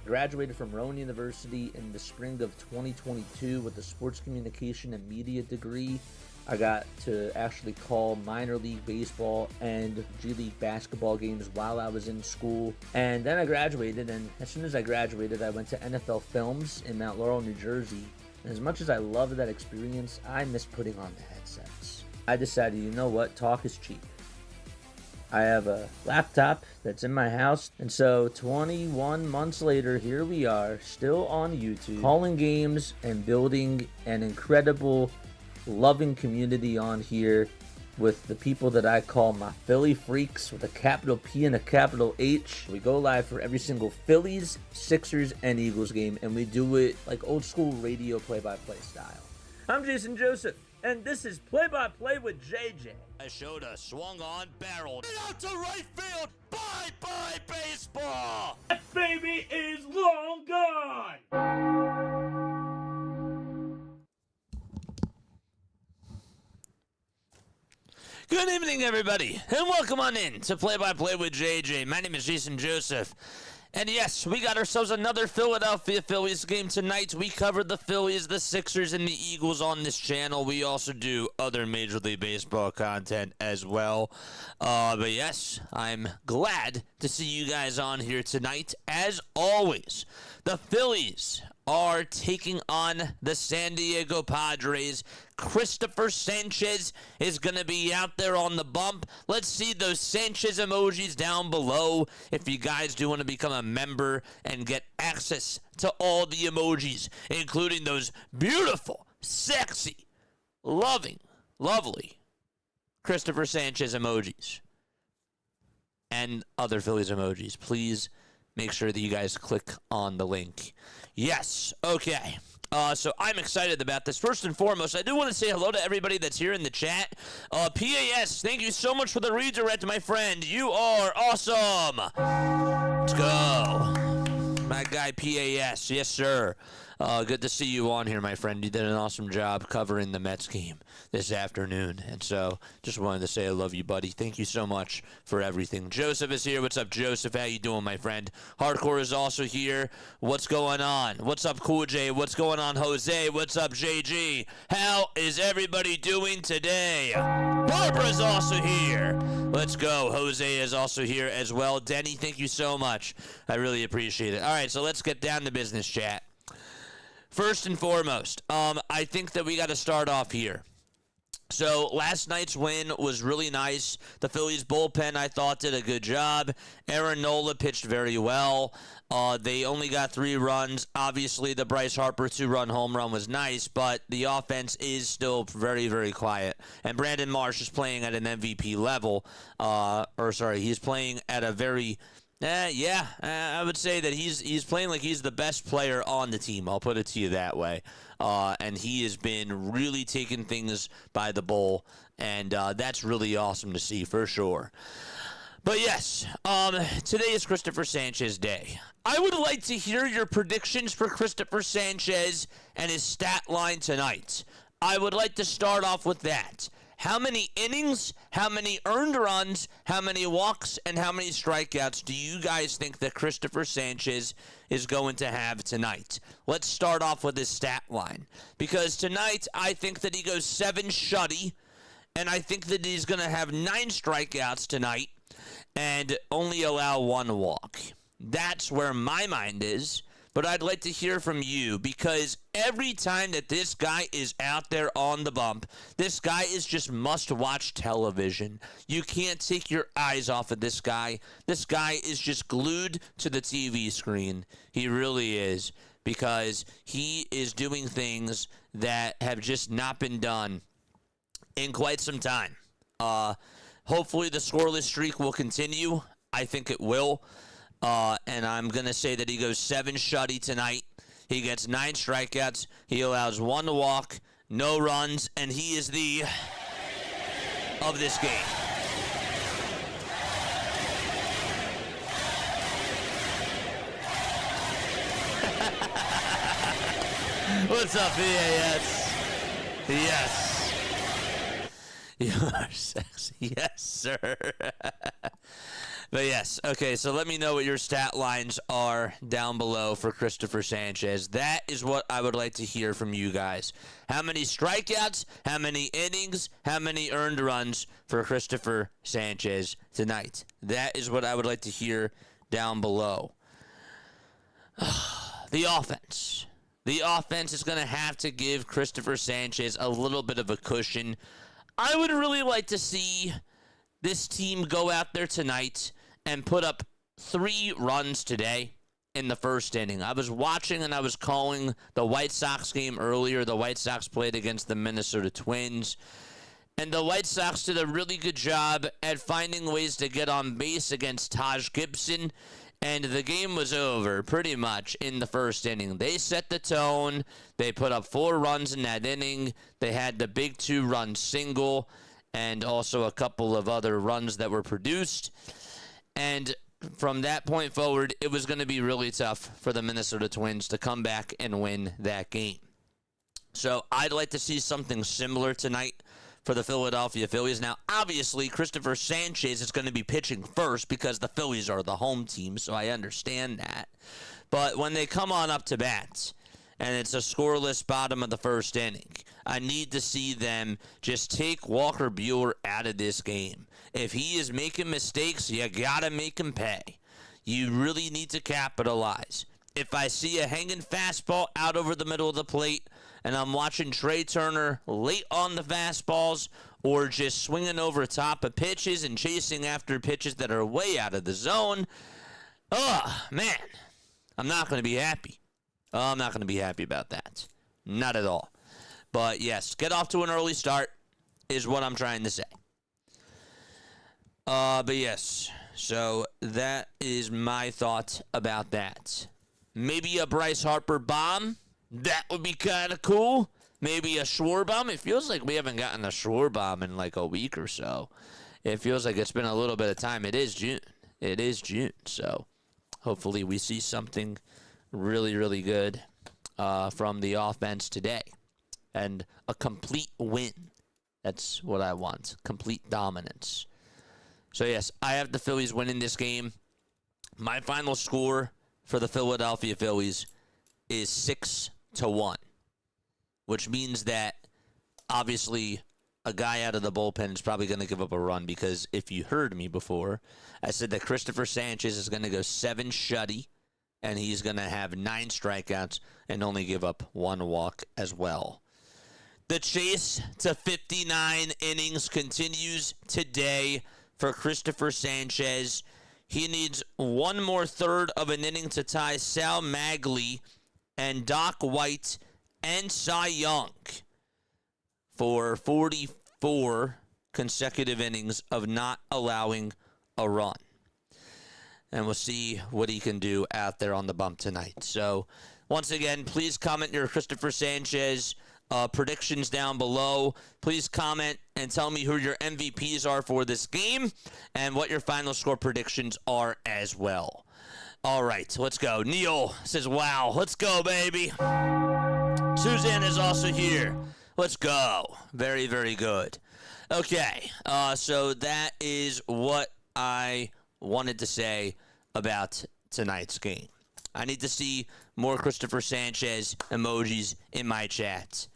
Graduated from Rowan University in the spring of 2022 with a sports communication and media degree. I got to actually call minor league baseball and G League basketball games while I was in school. And then I graduated, and as soon as I graduated, I went to NFL Films in Mount Laurel, New Jersey. And as much as I loved that experience, I missed putting on the headsets. I decided, you know what, talk is cheap. I have a laptop that's in my house, and so 21 months later, here we are, still on YouTube, calling games and building an incredible, loving community on here with the people that I call my Philly freaks with a capital P and a capital H. We go live for every single Phillies, Sixers, and Eagles game, and we do it like old school radio play-by-play style. I'm Jason Joseph, and this is Play-by-Play with JJ. I showed a swung on, barreled out to right field. Bye-bye baseball. That baby is long gone. Good evening, everybody, and welcome on in to Play-by-Play with JJ. My name is Jason Joseph. And yes, we got ourselves another Philadelphia Phillies game tonight. We covered the Phillies, the Sixers, and the Eagles on this channel. We also do other Major League Baseball content as well. But yes, I'm glad to see you guys on here tonight. As always, the Phillies are taking on the San Diego Padres. Cristopher Sanchez is going to be out there on the bump. Let's see those Sanchez emojis down below if you guys do want to become a member and get access to all the emojis, including those beautiful, sexy, lovely Cristopher Sanchez emojis and other Phillies emojis. Please make sure that you guys click on the link. Yes, okay. So I'm excited about this. First and foremost, I do want to say hello to everybody that's here in the chat. PAS, thank you so much for the redirect, my friend. You are awesome. Let's go. My guy PAS, yes, sir. Good to see you on here, my friend. You did an awesome job covering the Mets game this afternoon. And so just wanted to say I love you, buddy. Thank you so much for everything. Joseph is here. What's up, Joseph? How you doing, my friend? Hardcore is also here. What's going on? What's up, Cool J? What's going on, Jose? What's up, JG? How is everybody doing today? Barbara's also here. Let's go. Jose is also here as well. Denny, thank you so much. I really appreciate it. All right, so let's get down to business, chat. First and foremost, I think that we got to start off here. So last night's win was really nice. The Phillies bullpen, I thought, did a good job. Aaron Nola pitched very well. They only got 3 runs. Obviously, the Bryce Harper 2-run home run was nice, but the offense is still very, very quiet. And Brandon Marsh is playing at an MVP level. He's playing at a very... I would say that he's playing like he's the best player on the team. I'll put it to you that way. And he has been really taking things by the bowl, and that's really awesome to see for sure. But yes, today is Cristopher Sanchez Day. I would like to hear your predictions for Cristopher Sanchez and his stat line tonight. I would like to start off with that. How many innings, how many earned runs, how many walks, and how many strikeouts do you guys think that Cristopher Sanchez is going to have tonight? Let's start off with his stat line. Because tonight, I think that he goes 7 shutty, and I think that he's going to have 9 strikeouts tonight and only allow 1 walk. That's where my mind is. But I'd like to hear from you, because every time that this guy is out there on the bump, this guy is just must-watch television. You can't take your eyes off of this guy. This guy is just glued to the TV screen. He really is, because he is doing things that have just not been done in quite some time. Hopefully the scoreless streak will continue. I think it will. And I'm going to say that he goes 7 shutty tonight. He gets 9 strikeouts. He allows 1 walk, no runs, and he is the of this game. What's up, PAS? Yes. You are sexy. Yes, sir. But yes, okay, so let me know what your stat lines are down below for Cristopher Sanchez. That is what I would like to hear from you guys. How many strikeouts, how many innings, how many earned runs for Cristopher Sanchez tonight? That is what I would like to hear down below. The offense. The offense is going to have to give Cristopher Sanchez a little bit of a cushion. I would really like to see this team go out there tonight and put up 3 runs today in the first inning. I was watching and I was calling the White Sox game earlier. The White Sox played against the Minnesota Twins. And the White Sox did a really good job at finding ways to get on base against Taj Gibson. And the game was over pretty much in the first inning. They set the tone. They put up 4 runs in that inning. They had the big 2-run single and also a couple of other runs that were produced. And from that point forward, it was going to be really tough for the Minnesota Twins to come back and win that game. So I'd like to see something similar tonight for the Philadelphia Phillies. Now, obviously, Cristopher Sanchez is going to be pitching first because the Phillies are the home team, so I understand that. But when they come on up to bat, and it's a scoreless bottom of the first inning, I need to see them just take Walker Buehler out of this game. If he is making mistakes, you got to make him pay. You really need to capitalize. If I see a hanging fastball out over the middle of the plate, and I'm watching Trey Turner late on the fastballs or just swinging over top of pitches and chasing after pitches that are way out of the zone, man, I'm not going to be happy. I'm not going to be happy about that. Not at all. But yes, get off to an early start is what I'm trying to say. But yes, so that is my thought about that. Maybe a Bryce Harper bomb. That would be kind of cool. Maybe a schwarber. It feels like we haven't gotten a schwarber in like a week or so. It feels like it's been a little bit of time. It is June. It is June. So hopefully we see something really, really good from the offense today. And a complete win. That's what I want. Complete dominance. So yes, I have the Phillies winning this game. My final score for the Philadelphia Phillies is 6-1, which means that obviously a guy out of the bullpen is probably going to give up a run, because if you heard me before, I said that Cristopher Sanchez is going to go 7 shutty, and he's going to have 9 strikeouts and only give up 1 walk as well. The chase to 59 innings continues today for Cristopher Sanchez. He needs 1 more third of an inning to tie Sal Maglie and Doc White and Cy Young for 44 consecutive innings of not allowing a run. And we'll see what he can do out there on the bump tonight. So, once again, please comment your Cristopher Sanchez predictions down below. Please comment and tell me who your MVPs are for this game and what your final score predictions are as well. All right, let's go. Neil says, wow, let's go, baby. Suzanne is also here. Let's go. Very, very good. Okay, so that is what I wanted to say about tonight's game. I need to see more Cristopher Sanchez emojis in my chat.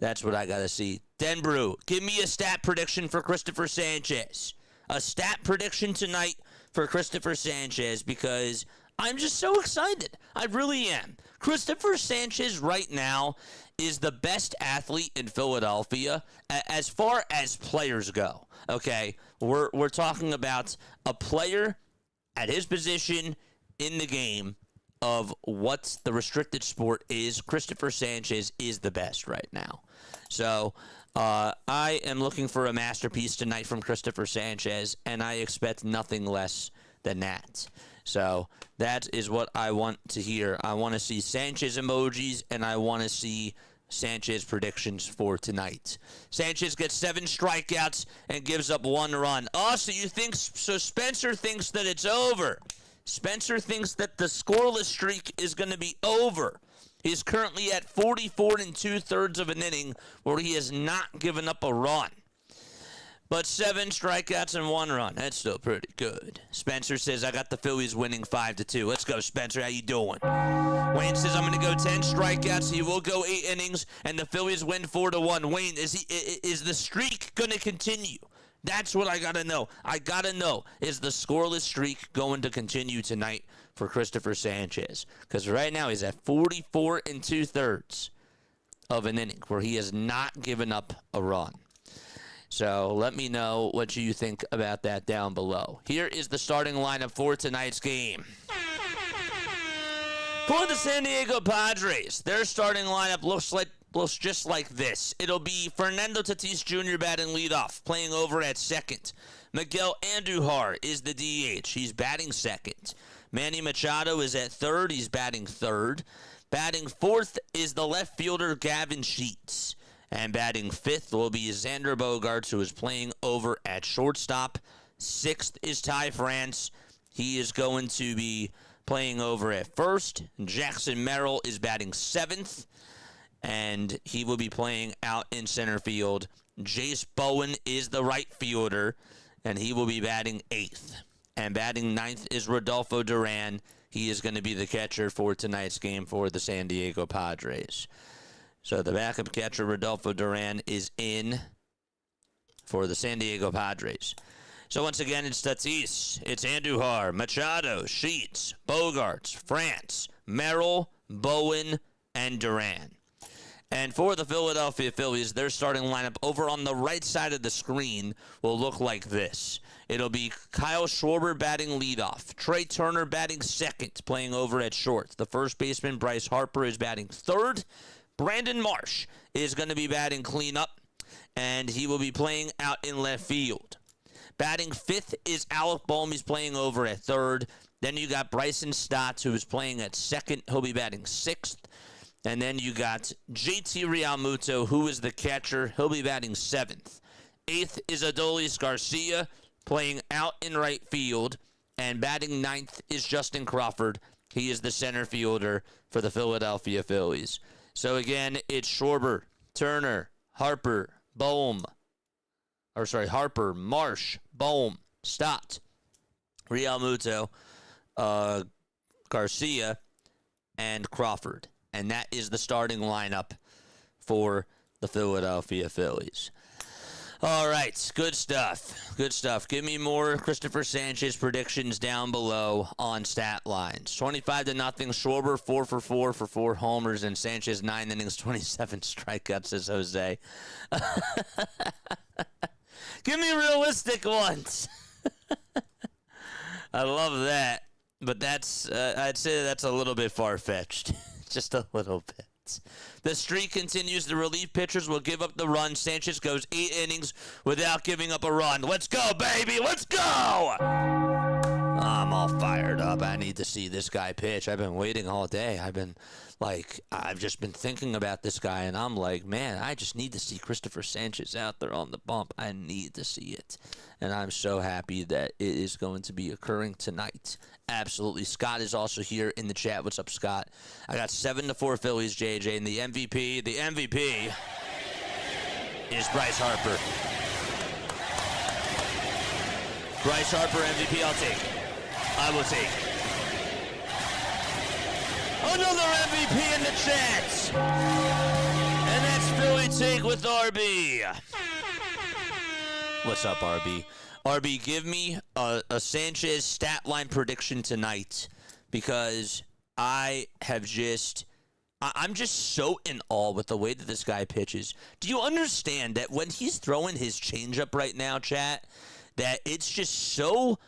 That's what I got to see. Denbrew, give me a stat prediction for Cristopher Sanchez. A stat prediction tonight for Cristopher Sanchez, because I'm just so excited. I really am. Cristopher Sanchez right now is the best athlete in Philadelphia as far as players go. Okay, we're talking about a player at his position in the game of what the restricted sport is. Cristopher Sanchez is the best right now. So I am looking for a masterpiece tonight from Cristopher Sanchez, and I expect nothing less than that. So that is what I want to hear. I want to see Sanchez emojis, and I want to see Sanchez predictions for tonight. Sanchez gets 7 strikeouts and gives up 1 run. Oh, so Spencer thinks that it's over. Spencer thinks that the scoreless streak is going to be over. He's currently at 44 2/3 of an inning where he has not given up a run. But 7 strikeouts and 1 run. That's still pretty good. Spencer says, I got the Phillies winning 5-2. Let's go, Spencer. How you doing? Wayne says, I'm going to go 10 strikeouts. He will go 8 innings, and the Phillies win 4-1. Wayne, is the streak going to continue? That's what I got to know. I got to know, is the scoreless streak going to continue tonight for Cristopher Sanchez? Because right now he's at 44 2/3 of an inning where he has not given up a run. So let me know what you think about that down below. Here is the starting lineup for tonight's game. For the San Diego Padres, their starting lineup looks just like this. It'll be Fernando Tatis Jr. batting leadoff, playing over at second. Miguel Andujar is the DH. He's batting second. Manny Machado is at third. He's batting third. Batting fourth is the left fielder Gavin Sheets. And batting fifth will be Xander Bogaerts, who is playing over at shortstop. Sixth is Ty France. He is going to be playing over at first. Jackson Merrill is batting seventh, and he will be playing out in center field. Jace Bowen is the right fielder, and he will be batting eighth. And batting ninth is Rodolfo Duran. He is going to be the catcher for tonight's game for the San Diego Padres. So the backup catcher, Rodolfo Duran, is in for the San Diego Padres. So once again, it's Tatis, it's Andujar, Machado, Sheets, Bogaerts, France, Merrill, Bowen, and Duran. And for the Philadelphia Phillies, their starting lineup over on the right side of the screen will look like this. It'll be Kyle Schwarber batting leadoff, Trey Turner batting second, playing over at short. The first baseman, Bryce Harper, is batting third. Brandon Marsh is going to be batting cleanup, and he will be playing out in left field. Batting fifth is Alec Bohm. He's playing over at third. Then you got Bryson Stott, who is playing at second. He'll be batting sixth. And then you got JT Realmuto, who is the catcher. He'll be batting seventh. Eighth is Adolis Garcia, playing out in right field. And batting ninth is Justin Crawford. He is the center fielder for the Philadelphia Phillies. So again, it's Schwarber, Turner, Harper, Harper, Marsh, Bohm, Stott, Realmuto, Garcia, and Crawford. And that is the starting lineup for the Philadelphia Phillies. All right, good stuff. Good stuff. Give me more Cristopher Sanchez predictions down below on stat lines. 25-0, Schwarber 4 for 4 for 4 homers, and Sanchez 9 innings, 27 strikeouts, says Jose. Give me realistic ones. I love that, but that's I'd say that's a little bit far-fetched. Just a little bit. The streak continues. The relief pitchers will give up the run. Sanchez goes 8 innings without giving up a run. Let's go, baby. Let's go. I'm all fired up. I need to see this guy pitch. I've been waiting all day. I've just been thinking about this guy, and I'm like, man, I just need to see Cristopher Sanchez out there on the bump. I need to see it. And I'm so happy that it is going to be occurring tonight. Absolutely. Scott is also here in the chat. What's up, Scott? I got 7-4 Phillies, JJ, and the MVP is Bryce Harper. Bryce Harper MVP, I'll take. I will take. Another MVP in the chat. And that's Philly Take with RB. What's up, RB? RB, give me a Sanchez stat line prediction tonight, because I'm just so in awe with the way that this guy pitches. Do you understand that when he's throwing his changeup right now, chat, that it's just so,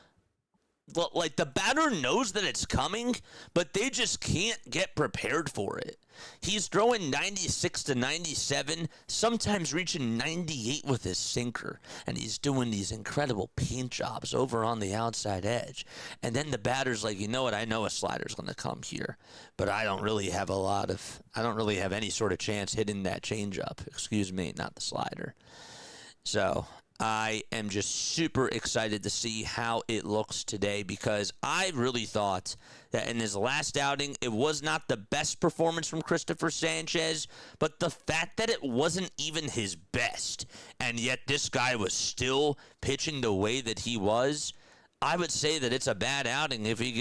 like, the batter knows that it's coming, but they just can't get prepared for it. He's throwing 96 to 97, sometimes reaching 98 with his sinker, and he's doing these incredible paint jobs over on the outside edge. And then the batter's like, you know what? I know a slider's going to come here, but I don't really have any sort of chance hitting that changeup. Excuse me, not the slider. So I am just super excited to see how it looks today because I really thought that in his last outing, it was not the best performance from Cristopher Sanchez, but the fact that it wasn't even his best, and yet this guy was still pitching the way that he was, I would say that it's a bad outing if he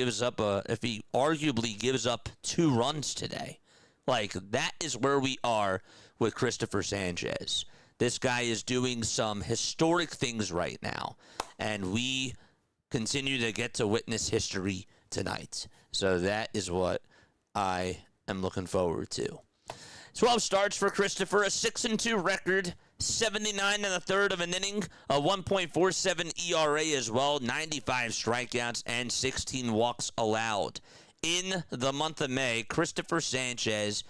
arguably gives up 2 runs today. Like, that is where we are with Cristopher Sanchez. This guy is doing some historic things right now, and we continue to get to witness history tonight. So that is what I am looking forward to. 12 starts for Cristopher, a 6-2 record, 79 1/3 of an inning, a 1.47 ERA as well, 95 strikeouts, and 16 walks allowed. In the month of May, Cristopher Sanchez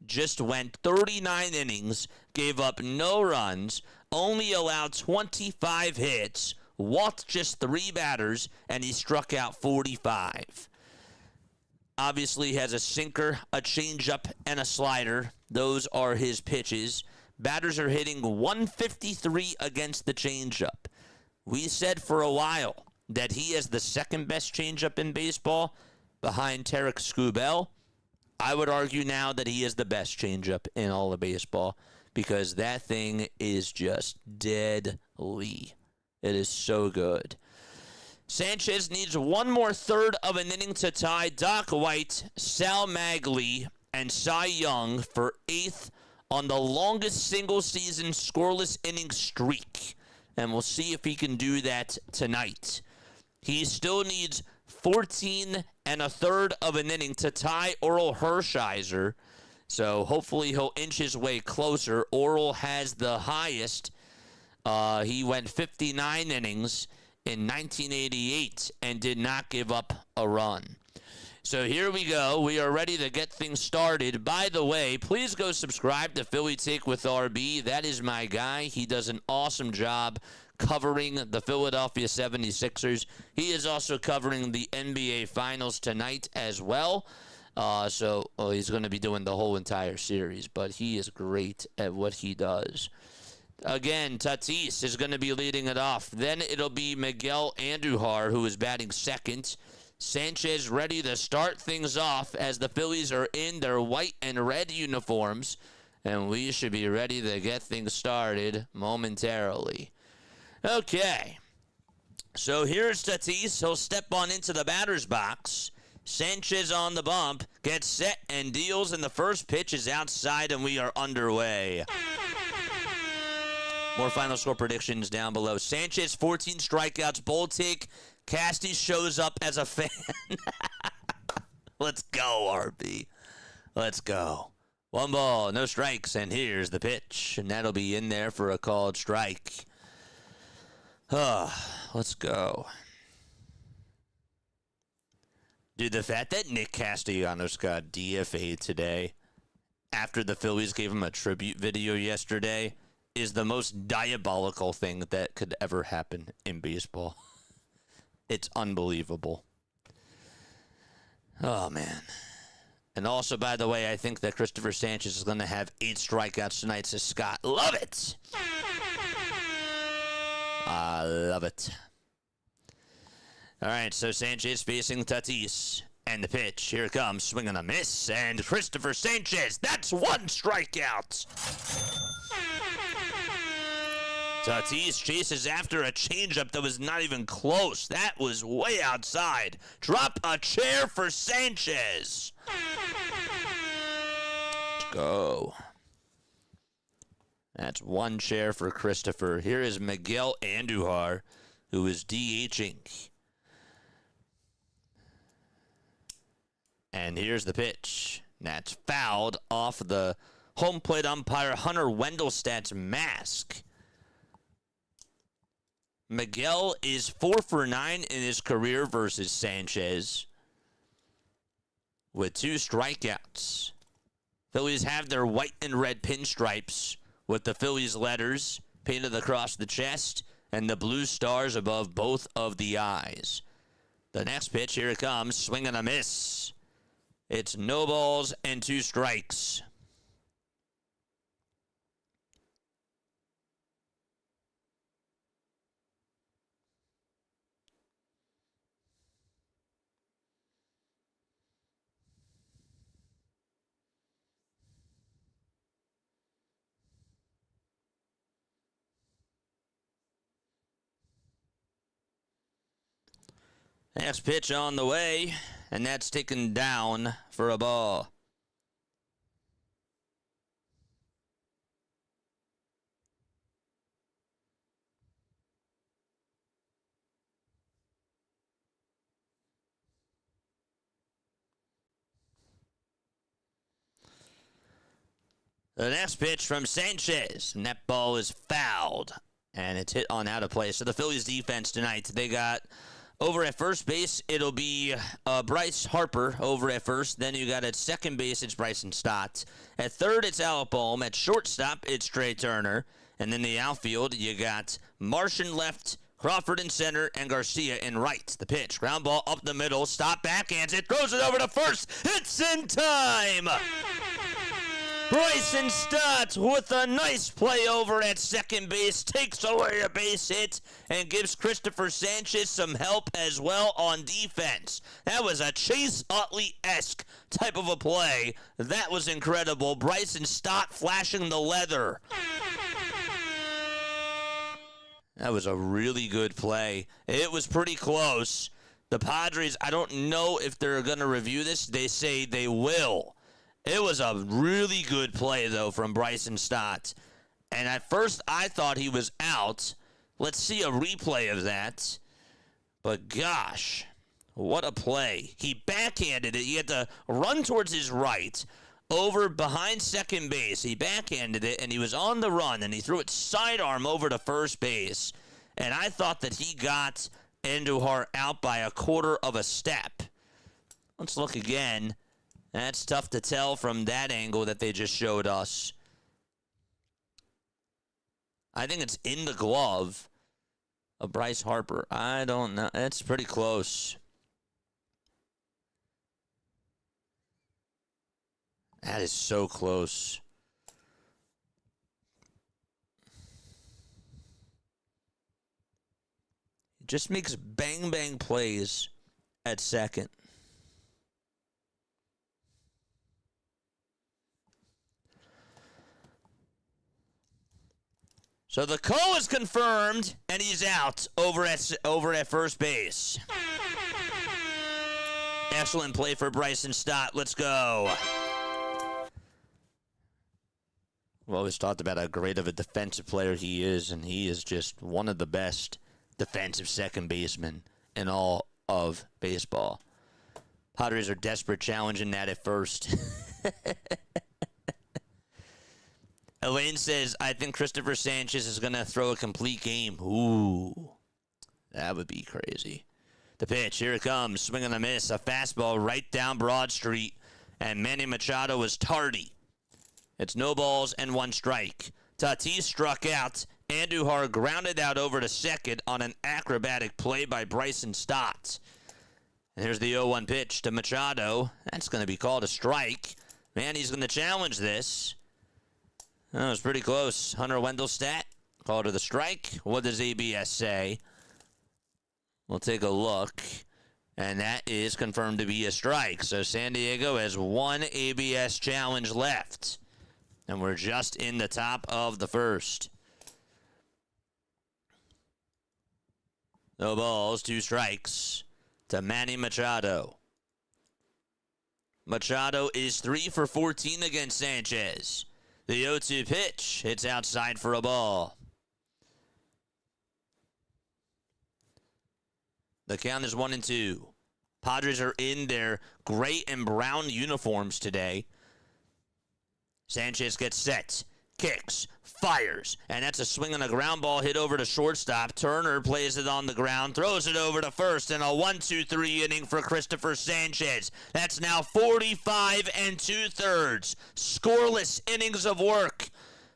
just went 39 innings, gave up no runs, only allowed 25 hits, walked just 3 batters, and he struck out 45. Obviously has a sinker, a changeup, and a slider. Those are his pitches. Batters are hitting 153 against the changeup. We said for a while that he is the second best changeup in baseball behind Tarek Skubal. I would argue now that he is the best changeup in all of baseball because that thing is just deadly. It is so good. Sanchez needs one more third of an inning to tie Doc White, Sal Maglie, and Cy Young for 8th on the longest single-season scoreless inning streak. And we'll see if he can do that tonight. He still needs 14 1/3 of an inning to tie Orel Hershiser. So hopefully he'll inch his way closer. Orel has the highest. He went 59 innings in 1988 and did not give up a run. So here we go. We are ready to get things started. By the way, please go subscribe to Philly Take with RB. That is my guy. He does an awesome job covering the Philadelphia 76ers. He is also covering the NBA Finals tonight as well. So he's going to be doing the whole entire series, but he is great at what he does. Again, Tatis is going to be leading it off. Then it'll be Miguel Andujar, who is batting second. Sanchez ready to start things off as the Phillies are in their white and red uniforms, and we should be ready to get things started momentarily. Okay, so here's Tatis. He'll step on into the batter's box. Sanchez on the bump, gets set and deals, and the first pitch is outside, and we are underway. More final score predictions down below. Sanchez, 14 strikeouts, bold take. Casty shows up as a fan. Let's go, RB. Let's go. 1 ball, no strikes, and here's the pitch. And that'll be in there for a called strike. Let's go. Dude, the fact that Nick Castellanos got DFA'd today after the Phillies gave him a tribute video yesterday is the most diabolical thing that could ever happen in baseball. It's unbelievable. Oh, man. And also, by the way, I think that Cristopher Sanchez is going to have 8 strikeouts tonight, says Scott. Love it! I love it. All right, so Sanchez facing Tatis. And the pitch, here it comes, swing and a miss. And Cristopher Sanchez, that's 1 strikeout. Tatis chases after a changeup that was not even close. That was way outside. Drop a chair for Sanchez. Let's go. That's 1 chair for Cristopher. Here is Miguel Andujar, who is DHing. And here's the pitch. That's fouled off the home plate umpire Hunter Wendelstadt's mask. Miguel is 4 for 9 in his career versus Sanchez with 2 strikeouts. Phillies have their white and red pinstripes with the Phillies letters painted across the chest and the blue stars above both of the eyes. The next pitch, here it comes, swing and a miss. It's no balls and 2 strikes. Next pitch on the way, and that's taken down for a ball. The next pitch from Sanchez, and that ball is fouled, and it's hit on out of play. So the Phillies defense tonight, they got over at first base, it'll be Bryce Harper over at first. Then you got at second base, it's Bryson Stott. At third, it's Alec Bohm. At shortstop, it's Trey Turner. And then the outfield, you got Marsh in left, Crawford in center, and Garcia in right. The pitch, ground ball up the middle, Stott backhands it, throws it over to first. It's in time! Bryson Stott with a nice play over at second base, takes away a base hit and gives Cristopher Sanchez some help as well on defense. That was a Chase Utley-esque type of a play. That was incredible. Bryson Stott flashing the leather. That was a really good play. It was pretty close. The Padres, I don't know if they're going to review this. They say they will. It was a really good play, though, from Bryson Stott. And at first, I thought he was out. Let's see a replay of that. But gosh, what a play. He backhanded it. He had to run towards his right, over behind second base. He backhanded it, and he was on the run, and he threw it sidearm over to first base. And I thought that he got Andujar out by a quarter of a step. Let's look again. That's tough to tell from that angle that they just showed us. I think it's in the glove of Bryce Harper. I don't know. It's pretty close. That is so close. He just makes bang-bang plays at second. So the call is confirmed, and he's out over at first base. Excellent play for Bryson Stott. Let's go. We've always talked about how great of a defensive player he is, and he is just one of the best defensive second basemen in all of baseball. Padres are desperate challenging that at first. Elaine says, I think Cristopher Sanchez is going to throw a complete game. Ooh, that would be crazy. The pitch, here it comes. Swing and a miss. A fastball right down Broad Street. And Manny Machado was tardy. It's no balls and one strike. Tatis struck out. Andujar grounded out over to second on an acrobatic play by Bryson Stott. And here's the 0-1 pitch to Machado. That's going to be called a strike. Manny's going to challenge this. That was pretty close. Hunter Wendelstedt called to the strike. What does ABS say? We'll take a look. And that is confirmed to be a strike. So San Diego has one ABS challenge left. And we're just in the top of the first. No balls, 2 strikes to Manny Machado. Machado is 3 for 14 against Sanchez. The 0-2 pitch hits outside for a ball. The count is 1-2. Padres are in their gray and brown uniforms today. Sanchez gets set, kicks, fires, and that's a swing on a ground ball hit over to shortstop. Turner plays it on the ground, throws it over to first, and a 1-2-3 inning for Cristopher Sanchez. That's now 45 2/3. Scoreless innings of work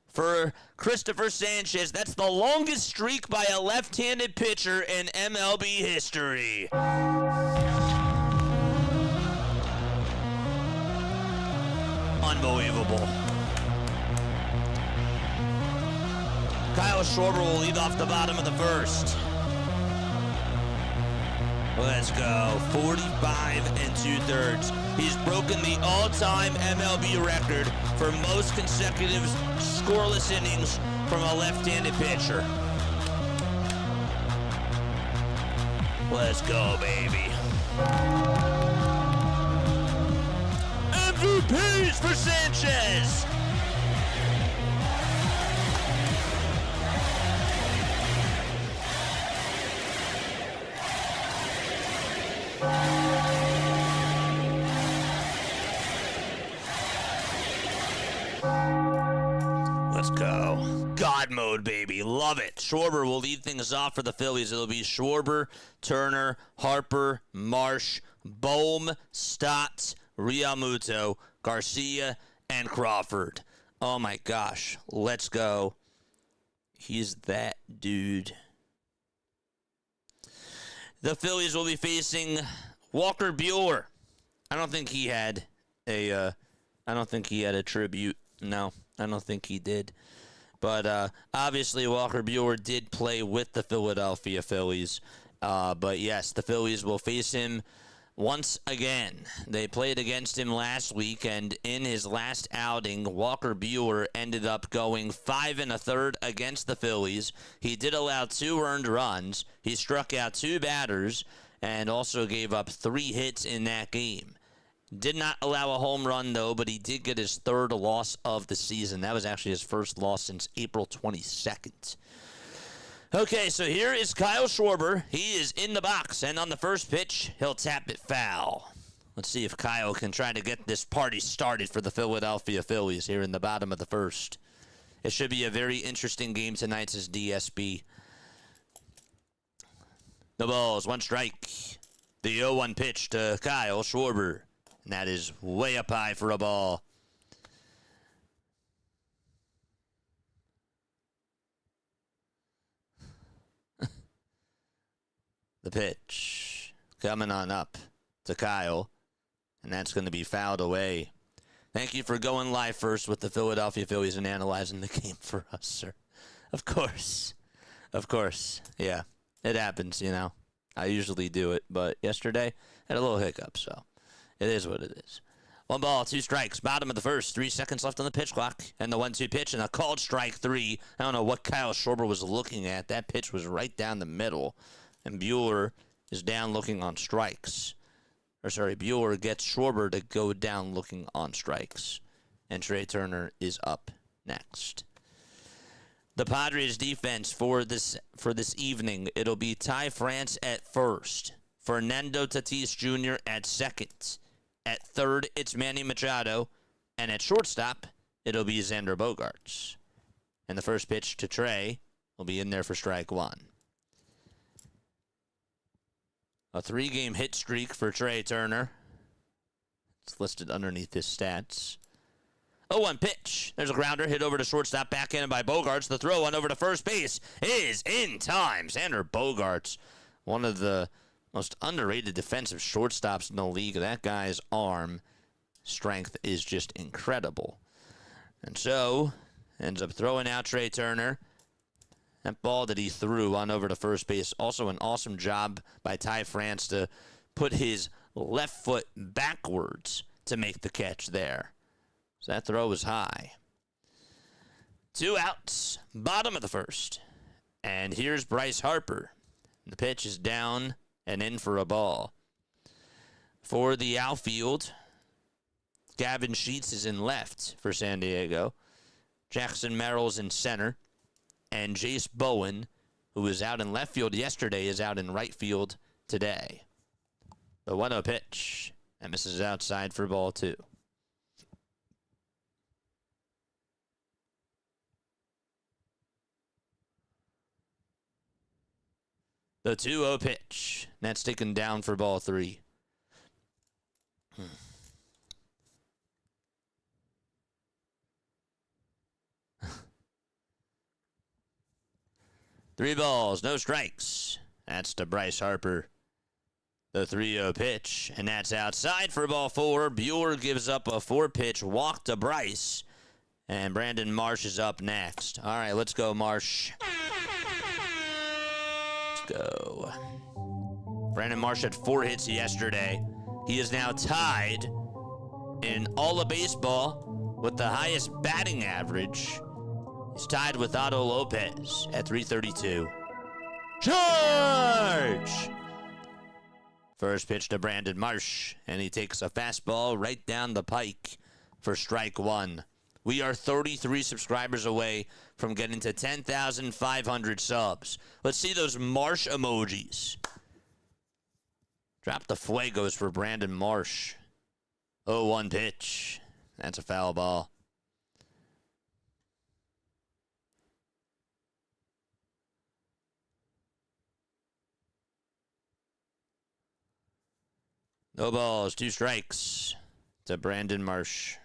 for Cristopher Sanchez. That's the longest streak by a left-handed pitcher in MLB history. Unbelievable. Kyle Schwarber will lead off the bottom of the first. Let's go. 45 2/3. He's broken the all-time MLB record for most consecutive scoreless innings from a left-handed pitcher. Let's go, baby. MVPs for Sanchez. Let's go. God mode, baby. Love it. Schwarber will lead things off for the Phillies. It'll be Schwarber, Turner, Harper, Marsh, Bohm, Stott, Realmuto, Garcia, and Crawford. Oh my gosh. Let's go. He's that dude. The Phillies will be facing Walker Buehler. I don't think he had a tribute. No, I don't think he did. But obviously Walker Buehler did play with the Philadelphia Phillies. But yes, the Phillies will face him once again. They played against him last week, and in his last outing, Walker Buehler ended up going 5 1/3 against the Phillies. He did allow 2 earned runs. He struck out 2 batters and also gave up 3 hits in that game. Did not allow a home run, though, but he did get his 3rd loss of the season. That was actually his first loss since April 22nd. Okay, so here is Kyle Schwarber. He is in the box, and on the first pitch, he'll tap it foul. Let's see if Kyle can try to get this party started for the Philadelphia Phillies here in the bottom of the first. It should be a very interesting game tonight as DSB. The balls, 1 strike. The 0-1 pitch to Kyle Schwarber. And that is way up high for a ball. The pitch coming on up to Kyle. And that's going to be fouled away. Thank you for going live first with the Philadelphia Phillies and analyzing the game for us, sir. Of course. Of course. Yeah. It happens, you know. I usually do it. But yesterday, had a little hiccup, so it is what it is. 1 ball, 2 strikes. Bottom of the first. 3 seconds left on the pitch clock. And the 1-2 pitch and a called strike 3. I don't know what Kyle Schwarber was looking at. That pitch was right down the middle. And Buehler is down looking on strikes. Buehler gets Schwarber to go down looking on strikes. And Trey Turner is up next. The Padres defense for this evening, it'll be Ty France at first. Fernando Tatis Jr. at second. At third, it's Manny Machado. And at shortstop, it'll be Xander Bogaerts. And the first pitch to Trey will be in there for strike 1. A 3-game hit streak for Trey Turner. It's listed underneath his stats. 0-1 pitch. There's a grounder hit over to shortstop, backhanded by Bogaerts. The throw on over to first base is in time. Xander Bogaerts, one of the most underrated defensive shortstops in the league. That guy's arm strength is just incredible. And so, ends up throwing out Trey Turner. That ball that he threw on over to first base, also an awesome job by Ty France to put his left foot backwards to make the catch there. So that throw was high. 2 outs, bottom of the first. And here's Bryce Harper. The pitch is down and in for a ball. For the outfield, Gavin Sheets is in left for San Diego. Jackson Merrill's in center. And Jace Bowen, who was out in left field yesterday, is out in right field today. The 1-0 pitch. And misses outside for ball 2. The 2-0 pitch. That's taken down for ball 3. 3 balls, no strikes. That's to Bryce Harper. The 3-0 pitch, and that's outside for ball 4. Buehler gives up a 4-pitch walk to Bryce, and Brandon Marsh is up next. All right, let's go, Marsh. Let's go. Brandon Marsh had 4 hits yesterday. He is now tied in all of baseball with the highest batting average. He's tied with Otto Lopez at 332. Charge! First pitch to Brandon Marsh, and he takes a fastball right down the pike for strike one. We are 33 subscribers away from getting to 10,500 subs. Let's see those Marsh emojis. Drop the fuegos for Brandon Marsh. 0-1 pitch. That's a foul ball. No balls, 2 strikes to Brandon Marsh.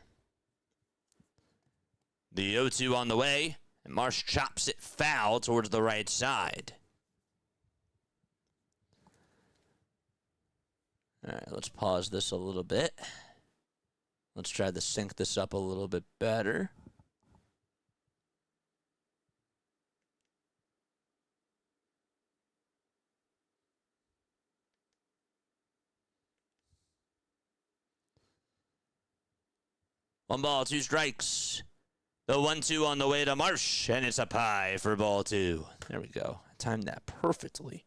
The 0-2 on the way, and Marsh chops it foul towards the right side. All right, let's pause this a little bit. Let's try to sync this up a little bit better. One ball, 2 strikes. The 1-2 on the way to Marsh, and it's a pie for ball 2. There we go. I timed that perfectly.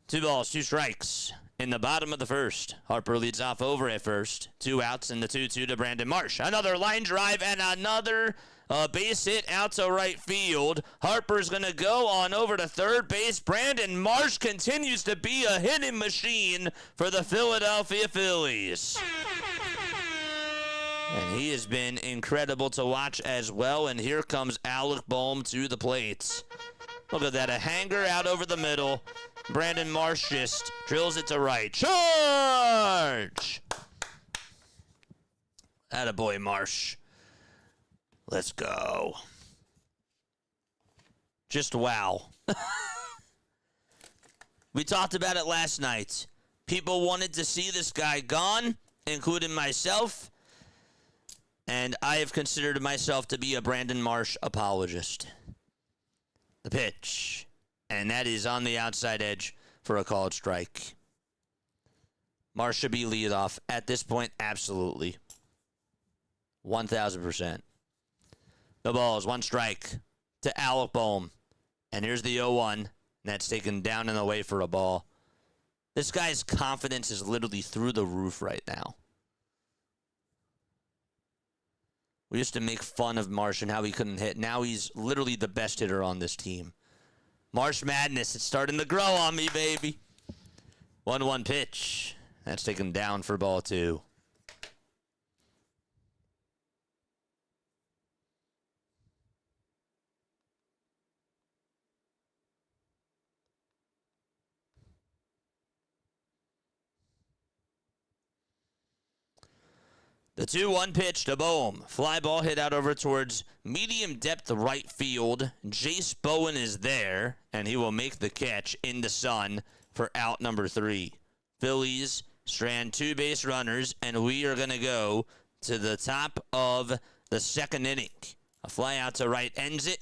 Two balls, 2 strikes. In the bottom of the first, Harper leads off over at first. 2 outs and the 2-2 to Brandon Marsh. Another line drive and another base hit out to right field. Harper's going to go on over to third base. Brandon Marsh continues to be a hitting machine for the Philadelphia Phillies. And he has been incredible to watch as well. And here comes Alec Bohm to the plate. Look at that, a hanger out over the middle. Brandon Marsh just drills it to right. Charge! Attaboy, Marsh. Let's go. Just wow. We talked about it last night. People wanted to see this guy gone, including myself. And I have considered myself to be a Brandon Marsh apologist. The pitch. And that is on the outside edge for a called strike. Marsh should be leadoff. At this point, absolutely. 1,000%. The ball is 1 strike to Alec Bohm. And here's the 0-1. And that's taken down and away for a ball. This guy's confidence is literally through the roof right now. We used to make fun of Marsh and how he couldn't hit. Now he's literally the best hitter on this team. Marsh madness, it's starting to grow on me, baby. 1-1 pitch. That's taken down for ball 2. The 2-1 pitch to Bohm. Fly ball hit out over towards medium depth right field. Jace Bowen is there, and he will make the catch in the sun for out number 3. Phillies strand 2 base runners, and we are going to go to the top of the 2nd inning. A fly out to right ends it,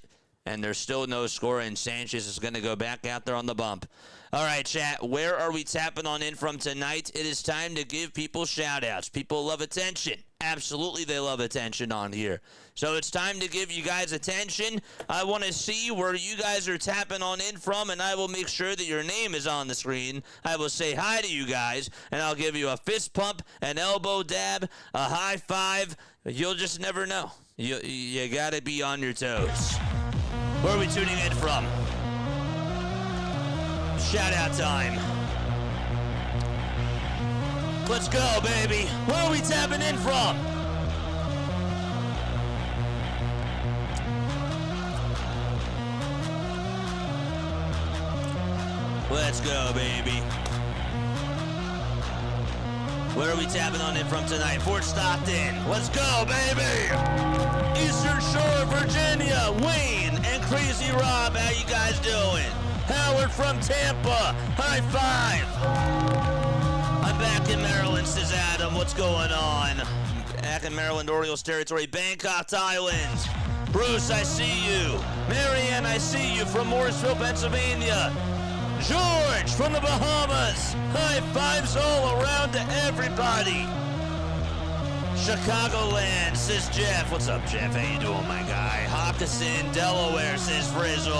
and there's still no score, and Sanchez is going to go back out there on the bump. All right, chat, where are we tapping on in from tonight? It is time to give people shout-outs. People love attention. Absolutely, they love attention on here. So it's time to give you guys attention. I want to see where you guys are tapping on in from, and I will make sure that your name is on the screen. I will say hi to you guys, and I'll give you a fist pump, an elbow dab, a high five. You'll just never know. You got to be on your toes. Where are we tuning in from? Shout-out time. Let's go, baby. Where are we tapping in from? Let's go, baby. Where are we tapping on in from tonight? Fort Stockton. Let's go, baby. Eastern Shore, Virginia. Wayne and Crazy Rob, how you guys doing? Howard from Tampa. High five. I'm back in Maryland, says Adam. What's going on? Back in Maryland, Orioles territory. Bangkok Island. Bruce, I see you. Marianne, I see you from Morrisville, Pennsylvania. George from the Bahamas. High fives all around to everybody. Chicagoland, says Jeff. What's up, Jeff? How you doing, my guy? Hawkinson, Delaware, says Frizzle.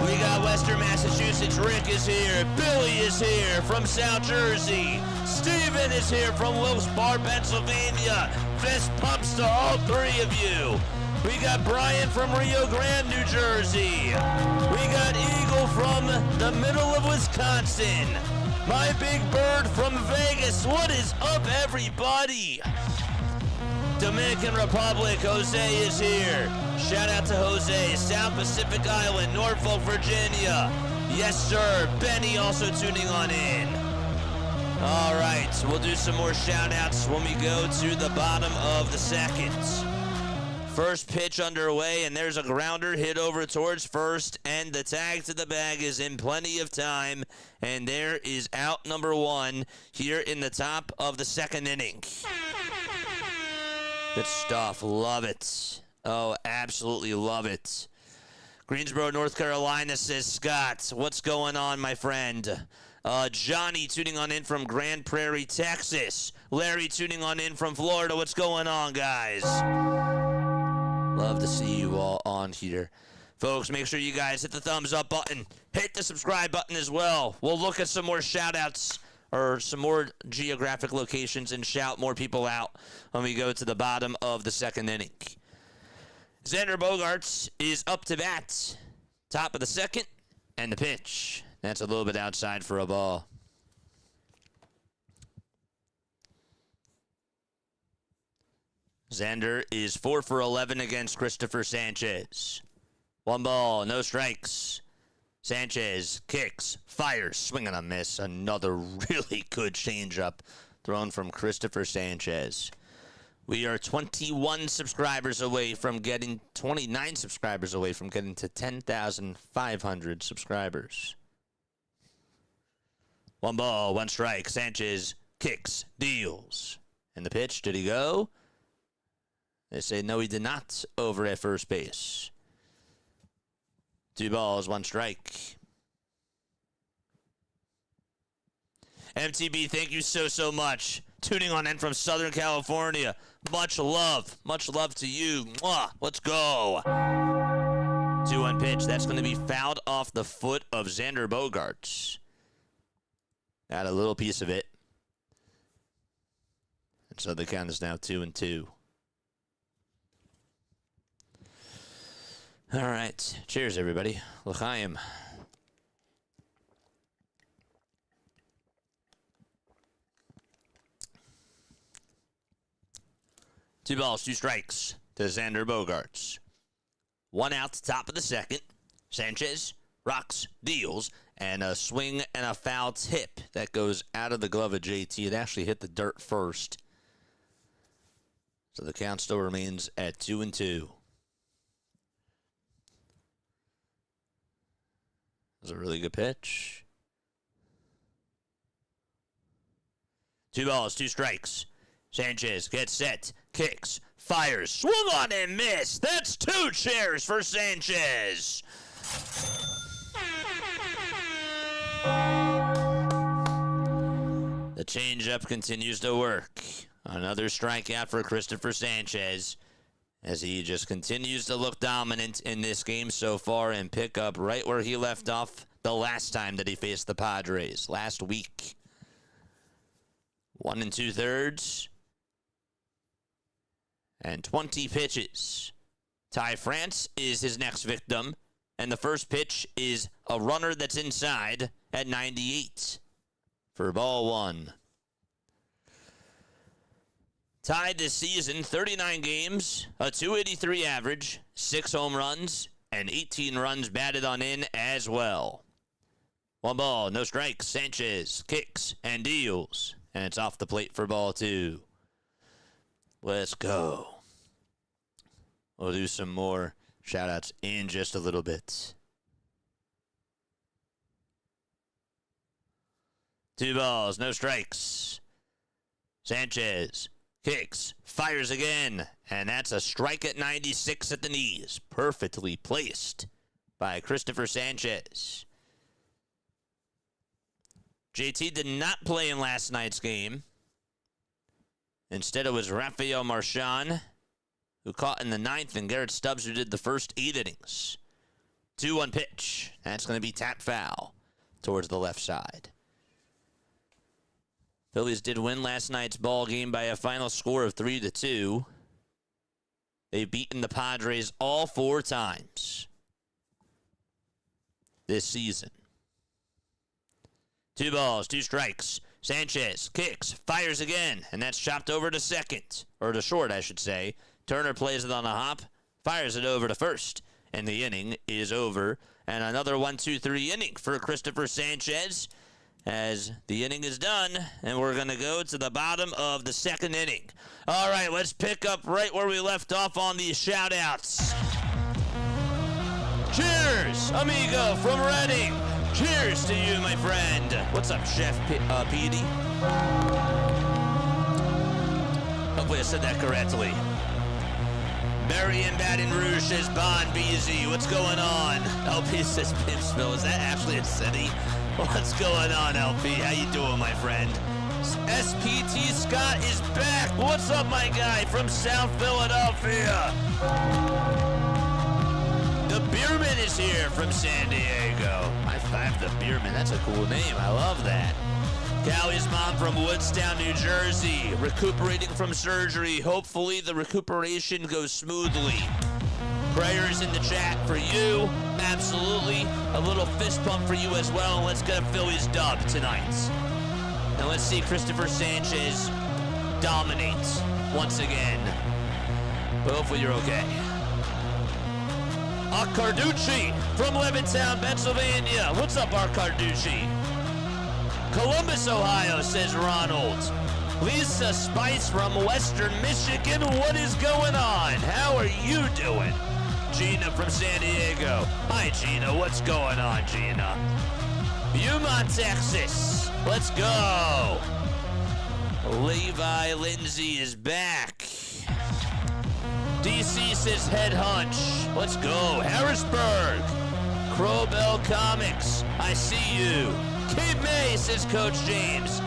We got Western Massachusetts. Rick is here. Billy is here from South Jersey. Steven is here from Wilkes Barre, Pennsylvania. Fist pumps to all three of you. We got Brian from Rio Grande, New Jersey. We got Eagle from the middle of Wisconsin. My Big Bird from Vegas. What is up, everybody? Dominican Republic, Jose is here. Shout out to Jose. South Pacific Island, Norfolk, Virginia. Yes, sir. Benny also tuning on in. All right, we'll do some more shout outs when we go to the bottom of the second. First pitch underway, and there's a grounder hit over towards first, and the tag to the bag is in plenty of time, and there is out number one here in the top of the second inning. Good stuff. Love it. Oh, absolutely love it. Greensboro, North Carolina, says Scott. What's going on, my friend? Johnny tuning on in from Grand Prairie, Texas. Larry tuning on in from Florida. What's going on, guys? Love to see you all on here. Folks, make sure you guys hit the thumbs up button. Hit the subscribe button as well. We'll look at some more shout-outs or some more geographic locations and shout more people out when we go to the bottom of the second inning. Xander Bogaerts is up to bat. Top of the second, and the pitch. That's a little bit outside for a ball. Xander is 4 for 11 against Cristopher Sanchez. 1 ball, no strikes. Sanchez kicks, fires, swing and a miss. Another really good changeup thrown from Cristopher Sanchez. We are 29 subscribers away from getting to 10,500 subscribers. 1 ball, 1 strike. Sanchez kicks, deals. And the pitch, did he go? They say no, he did not, over at first base. 2 balls, 1 strike. MTB, thank you so much. Tuning on in from Southern California. Much love to you. Mwah. Let's go. 2-1 pitch. That's going to be fouled off the foot of Xander Bogaerts. Got a little piece of it. And so the count is now 2-2. All right. Cheers, everybody. L'chaim. Two balls, 2 strikes to Xander Bogaerts. 1 out, top of the second. Sanchez rocks, deals, and a swing and a foul tip that goes out of the glove of JT. It actually hit the dirt first. So the count still remains at 2-2. That was a really good pitch. 2 balls, 2 strikes. Sanchez gets set, kicks, fires, swung on and missed. That's 2 chairs for Sanchez. The changeup continues to work. Another strikeout for Cristopher Sanchez as he just continues to look dominant in this game so far and pick up right where he left off the last time that he faced the Padres, last week. 1 2/3. And 20 pitches. Ty France is his next victim. And the first pitch is a runner that's inside at 98 for ball 1. Tied this season, 39 games, a .283 average, 6 home runs, and 18 runs batted on in as well. 1 ball, no strikes. Sanchez kicks and deals. And it's off the plate for ball 2. Let's go. We'll do some more shout-outs in just a little bit. 2 balls, no strikes. Sanchez kicks, fires again, and that's a strike at 96 at the knees. Perfectly placed by Cristopher Sanchez. JT did not play in last night's game. Instead, it was Rafael Marchand, who caught in the 9th, and Garrett Stubbs, who did the first 8 innings. 2-1 pitch. That's going to be tap foul towards the left side. Phillies did win last night's ball game by a final score of 3-2. They've beaten the Padres all 4 times this season. 2 balls, 2 strikes. Sanchez kicks, fires again, and that's chopped over to second, or to short, I should say. Turner plays it on a hop, fires it over to first, and the inning is over. And another 1-2-3 inning for Cristopher Sanchez, as the inning is done, and we're going to go to the bottom of the 2nd inning. All right, let's pick up right where we left off on these shout-outs. Cheers, amigo from Reading. Cheers to you, my friend. What's up, Chef Petey? Hopefully I said that correctly. Barry in Baton Rouge says Bon BZ. What's going on? LP says Pimpsville. Is that actually a city? What's going on, LP? How you doing, my friend? SPT Scott is back. What's up, my guy from South Philadelphia? The Beerman is here from San Diego. High five the Beerman. That's a cool name. I love that. Callie's mom from Woodstown, New Jersey, recuperating from surgery. Hopefully the recuperation goes smoothly. Prayers in the chat for you. Absolutely. A little fist pump for you as well. Let's get a Phillies dub tonight. And let's see Cristopher Sanchez dominate once again. But hopefully you're okay. Carducci from Levittown, Pennsylvania. What's up, Carducci? Columbus, Ohio, says Ronald. Lisa Spice from Western Michigan. What is going on? How are you doing? Gina from San Diego. Hi, Gina. What's going on, Gina? Beaumont, Texas. Let's go. Levi Lindsay is back. DC says head hunch. Let's go. Harrisburg. Crowbell Comics. I see you. Cape May, says Coach James.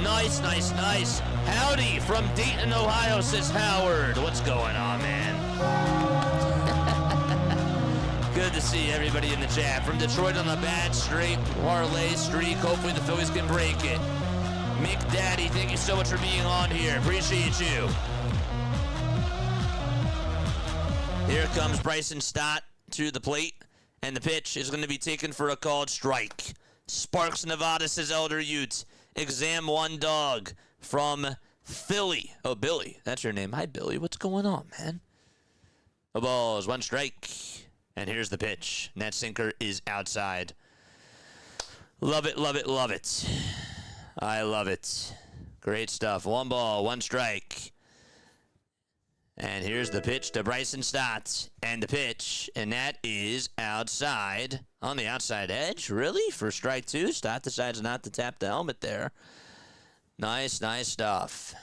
Nice, nice, nice. Howdy from Dayton, Ohio, says Howard. What's going on, man? Good to see everybody in the chat. From Detroit on the bad straight parlay streak. Hopefully the Phillies can break it. Mick Daddy, thank you so much for being on here. Appreciate you. Here comes Bryson Stott to the plate, and the pitch is going to be taken for a called strike. Sparks, Nevada, says Elder Ute. Exam 1 dog from Philly. Oh, Billy, that's your name. Hi, Billy. What's going on, man? No balls, 1 strike. And here's the pitch. That sinker is outside. Love it, love it, love it. I love it. Great stuff. 1 ball, 1 strike. And here's the pitch to Bryson Stott. And the pitch, and that is outside. On the outside edge? Really? For strike 2? Stott decides not to tap the helmet there. Nice, nice stuff.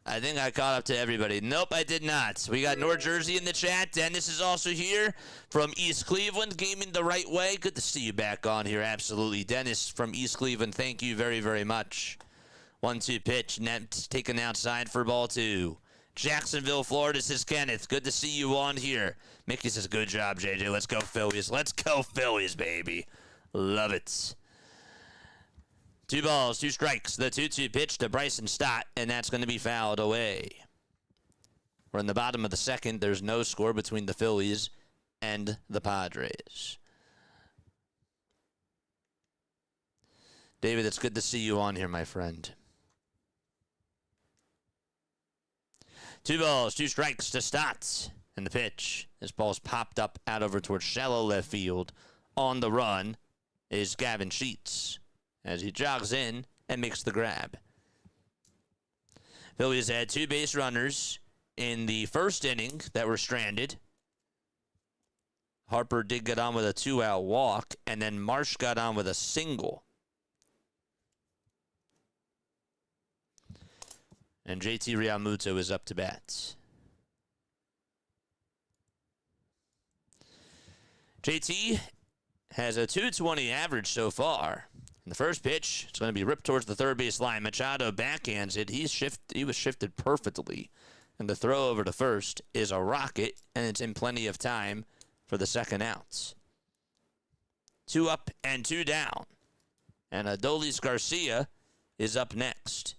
I think I caught up to everybody. Nope, I did not. We got North Jersey in the chat. Dennis is also here from East Cleveland, gaming the right way. Good to see you back on here, absolutely. Dennis from East Cleveland, thank you very, very much. 1-2 pitch, net taken outside for ball 2. Jacksonville, Florida, says Kenneth. Good to see you on here. Mickey says, good job, JJ. Let's go, Phillies. Let's go, Phillies, baby. Love it. 2 balls, 2 strikes. The 2-2 pitch to Bryson Stott, and that's going to be fouled away. We're in the bottom of the 2nd. There's no score between the Phillies and the Padres. David, it's good to see you on here, my friend. 2 balls, 2 strikes to Stott. And the pitch. This ball's popped up out over towards shallow left field. On the run is Gavin Sheets as he jogs in and makes the grab. Phillies had 2 base runners in the 1st inning that were stranded. Harper did get on with a 2-out walk, and then Marsh got on with a single. And JT Realmuto is up to bat. JT has a .220 average so far. And the first pitch, it's going to be ripped towards the third base line. Machado backhands it. He was shifted perfectly. And the throw over to first is a rocket, and it's in plenty of time for the second out. 2 up and 2 down. And Adolis Garcia is up next.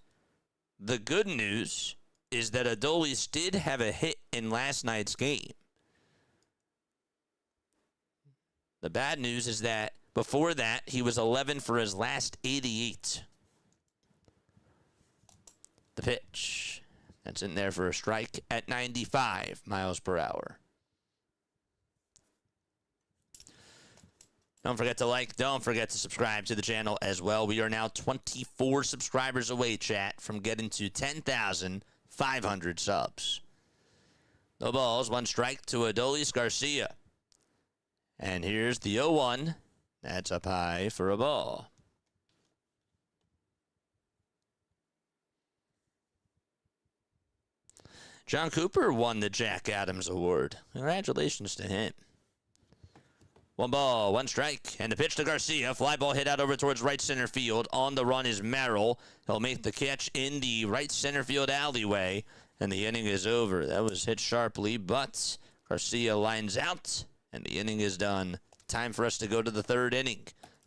The good news is that Adolis did have a hit in last night's game. The bad news is that before that, he was 11 for his last 88. The pitch. That's in there for a strike at 95 miles per hour. Don't forget to like, don't forget to subscribe to the channel as well. We are now 24 subscribers away, chat, from getting to 10,500 subs. No balls, 1 strike to Adolis Garcia. And here's the 0-1. That's up high for a ball. John Cooper won the Jack Adams Award. Congratulations to him. 1 ball, 1 strike, and a pitch to Garcia. Fly ball hit out over towards right center field. On the run is Merrill. He'll make the catch in the right center field alleyway, and the inning is over. That was hit sharply, but Garcia lines out, and the inning is done. Time for us to go to the 3rd inning.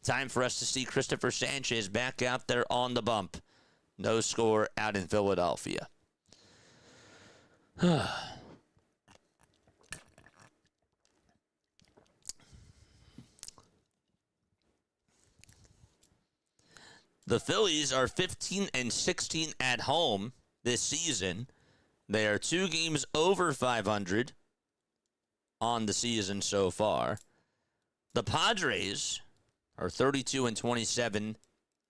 Time for us to see Cristopher Sanchez back out there on the bump. No score out in Philadelphia. The Phillies are 15-16 at home this season. They are 2 games over 500 on the season so far. The Padres are 32-27.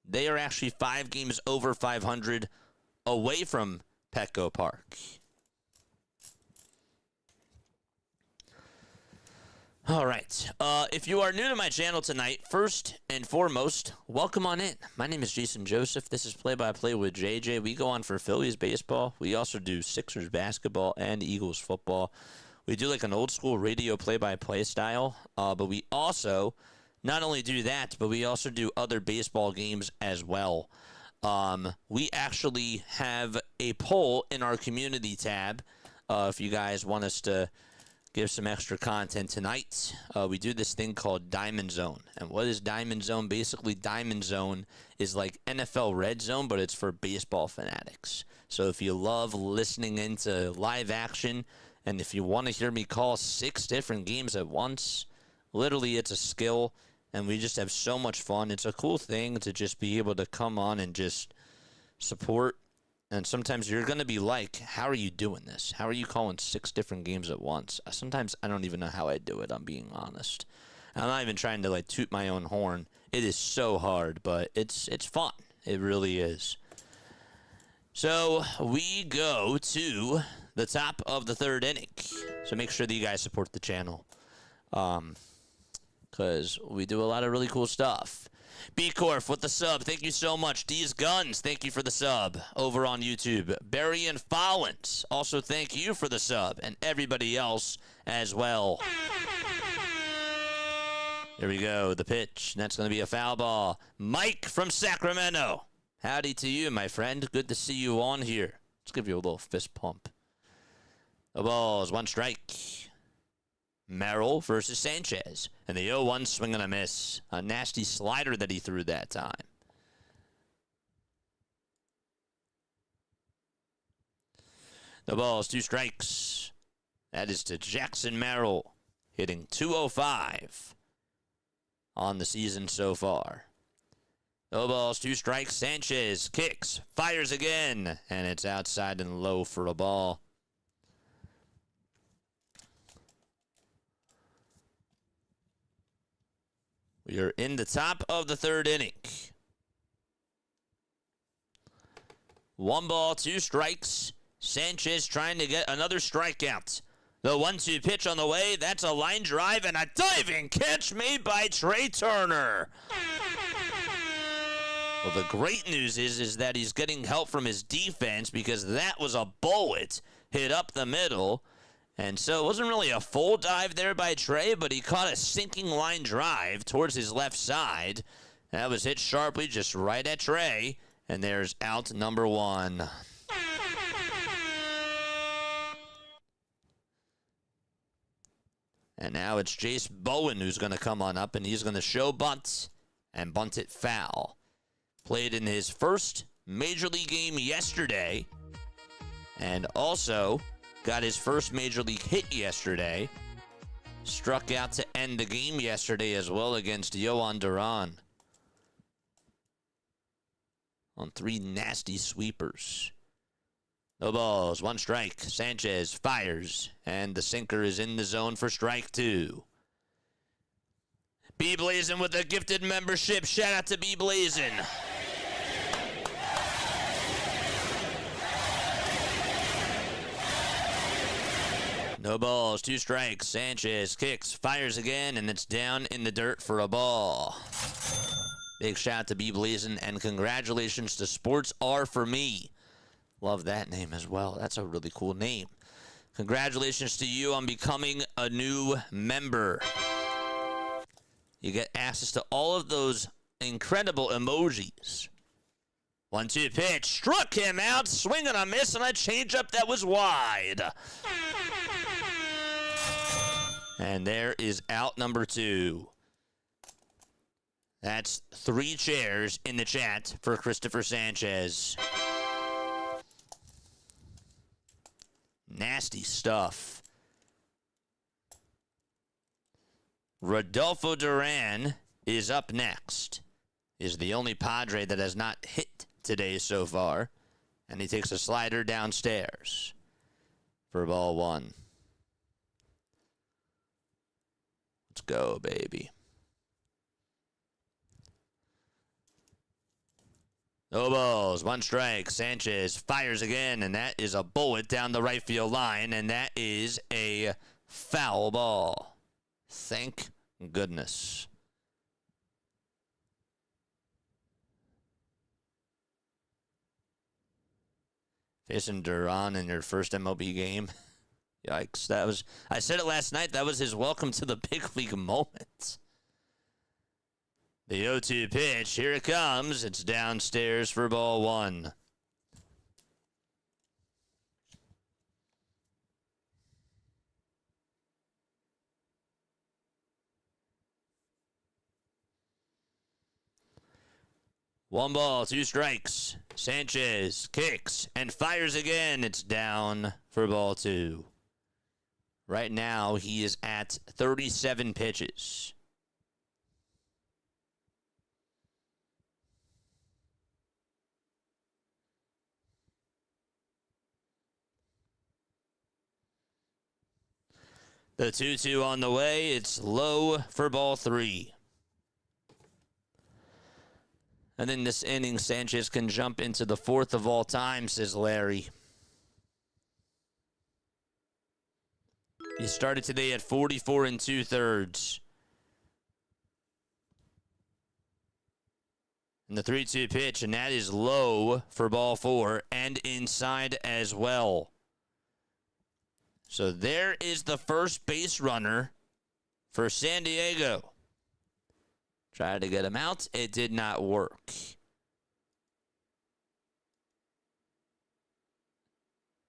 They are actually 5 games over 500 away from Petco Park. All right. If you are new to my channel tonight, first and foremost, welcome on in. My name is Jason Joseph. This is Play-by-Play with JJ. We go on for Phillies baseball. We also do Sixers basketball and Eagles football. We do like an old school radio play-by-play style, but we also not only do that, but we also do other baseball games as well. We actually have a poll in our community tab if you guys want us to give some extra content tonight. We do this thing called Diamond Zone. And what is Diamond Zone? Basically, Diamond Zone is like NFL Red Zone, but it's for baseball fanatics. So if you love listening into live action, and if you want to hear me call 6 different games at once, literally it's a skill, and we just have so much fun. It's a cool thing to just be able to come on and just support. And sometimes you're going to be like, how are you doing this? How are you calling 6 different games at once? Sometimes I don't even know how I do it, I'm being honest. I'm not even trying to like toot my own horn. It is so hard, but it's fun. It really is. So we go to the top of the 3rd inning. So make sure that you guys support the channel, because we do a lot of really cool stuff. B Corf with the sub. Thank you so much. D's Guns, thank you for the sub over on YouTube. Barry and Follins, also thank you for the sub, and everybody else as well. Here we go. The pitch. That's going to be a foul ball. Mike from Sacramento. Howdy to you, my friend. Good to see you on here. Let's give you a little fist pump. The ball is 1 strike. Merrill versus Sanchez. And the 0-1 swing and a miss. A nasty slider that he threw that time. The ball is 2 strikes. That is to Jackson Merrill, hitting .205 on the season so far. No balls, 2 strikes. Sanchez kicks, fires again, and it's outside and low for a ball. We are in the top of the 3rd inning. 1 ball, 2 strikes. Sanchez trying to get another strikeout. The 1-2 pitch on the way. That's a line drive and a diving catch made by Trey Turner. Well, the great news is that he's getting help from his defense, because that was a bullet hit up the middle. And so it wasn't really a full dive there by Trey, but he caught a sinking line drive towards his left side. That was hit sharply just right at Trey. And there's out number 1. And now it's Jace Bowen who's going to come on up, and he's going to show bunt and bunt it foul. Played in his first Major League game yesterday, and also got his first Major League hit yesterday. Struck out to end the game yesterday as well against Yohan Duran on 3 nasty sweepers. No balls, 1 strike. Sanchez fires, and the sinker is in the zone for strike 2. B Blazin with a gifted membership. Shout out to B Blazin. No balls, 2 strikes. Sanchez kicks, fires again, and it's down in the dirt for a ball. Big shout out to B Blazin, and congratulations to Sports R for Me. Love that name as well. That's a really cool name. Congratulations to you on becoming a new member. You get access to all of those incredible emojis. 1-2 pitch. Struck him out. Swing and a miss, and a changeup that was wide. And there is out number 2. That's 3 chairs in the chat for Cristopher Sanchez. Nasty stuff. Rodolfo Duran is up next. Is the only Padre that has not hit today so far. And he takes a slider downstairs for ball 1. Let's go, baby. No balls, 1 strike. Sanchez fires again, and that is a bullet down the right field line, and that is a foul ball. Thank goodness. Facing Duran in your first MLB game. Yikes, that was, I said it last night, that was his welcome to the big league moment. The 0-2 pitch, here it comes. It's downstairs for ball 1. One ball, 2 strikes. Sanchez kicks and fires again. It's down for ball 2. Right now, he is at 37 pitches. The 2-2 on the way. It's low for ball 3. And in this inning, Sanchez can jump into the 4th of all time, says Larry. He started today at 44 2/3. And the 3-2 pitch, and that is low for ball 4 and inside as well. So there is the first base runner for San Diego. Tried to get him out. It did not work.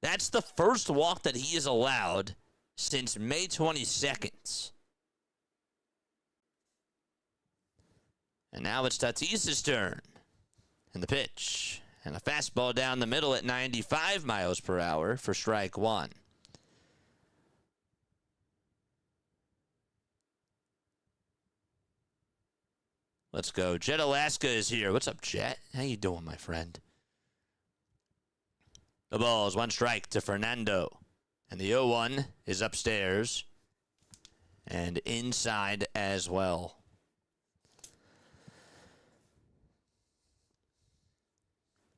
That's the first walk that he has allowed since May 22nd. And now it's Tatis's turn. And the pitch. And a fastball down the middle at 95 miles per hour for strike 1. Let's go. Jet Alaska is here. What's up, Jet? How you doing, my friend? The ball is 1 strike to Fernando. And the 0-1 is upstairs. And inside as well.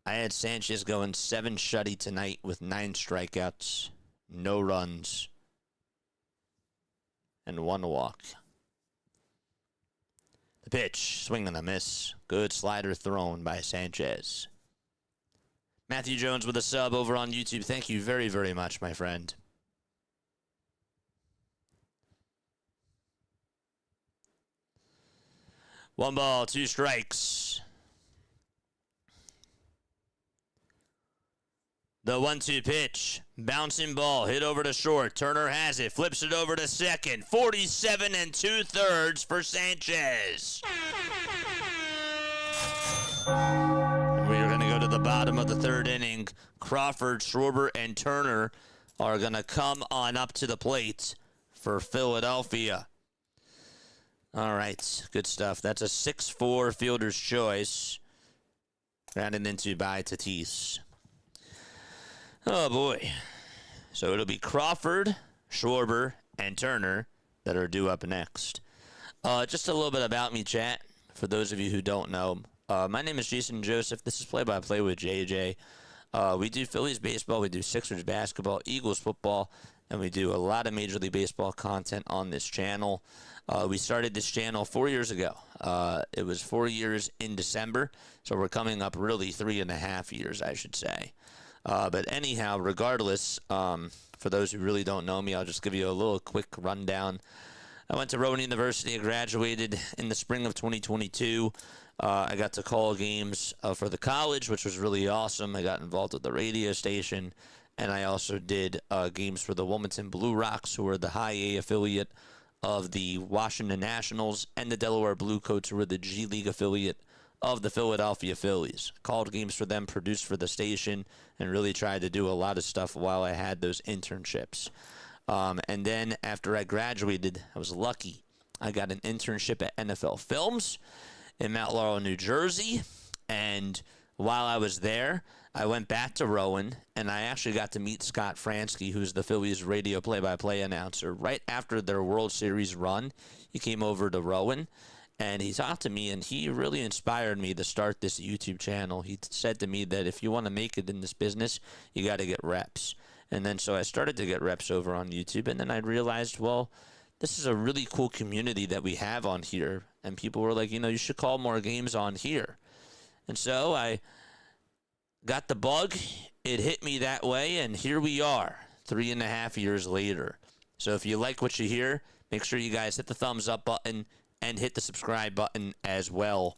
I had Sanchez going 7 shutty tonight with 9 strikeouts, no runs, and 1 walk. The pitch, swing and a miss. Good slider thrown by Sanchez. Matthew Jones with a sub over on YouTube. Thank you very, very much, my friend. One ball, two strikes. The 1-2 pitch. Bouncing ball. Hit over to short. Turner has it. Flips it over to second. 47 2/3 for Sanchez. We are going to go to the bottom of the third inning. Crawford, Schwarber, and Turner are going to come on up to the plate for Philadelphia. All right. Good stuff. That's a 6-4 fielder's choice. Rounded into by Tatis. Oh, boy. So it'll be Crawford, Schwarber, and Turner that are due up next. Just a little bit about me, chat, for those of you who don't know. My name is Jason Joseph. This is Play-by-Play with JJ. We do Phillies baseball, we do Sixers basketball, Eagles football, and we do a lot of Major League Baseball content on this channel. We started this channel 4 years ago. It was 4 years in December, so we're coming up really 3.5 years, I should say. But anyhow, regardless, for those who really don't know me, I'll just give you a little quick rundown. I went to Rowan University. I graduated in the spring of 2022. I got to call games for the college, which was really awesome. I got involved with the radio station, and I also did games for the Wilmington Blue Rocks, who are the high A affiliate of the Washington Nationals, and the Delaware Bluecoats, who are the G League affiliate of the Philadelphia Phillies. Called games for them, produced for the station, and really tried to do a lot of stuff while I had those internships. And then after I graduated, I was lucky. I got an internship at NFL Films in Mount Laurel, New Jersey. And while I was there, I went back to Rowan, and I actually got to meet Scott Fransky, who's the Phillies radio play-by-play announcer. Right after their World Series run, he came over to Rowan, and he talked to me, and he really inspired me to start this YouTube channel. He said to me that if you want to make it in this business, you got to get reps. And then so I started to get reps over on YouTube, and then I realized, well, this is a really cool community that we have on here. And people were like, you should call more games on here. And so I got the bug. It hit me that way, and here we are 3.5 years later. So if you like what you hear, make sure you guys hit the thumbs up button and hit the subscribe button as well.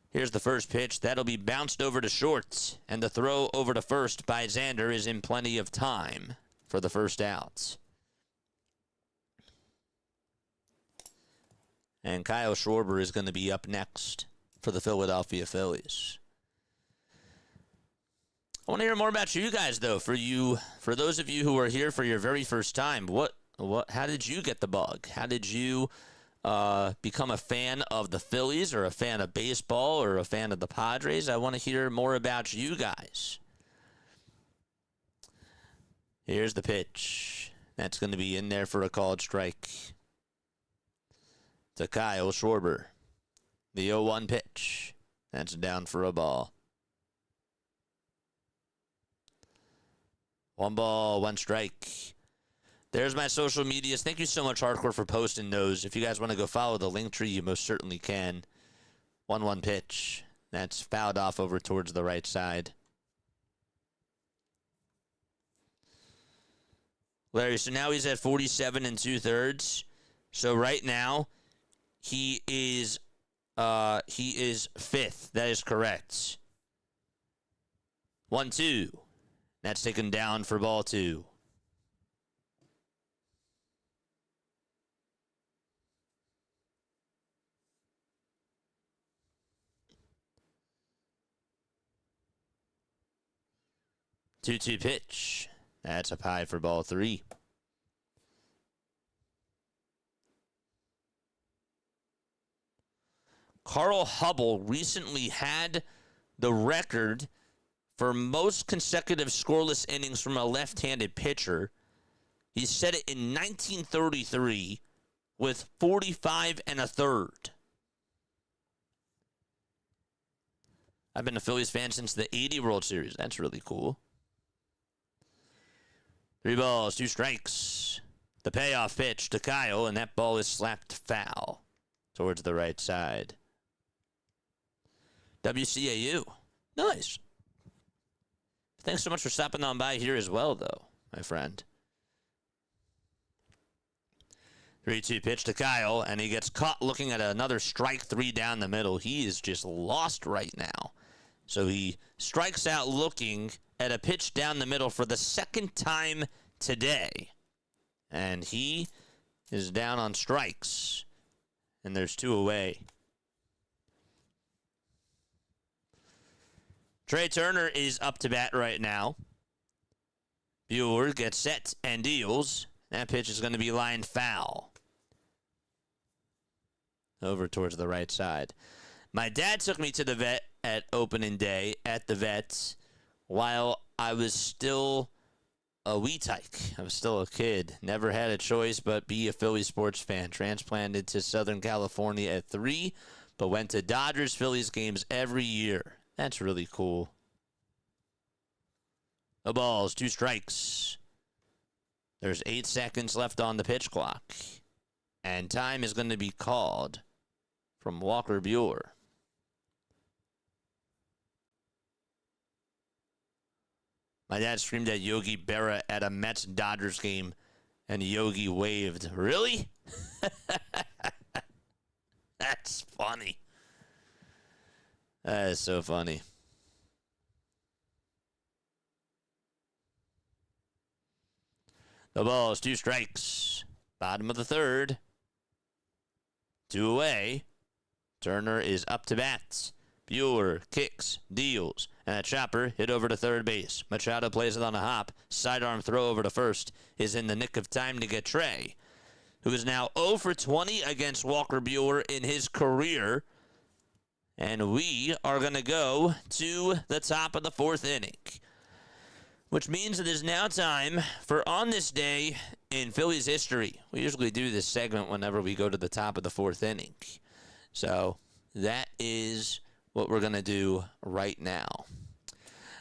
Here's the first pitch. That'll be bounced over to short, and the throw over to first by Xander is in plenty of time for the first out. And Kyle Schwarber is going to be up next for the Philadelphia Phillies. I want to hear more about you guys, though. For those of you who are here for your very first time, how did you get the bug? How did you become a fan of the Phillies, or a fan of baseball, or a fan of the Padres? I want to hear more about you guys. Here's the pitch. That's going to be in there for a called strike to Kyle Schwarber. The 0-1 pitch. That's down for a ball. 1 ball, 1 strike. There's my social medias. Thank you so much, Hardcore, for posting those. If you guys want to go follow the link tree, you most certainly can. 1-1 pitch. That's fouled off over towards the right side. Larry, so now he's at 47 2/3. So right now, he is 5th. That is correct. 1-2. That's taken down for ball 2. Two-two pitch. That's up high for ball 3. Carl Hubble recently had the record for most consecutive scoreless innings from a left-handed pitcher. He set it in 1933 with 45 1/3. I've been a Phillies fan since the 80 World Series. That's really cool. 3 balls, 2 strikes. The payoff pitch to Kyle, and that ball is slapped foul towards the right side. WCAU. Nice. Thanks so much for stopping on by here as well, though, my friend. 3-2 pitch to Kyle, and he gets caught looking at another strike three down the middle. He is just lost right now. So he strikes out looking at a pitch down the middle for the second time today. And he is down on strikes. And there's 2 away. Trey Turner is up to bat right now. Bueller gets set and deals. That pitch is going to be lined foul. Over towards the right side. My dad took me to the vet at opening day at the vet while I was still a wee tyke. I was still a kid. Never had a choice but be a Phillies sports fan. Transplanted to Southern California at 3, but went to Dodgers Phillies games every year. That's really cool. No balls, 2 strikes. There's 8 seconds left on the pitch clock. And time is going to be called from Walker Bueller. My dad screamed at Yogi Berra at a Mets-Dodgers game, and Yogi waved. Really? That's funny. That is so funny. The ball is 2 strikes. Bottom of the 3rd. 2 away. Turner is up to bat. Bueller kicks, deals, and a chopper hit over to third base. Machado plays it on a hop. Sidearm throw over to first is in the nick of time to get Trey, who is now 0 for 20 against Walker Bueller in his career. And we are going to go to the top of the 4th inning, which means it is now time for On This Day in Phillies History. We usually do this segment whenever we go to the top of the 4th inning. So that is what we're going to do right now.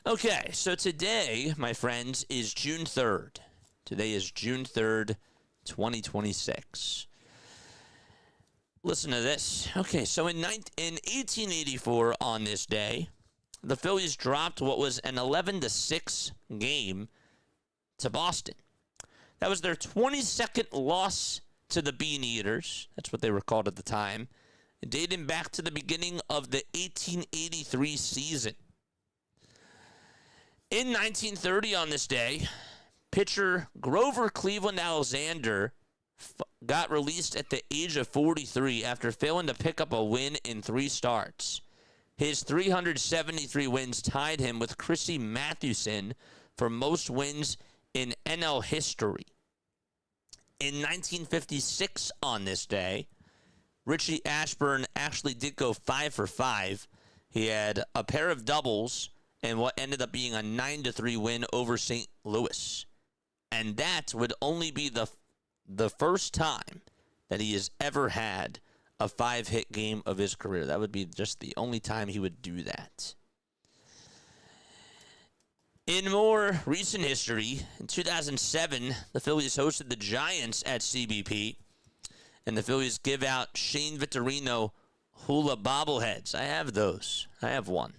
Okay, so today, my friends, is June 3rd. Today is June 3rd, 2026. Listen to this. Okay, so in 1884 on this day, the Phillies dropped what was an 11-6 game to Boston. That was their 22nd loss to the Bean Eaters. That's what they were called at the time. Dating back to the beginning of the 1883 season. In 1930 on this day, pitcher Grover Cleveland Alexander got released at the age of 43 after failing to pick up a win in 3 starts. His 373 wins tied him with Chrissy Mathewson for most wins in NL history. In 1956 on this day, Richie Ashburn actually did go 5 for 5. He had a pair of doubles and what ended up being a 9-3 win over St. Louis. And that would only be the first time that he has ever had a 5-hit game of his career. That would be just the only time he would do that. In more recent history, in 2007, the Phillies hosted the Giants at CBP. And the Phillies give out Shane Vittorino hula bobbleheads. I have those. I have one.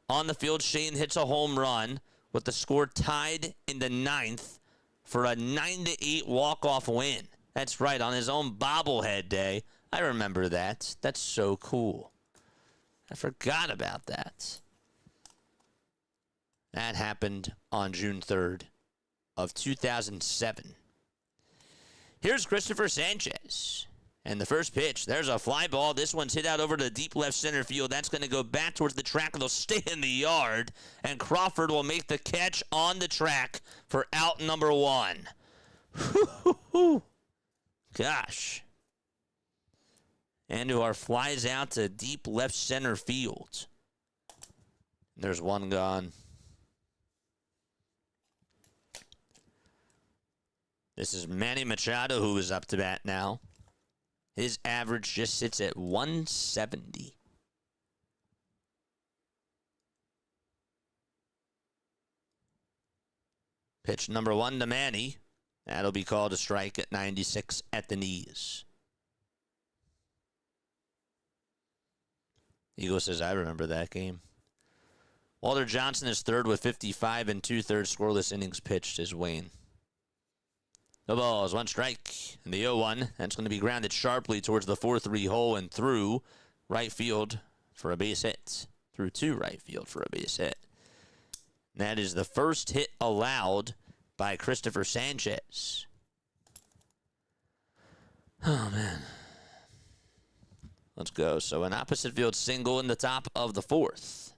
On the field, Shane hits a home run with the score tied in the 9th for a 9-8 walk-off win. That's right, on his own bobblehead day. I remember that. That's so cool. I forgot about that. That happened on June 3rd of 2007. Here's Cristopher Sanchez. And the first pitch, there's a fly ball. This one's hit out over to the deep left center field. That's going to go back towards the track. It'll stay in the yard. And Crawford will make the catch on the track for out number 1. Gosh. Andujar flies out to deep left center field. There's one gone. This is Manny Machado, who is up to bat now. His average just sits at 170. Pitch number 1 to Manny. That'll be called a strike at 96 at the knees. Eagle says, I remember that game. Walter Johnson is third with 55 and 2/3 scoreless innings pitched is Wayne. The ball is one strike. And the 0-1. That's going to be grounded sharply towards the 4-3 hole and through right field for a base hit. Through to right field for a base hit. And that is the first hit allowed by Cristopher Sanchez. Oh, man. Let's go. So an opposite field single in the top of the 4th.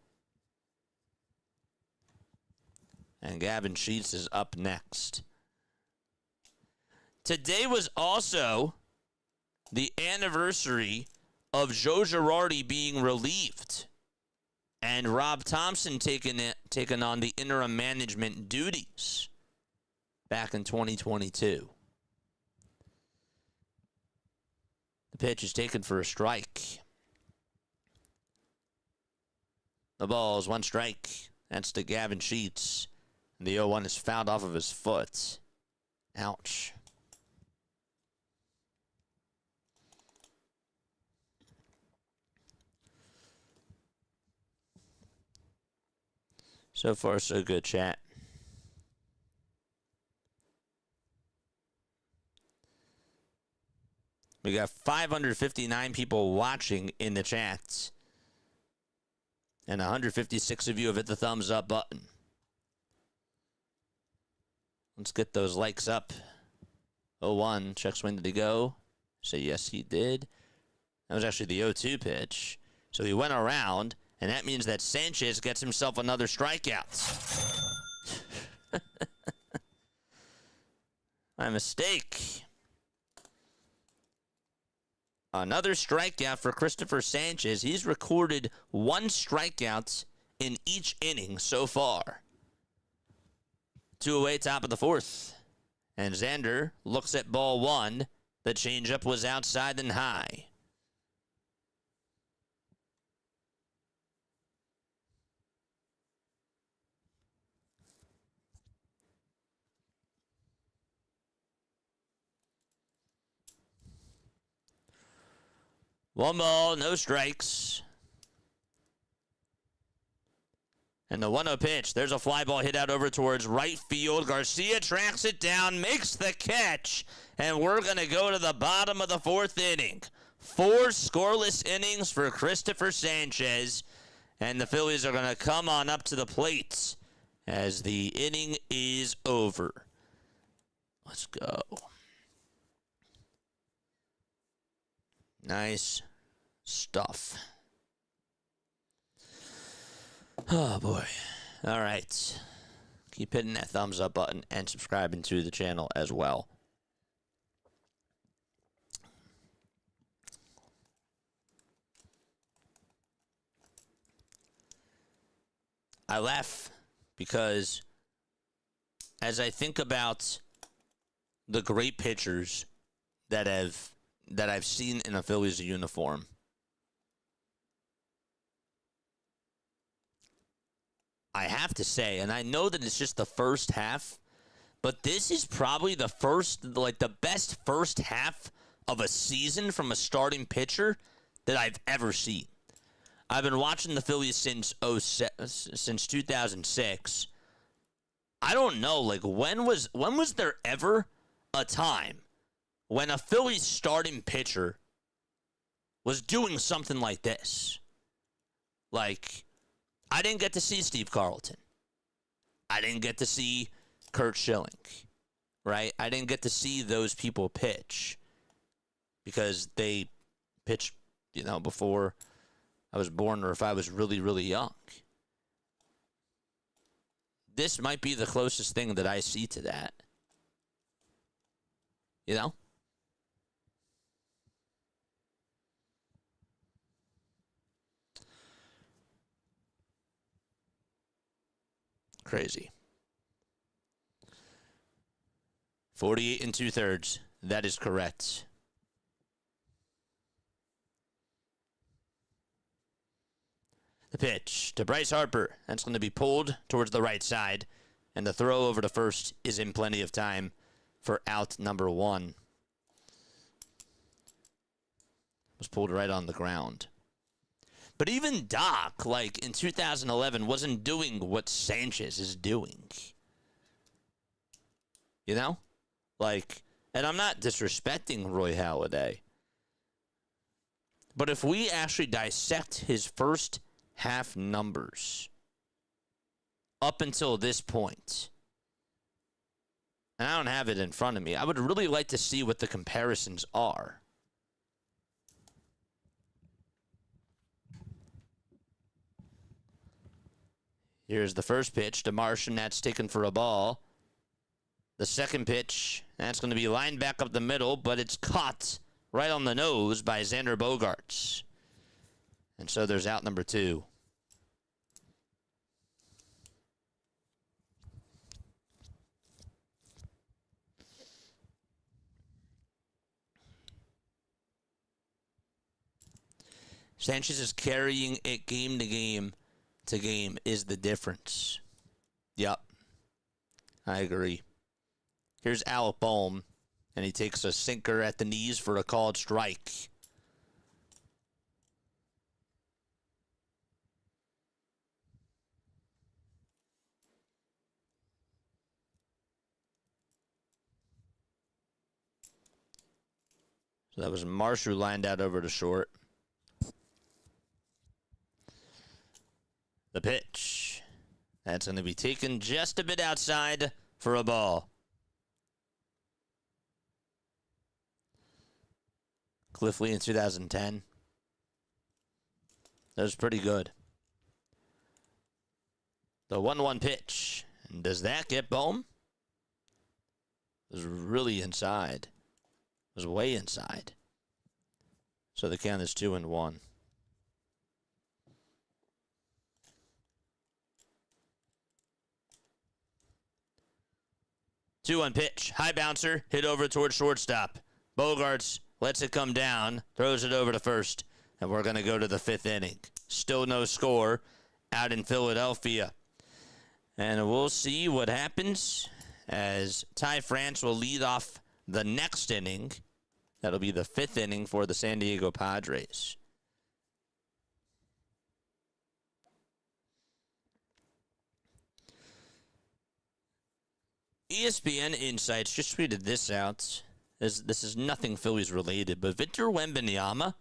And Gavin Sheets is up next. Today was also the anniversary of Joe Girardi being relieved and Rob Thompson taking on the interim management duties back in 2022. The pitch is taken for a strike. The ball is one strike. That's to Gavin Sheets. And the 0-1 is fouled off of his foot. Ouch. So far, so good, chat. We got 559 people watching in the chats. And 156 of you have hit the thumbs up button. Let's get those likes up. 0-1, check swing, did he go? Say yes, he did. That was actually the 0-2 pitch. So he went around, and that means that Sanchez gets himself another strikeout. My mistake. Another strikeout for Cristopher Sanchez. He's recorded 1 strikeout in each inning so far. 2 away, top of the 4th. And Xander looks at ball 1. The changeup was outside and high. One ball, no strikes. And the 1-0 pitch. There's a fly ball hit out over towards right field. Garcia tracks it down, makes the catch. And we're going to go to the bottom of the 4th inning. 4 scoreless innings for Cristopher Sanchez. And the Phillies are going to come on up to the plate as the inning is over. Let's go. Nice stuff. Oh, boy. All right. Keep hitting that thumbs up button and subscribing to the channel as well. I laugh because as I think about the great pitchers that I've seen in a Phillies uniform, I have to say, and I know that it's just the first half, but this is probably the best first half of a season from a starting pitcher that I've ever seen. I've been watching the Phillies since 2006. I don't know, when was there ever a time when a Phillies starting pitcher was doing something like this? I didn't get to see Steve Carlton. I didn't get to see Curt Schilling, right? I didn't get to see those people pitch because they pitched, before I was born or if I was really, really young. This might be the closest thing that I see to that. Crazy. 48 2/3. That is correct. The pitch to Bryce Harper. That's going to be pulled towards the right side. And the throw over to first is in plenty of time for out number 1. Was pulled right on the ground. But even Doc, in 2011, wasn't doing what Sanchez is doing. Like, and I'm not disrespecting Roy Halladay, but if we actually dissect his first half numbers up until this point, and I don't have it in front of me, I would really like to see what the comparisons are. Here's the first pitch to Marsh, and that's taken for a ball. The second pitch, that's going to be lined back up the middle, but it's caught right on the nose by Xander Bogaerts. And so there's out number 2. Sanchez is carrying it game to game is the difference. Yep. I agree. Here's Alec Bohm, and he takes a sinker at the knees for a called strike. So that was Marsh who lined out over to short. The pitch. That's going to be taken just a bit outside for a ball. Cliff Lee in 2010. That was pretty good. The 1-1 pitch. And does that get Bohm? It was really inside. It was way inside. So the count is 2-1. 2-1 pitch. High bouncer. Hit over towards shortstop. Bogaerts lets it come down. Throws it over to first. And we're going to go to the 5th inning. Still no score out in Philadelphia. And we'll see what happens as Ty France will lead off the next inning. That'll be the 5th inning for the San Diego Padres. ESPN Insights just tweeted this out. This is nothing Phillies related, but Victor Wembanyama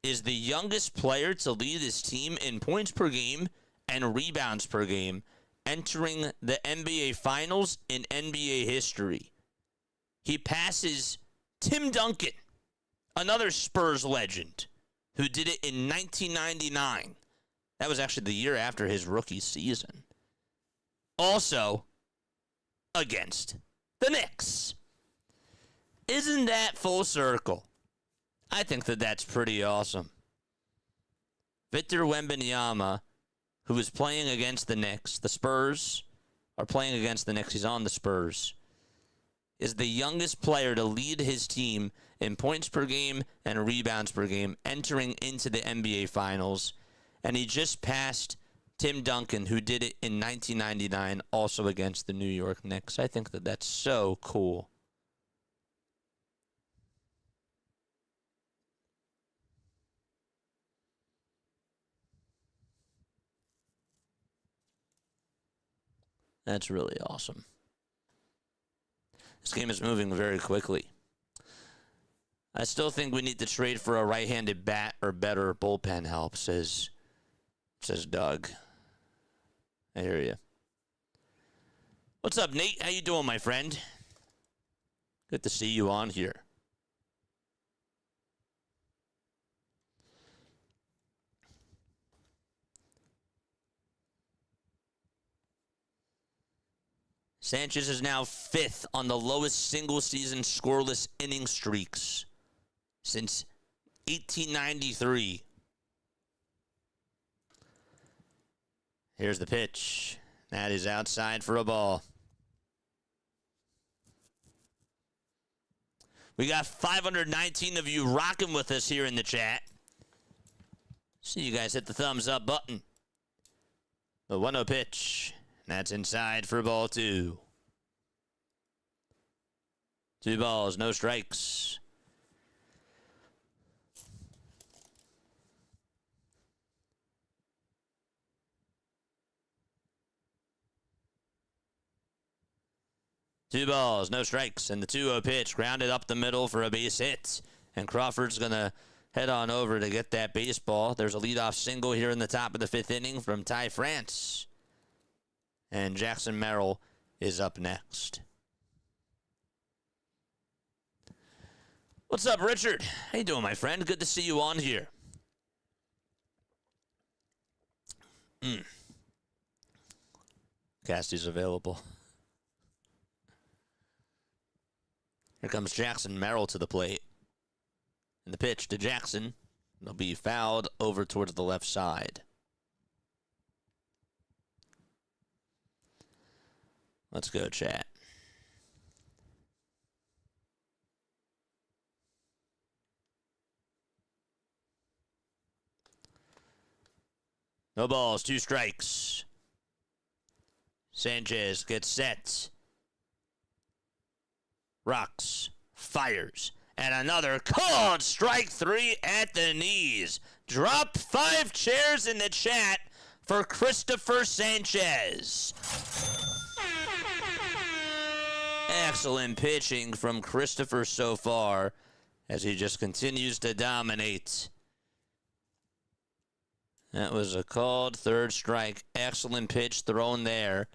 is the youngest player to lead his team in points per game and rebounds per game entering the NBA Finals in NBA history. He passes Tim Duncan, another Spurs legend, who did it in 1999. That was actually the year after his rookie season. Also, against the Knicks. Isn't that full circle? I think that that's pretty awesome. Victor Wembanyama, who is playing against the Knicks, the Spurs are playing against the Knicks, he's on the Spurs, is the youngest player to lead his team in points per game and rebounds per game entering into the NBA Finals. And he just passed Tim Duncan, who did it in 1999, also against the New York Knicks. I think that that's so cool. That's really awesome. This game is moving very quickly. I still think we need to trade for a right-handed bat or better bullpen help, says Doug. I hear you. What's up, Nate? How you doing, my friend? Good to see you on here. Sanchez is now 5th on the lowest single-season scoreless inning streaks since 1893. Here's the pitch. That is outside for a ball. We got 519 of you rocking with us here in the chat. See you guys hit the thumbs up button. The 1-0 pitch. That's inside for ball 2. 2 balls, no strikes. 2 balls, no strikes, and the 2-0 pitch grounded up the middle for a base hit. And Crawford's going to head on over to get that baseball. There's a leadoff single here in the top of the 5th inning from Ty France. And Jackson Merrill is up next. What's up, Richard? How you doing, my friend? Good to see you on here. Casty's available. Here comes Jackson Merrill to the plate. And the pitch to Jackson will be fouled over towards the left side. Let's go, chat. No balls, 2 strikes. Sanchez gets set. Rocks, fires, and another called strike 3 at the knees. Drop 5 chairs in the chat for Cristopher Sanchez. Excellent pitching from Cristopher so far as he just continues to dominate. That was a called 3rd strike. Excellent pitch thrown there.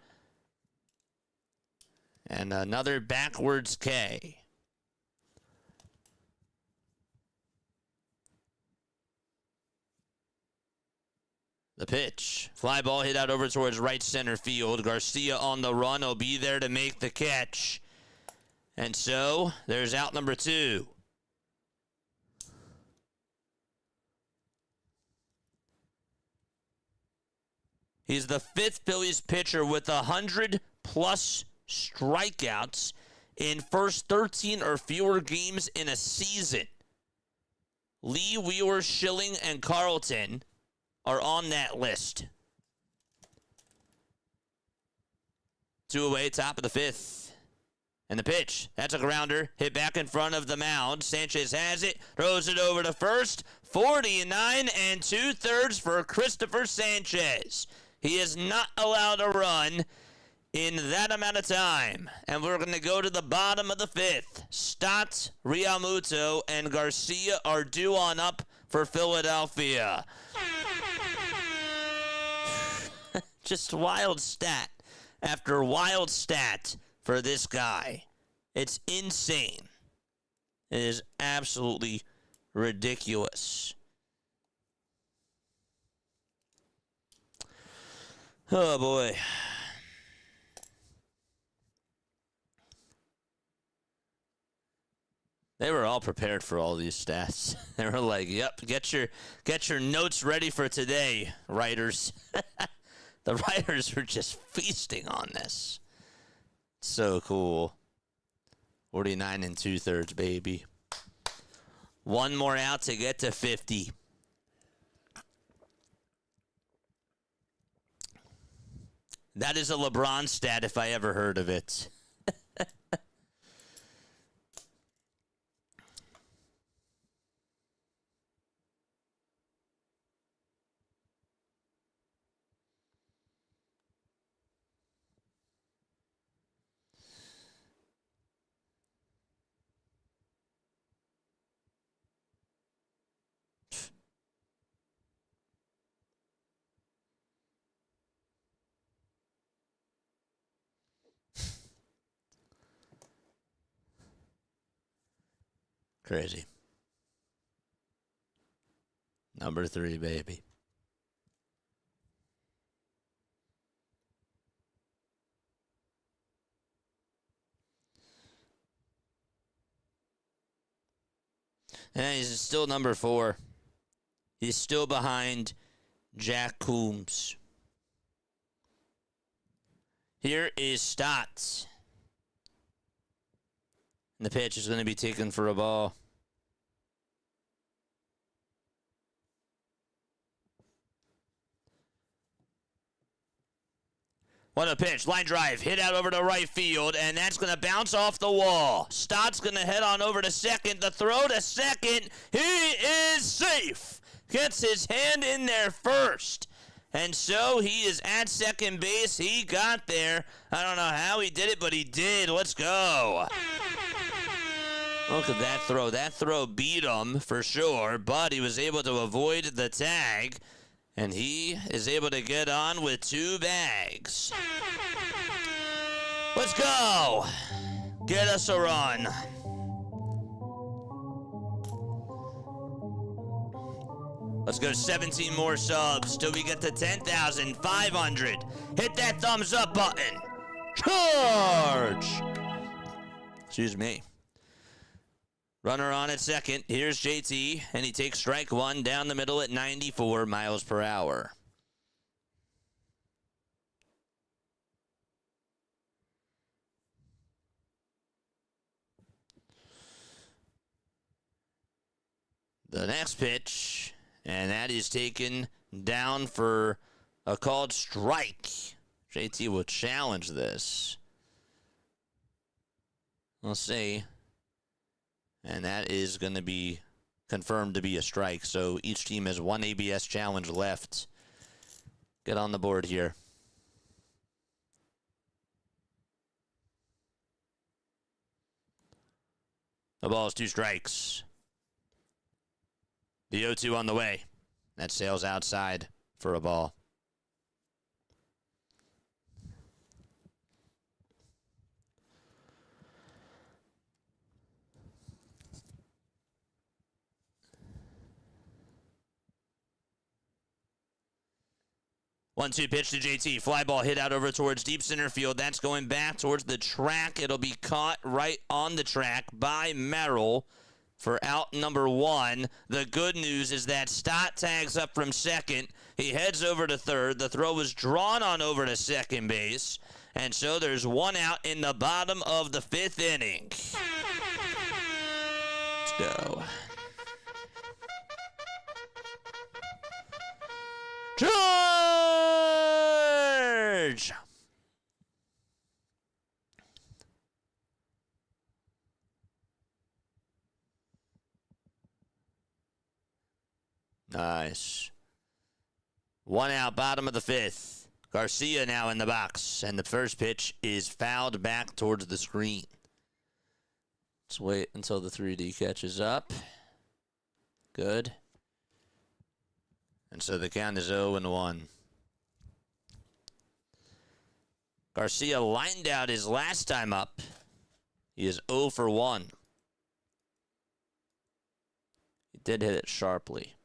And another backwards K. The pitch. Fly ball hit out over towards right center field. Garcia on the run will be there to make the catch. And so, there's out number 2. He's the 5th Phillies pitcher with 100-plus strikeouts in first 13 or fewer games in a season. Lee, Wheeler, Schilling, and Carlton are on that list. 2 away, top of the 5th. And the pitch. That's a grounder. Hit back in front of the mound. Sanchez has it. Throws it over to first. 49 2/3 for Cristopher Sanchez. He is not allowed to run in that amount of time. And we're going to go to the bottom of the 5th. Stott, Realmuto, and Garcia are due on up for Philadelphia. Just wild stat after wild stat for this guy. It's insane. It is absolutely ridiculous. Oh, boy. They were all prepared for all these stats. They were like, yep, get your notes ready for today, writers. The writers are just feasting on this. So cool. 49 2/3, baby. One more out to get to 50. That is a LeBron stat if I ever heard of it. Crazy. Number 3, baby. And he's still number 4. He's still behind Jack Coombs. Here is Stott. And the pitch is going to be taken for a ball. What a pitch. Line drive. Hit out over to right field, and that's going to bounce off the wall. Stott's going to head on over to second. The throw to second. He is safe. Gets his hand in there first. And so he is at second base. He got there. I don't know how he did it, but he did. Let's go. Look at that throw. That throw beat him for sure, but he was able to avoid the tag, and he is able to get on with 2 bags. Let's go. Get us a run. Let's go 17 more subs till we get to 10,500. Hit that thumbs up button. Charge! Excuse me. Runner on at second. Here's JT, and he takes strike 1 down the middle at 94 miles per hour. The next pitch, and that is taken down for a called strike. JT will challenge this. We'll see. And that is going to be confirmed to be a strike. So each team has 1 ABS challenge left. Get on the board here. The ball is 2 strikes. The 0-2 on the way. That sails outside for a ball. One-two pitch to JT. Fly ball hit out over towards deep center field. That's going back towards the track. It'll be caught right on the track by Merrill for out number 1. The good news is that Stott tags up from second. He heads over to third. The throw was drawn on over to second base. And so there's 1 out in the bottom of the 5th inning. Let's go. Charge! Nice. 1 out, bottom of the 5th. Garcia now in the box, and the first pitch is fouled back towards the screen. Let's wait until the 3D catches up. Good. And so the count is 0-1. Garcia lined out his last time up. He is 0 for 1. He did hit it sharply.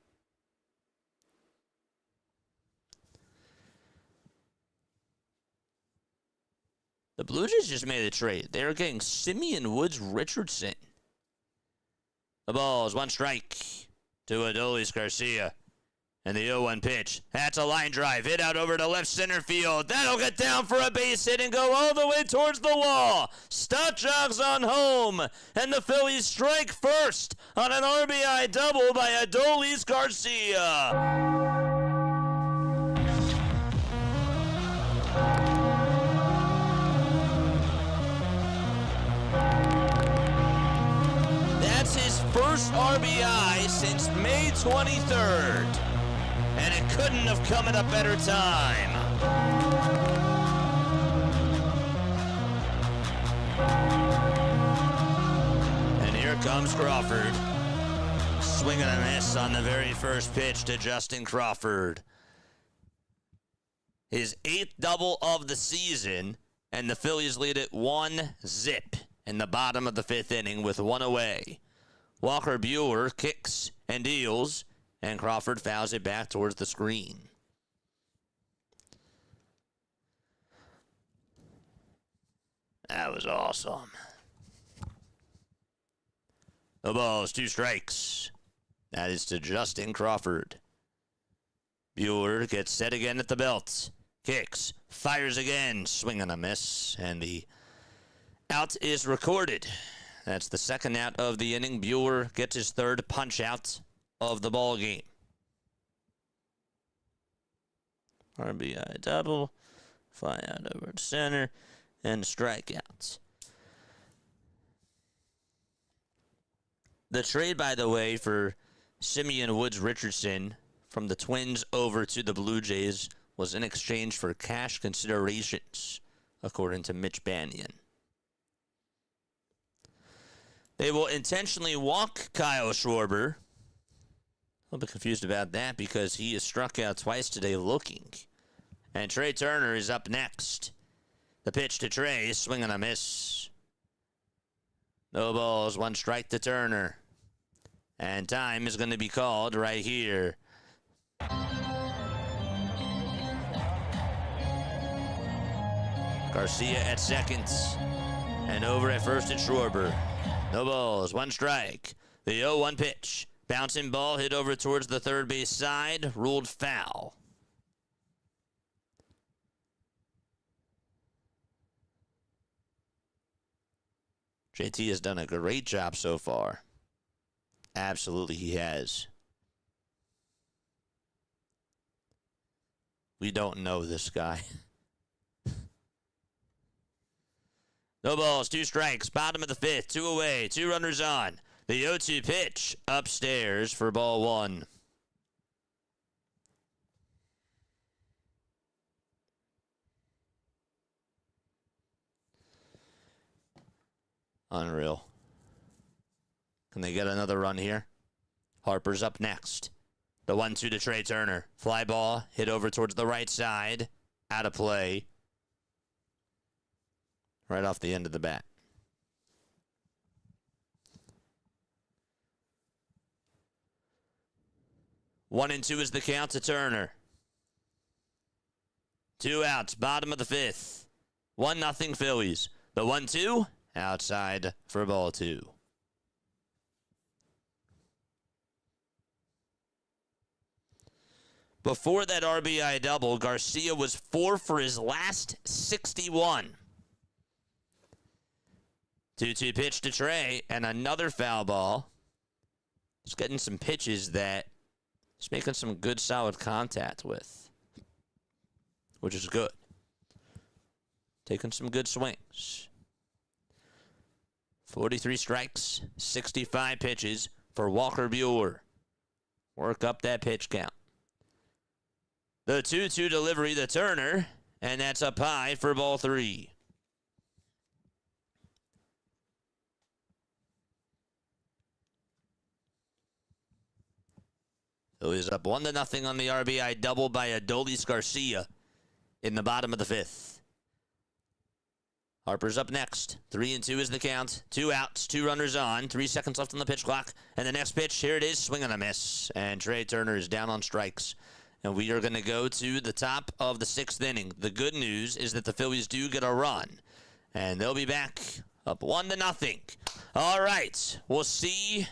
The Blue Jays just made a trade. They are getting Simeon Woods Richardson. The ball is 1 strike to Adolis Garcia. And the 0-1 pitch. That's a line drive. Hit out over to left center field. That'll get down for a base hit and go all the way towards the wall. Stott jogs on home. And the Phillies strike first on an RBI double by Adolis Garcia. His first RBI since May 23rd. And it couldn't have come at a better time. And here comes Crawford. Swinging a miss on the very first pitch to Justin Crawford. His 8th double of the season, and the Phillies lead it 1-0 in the bottom of the 5th inning with 1 away. Walker Buehler kicks and deals, and Crawford fouls it back towards the screen. That was awesome. The ball is 2 strikes. That is to Justin Crawford. Buehler gets set again at the belt. Kicks, fires again, swing and a miss, and the out is recorded. That's the 2nd out of the inning. Buehler gets his 3rd punch out of the ball game. RBI double, fly out over to center, and strikeouts. The trade, by the way, for Simeon Woods Richardson from the Twins over to the Blue Jays was in exchange for cash considerations, according to Mitch Banyan. They will intentionally walk Kyle Schwarber. A little bit confused about that because he is struck out twice today looking. And Trey Turner is up next. The pitch to Trey, swing and a miss. No balls, 1 strike to Turner. And time is going to be called right here. Garcia at second. And over at first at Schwarber. No balls, 1 strike. The 0-1 pitch. Bouncing ball hit over towards the third base side. Ruled foul. JT has done a great job so far. Absolutely, he has. We don't know this guy. No balls, 2 strikes, bottom of the 5th, 2 away, 2 runners on. The 0-2 pitch upstairs for ball 1. Unreal. Can they get another run here? Harper's up next. The 1-2 to Trey Turner. Fly ball hit over towards the right side. Out of play. Right off the end of the bat. One and 2 is the count to Turner. 2 outs, bottom of the 5th. 1-0 Phillies. The 1-2, outside for ball 2. Before that RBI double, Garcia was 4 for his last 61. 2-2 pitch to Trey, and another foul ball. He's getting some pitches that he's making some good, solid contact with, which is good. Taking some good swings. 43 strikes, 65 pitches for Walker Buehler. Work up that pitch count. The 2-2 delivery to Turner, and that's up high for ball 3. Phillies up 1-0 on the RBI double by Adolis Garcia in the bottom of the 5th. Harper's up next. 3-2 is the count. 2 outs, 2 runners on. 3 seconds left on the pitch clock. And the next pitch, here it is, swing and a miss. And Trey Turner is down on strikes. And we are going to go to the top of the 6th inning. The good news is that the Phillies do get a run. And they'll be back up 1-0. All right, we'll see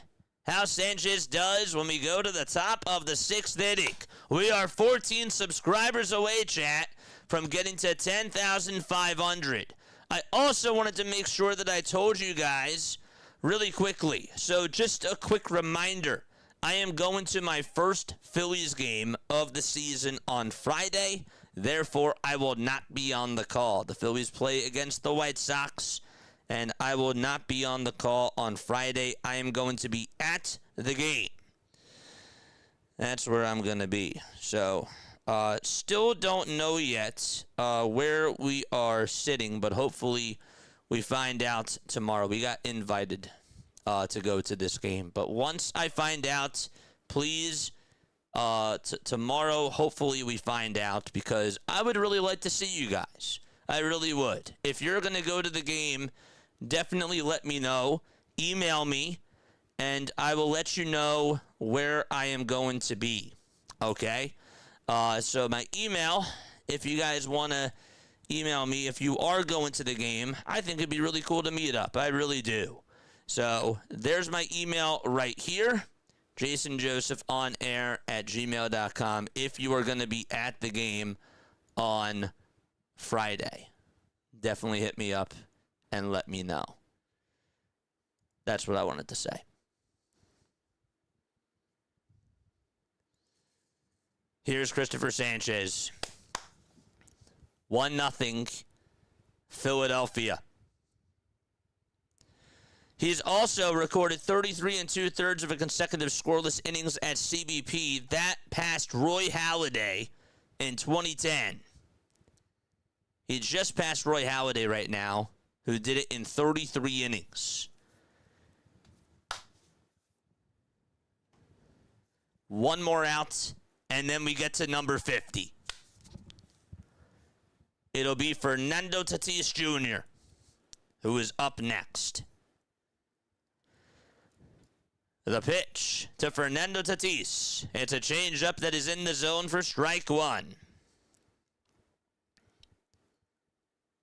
how Sanchez does when we go to the top of the 6th inning. We are 14 subscribers away, chat, from getting to 10,500. I also wanted to make sure that I told you guys really quickly. So just a quick reminder. I am going to my first Phillies game of the season on Friday. Therefore, I will not be on the call. The Phillies play against the White Sox, and I will not be on the call on Friday. I am going to be at the game. That's where I'm going to be. So, still don't know yet where we are sitting, but hopefully we find out tomorrow. We got invited to go to this game. But once I find out, please, tomorrow, hopefully we find out, because I would really like to see you guys. I really would. If you're going to go to the game, definitely let me know. Email me, and I will let you know where I am going to be. Okay? So my email, if you guys want to email me, if you are going to the game, I think it'd be really cool to meet up. I really do. So there's my email right here. jasonjosephonair@gmail.com if you are going to be at the game on Friday. Definitely hit me up and let me know. That's what I wanted to say. Here's Cristopher Sanchez. 1-0 Philadelphia. He's also recorded 33 2/3 of a consecutive scoreless innings at CBP. That passed Roy Halladay in 2010. He just passed Roy Halladay right now, who did it in 33 innings. One more out, and then we get to number 50. It'll be Fernando Tatis Jr., who is up next. The pitch to Fernando Tatis. It's a changeup that is in the zone for strike one.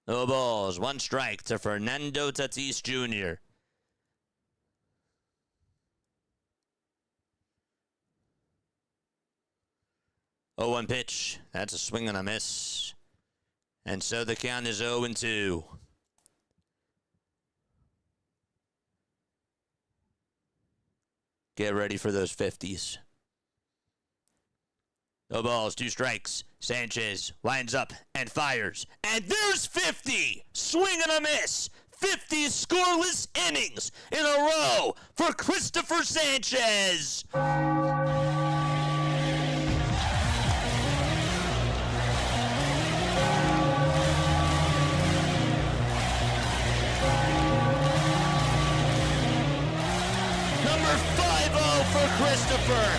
No balls, one strike to Fernando Tatis Jr. Oh, one pitch. That's a swing and a miss. And so the count is 0-2. Get ready for those 50s. No balls, two strikes. Sanchez lines up and fires. And there's 50! Swing and a miss! 50 scoreless innings in a row for Cristopher Sanchez! Number 5-0 for Cristopher.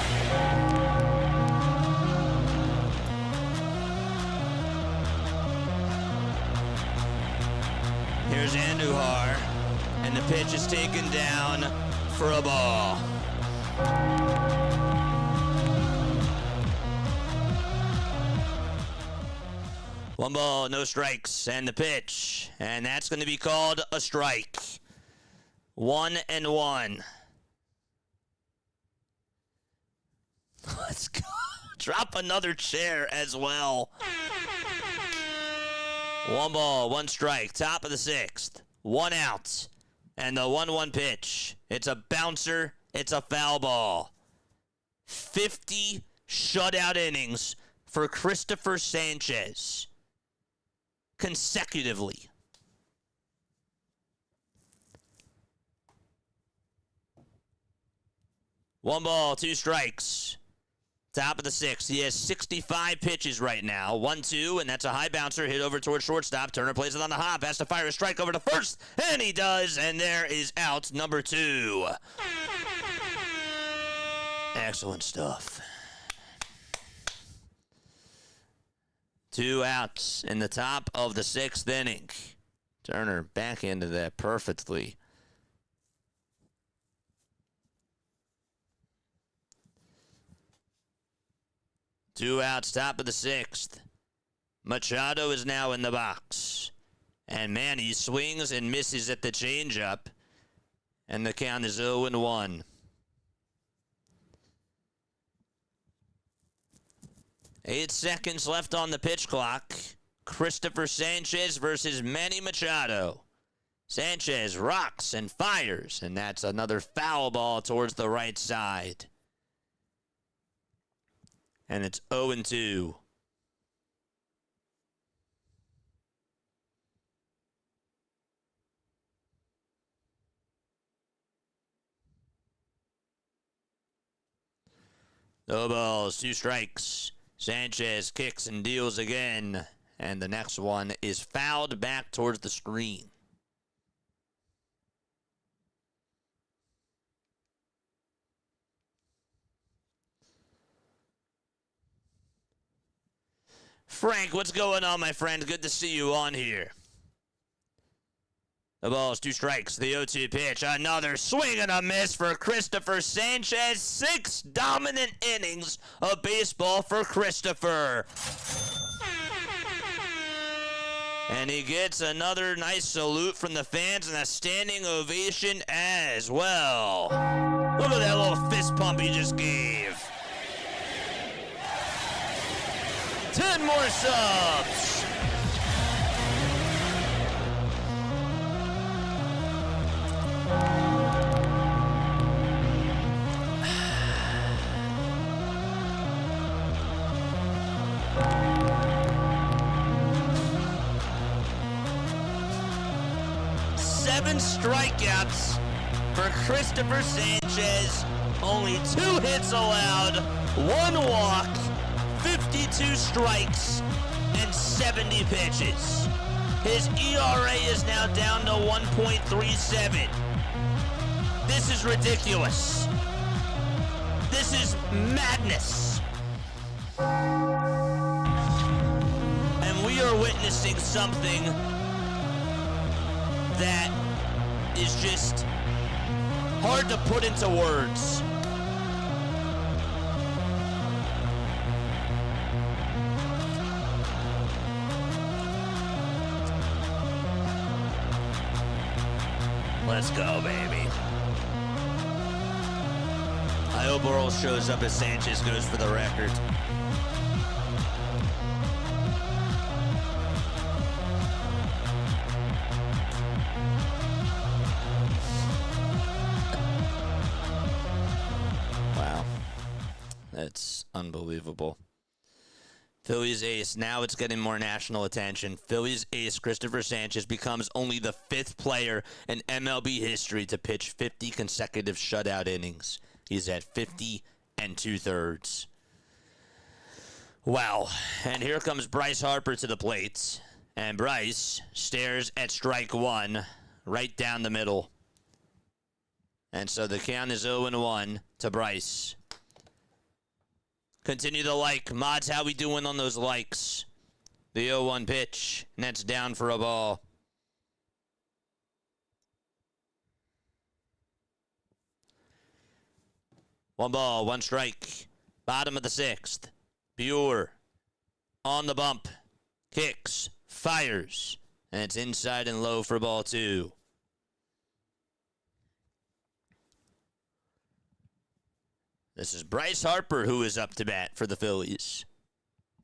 Here's Andujar, and the pitch is taken down for a ball. One ball, no strikes, and the pitch, and that's going to be called a strike. 1-1. Let's go. Drop another chair as well. One ball, one strike, top of the sixth. One out. And the 1-1 pitch. It's a bouncer. It's a foul ball. 50 shutout innings for Cristopher Sanchez. Consecutively. One ball, two strikes. Top of the sixth. He has 65 pitches right now. 1-2, and that's a high bouncer hit over towards shortstop. Turner plays it on the hop. Has to fire a strike over to first, and he does, and there is out number 2. Excellent stuff. 2 outs in the top of the 6th inning. Turner back into that perfectly. Two outs, top of the 6th. Machado is now in the box. And man, he swings and misses at the changeup. And the count is 0-1. Eight seconds left on the pitch clock. Cristopher Sanchez versus Manny Machado. Sanchez rocks and fires, and that's another foul ball towards the right side. And it's 0-2. No balls, 2 strikes. Sanchez kicks and deals again. And the next one is fouled back towards the screen. Frank, what's going on, my friend? Good to see you on here. The ball is 2 strikes. The 0-2 pitch. Another swing and a miss for Cristopher Sanchez. 6 dominant innings of baseball for Cristopher. And he gets another nice salute from the fans and a standing ovation as well. Look at that little fist pump he just gave. 10 more subs. Seven strikeouts for Cristopher Sanchez. Only 2 hits allowed, 1 walk, 52 strikes and 70 pitches. His ERA is now down to 1.37. This is ridiculous. This is madness. And we are witnessing something that is just hard to put into words. Let's go, baby. I hope Orel shows up as Sanchez goes for the record. Wow. That's unbelievable. Phillies ace, now it's getting more national attention. Phillies ace Cristopher Sanchez becomes only the 5th player in MLB history to pitch 50 consecutive shutout innings. He's at 50 2/3. Wow. And here comes Bryce Harper to the plate. And Bryce stares at strike one right down the middle. And so the count is 0-1 to Bryce. Continue to like. Mods, how we doing on those likes? The 0-1 pitch, and that's down for a ball. One ball, one strike. Bottom of the 6th. Buer on the bump. Kicks, fires, and it's inside and low for ball 2. This is Bryce Harper who is up to bat for the Phillies.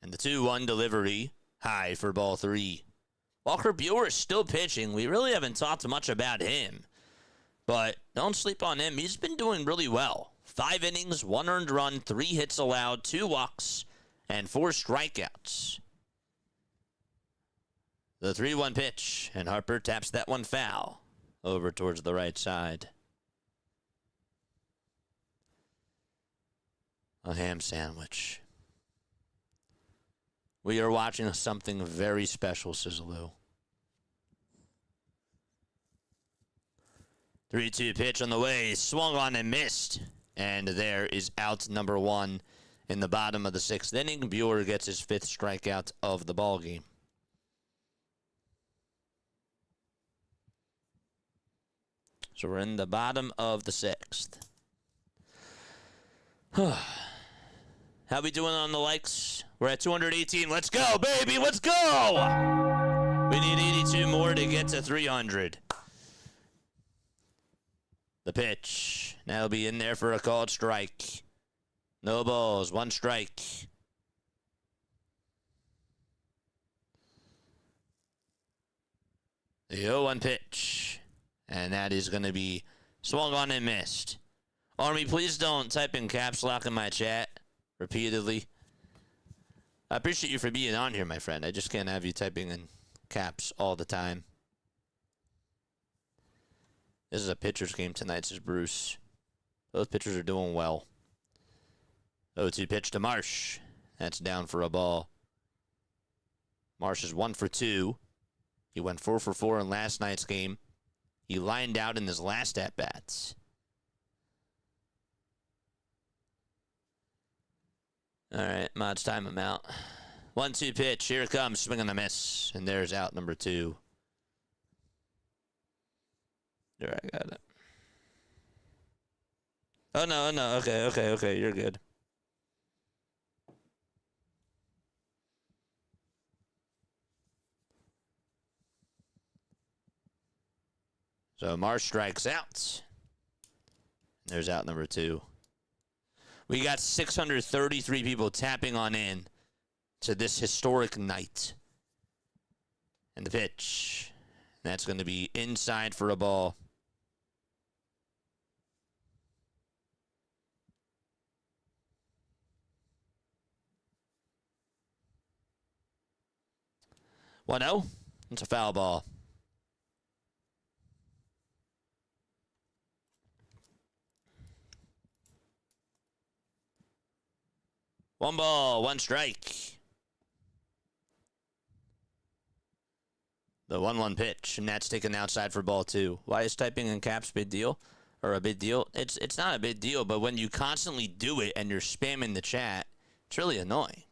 And the 2-1 delivery, high for ball 3. Walker Buehler is still pitching. We really haven't talked much about him. But don't sleep on him. He's been doing really well. 5 innings, 1 earned run, 3 hits allowed, 2 walks, and 4 strikeouts. The 3-1 pitch, and Harper taps that one foul over towards the right side. A ham sandwich. We are watching something very special, Sizzaloo. 3-2 pitch on the way. Swung on and missed. And there is out number 1 in the bottom of the 6th inning. Buehler gets his 5th strikeout of the ballgame. So we're in the bottom of the 6th. How we doing on the likes? We're at 218. Let's go, baby. Let's go. We need 82 more to get to 300. The pitch. That'll be in there for a called strike. No balls. 1 strike. The 0-1 pitch. And that is going to be swung on and missed. Army, please don't type in caps lock in my chat repeatedly. I appreciate you for being on here, my friend. I just can't have you typing in caps all the time. This is a pitcher's game tonight, says Bruce. Those pitchers are doing well. 0-2 pitch to Marsh. That's down for a ball. Marsh is 1 for 2. He went 4 for 4 in last night's game. He lined out in his last at-bats. All right, Mods, time him out. 1-2 pitch. Here it comes. Swing and a miss. And there's out number 2. There, I got it. Oh, no, no. Okay. You're good. So Marsh strikes out. There's out number 2. We got 633 people tapping on in to this historic night. And the pitch. That's going to be inside for a ball. Well, no, it's a foul ball. One ball, one strike. The 1-1 pitch, and that's taken outside for ball 2. Why is typing in caps big deal? Or a big deal? It's not a big deal, but when you constantly do it and you're spamming the chat, it's really annoying.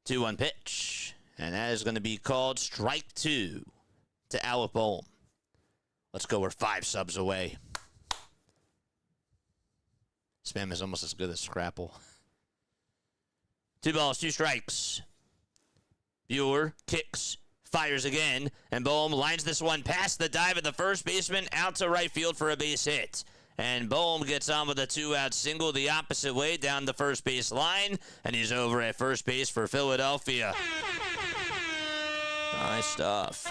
2-1 pitch, and that is going to be called strike 2 to Alec Bohm. Let's go. We're 5 subs away. Spam is almost as good as Scrapple. 2 balls, 2 strikes. Bueller kicks, fires again, and Bohm lines this one past the dive of the first baseman out to right field for a base hit. And Bohm gets on with a 2-out single the opposite way down the first base line, and he's over at first base for Philadelphia. Nice stuff.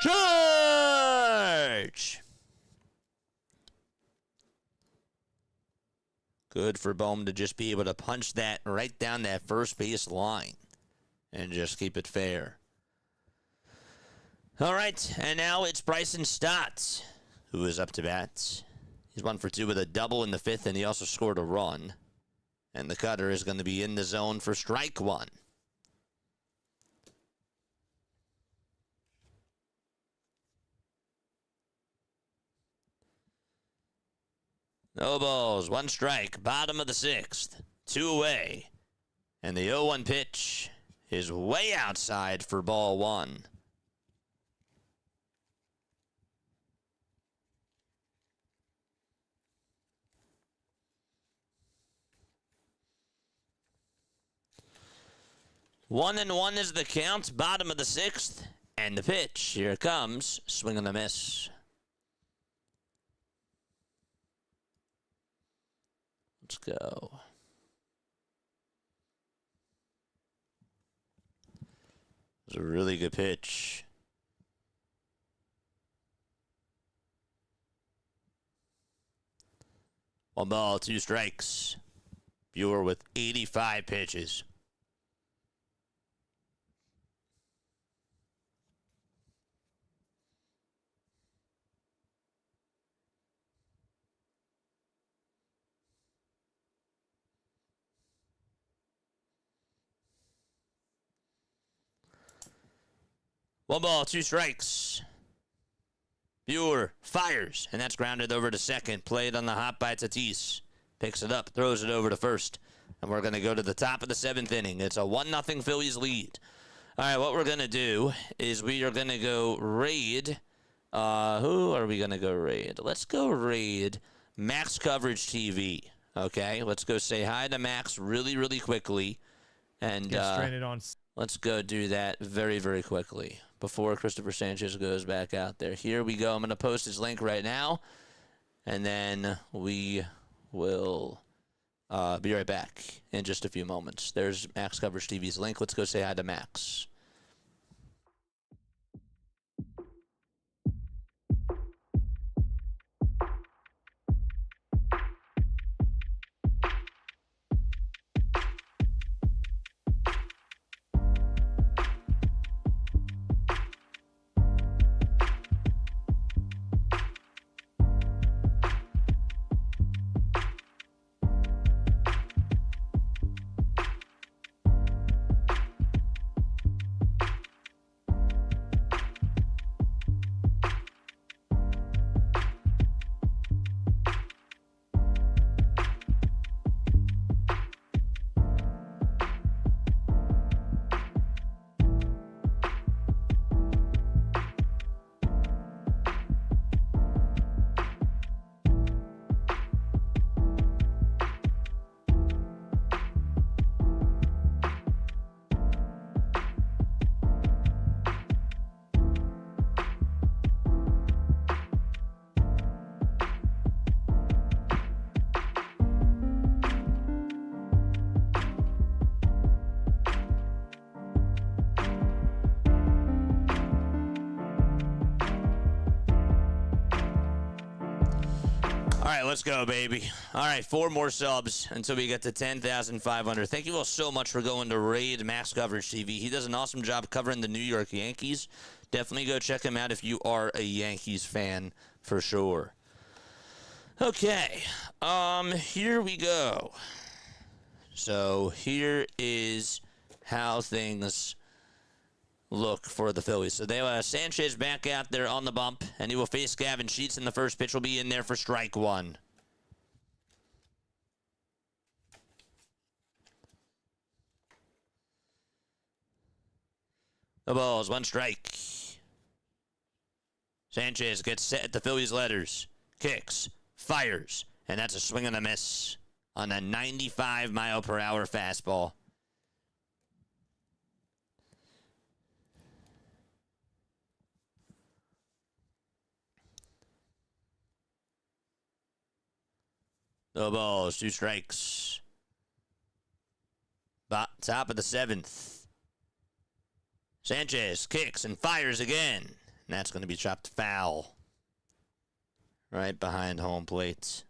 Charge! Good for Bohm to just be able to punch that right down that first base line and just keep it fair. All right, and now it's Bryson Stott, who is up to bat. He's 1 for 2 with a double in the 5th, and he also scored a run. And the cutter is going to be in the zone for strike 1. No balls, 1 strike, bottom of the 6th, 2 away. And the 0-1 pitch is way outside for ball 1. One and 1 is the count, bottom of the 6th, and the pitch. Here it comes, swing and a miss. Let's go. It was a really good pitch. One ball, 2 strikes. Bueller with 85 pitches. One ball, 2 strikes. Bueller fires, and that's grounded over to second. Played on the hop by Tatis. Picks it up, throws it over to first. And we're going to go to the top of the 7th inning. It's a 1-0 Phillies lead. All right, what we're going to do is we are going to go raid. Who are we going to go raid? Let's go raid Max Coverage TV. Okay, let's go say hi to Max really, really quickly. And Get stranded on. let's go do that very, very quickly before Cristopher Sanchez goes back out there. Here we go. I'm going to post his link right now, and then we will be right back in just a few moments. There's Max Coverage TV's link. Let's go say hi to Max. All right, let's go, baby. All right, 4 more subs until we get to 10,500. Thank you all so much for going to raid Max Coverage TV. He does an awesome job covering the New York Yankees. Definitely go check him out if you are a Yankees fan, for sure. Okay, here we go. So here is how things look for the Phillies. So they have Sanchez back out there on the bump, and he will face Gavin Sheets, and the first pitch will be in there for strike one. The ball's one strike. Sanchez gets set at the Phillies' letters, kicks, fires, and that's a swing and a miss on a 95-mile-per-hour fastball. The ball's two strikes. Top of the seventh. Sanchez kicks and fires again. And that's going to be chopped foul. Right behind home plate.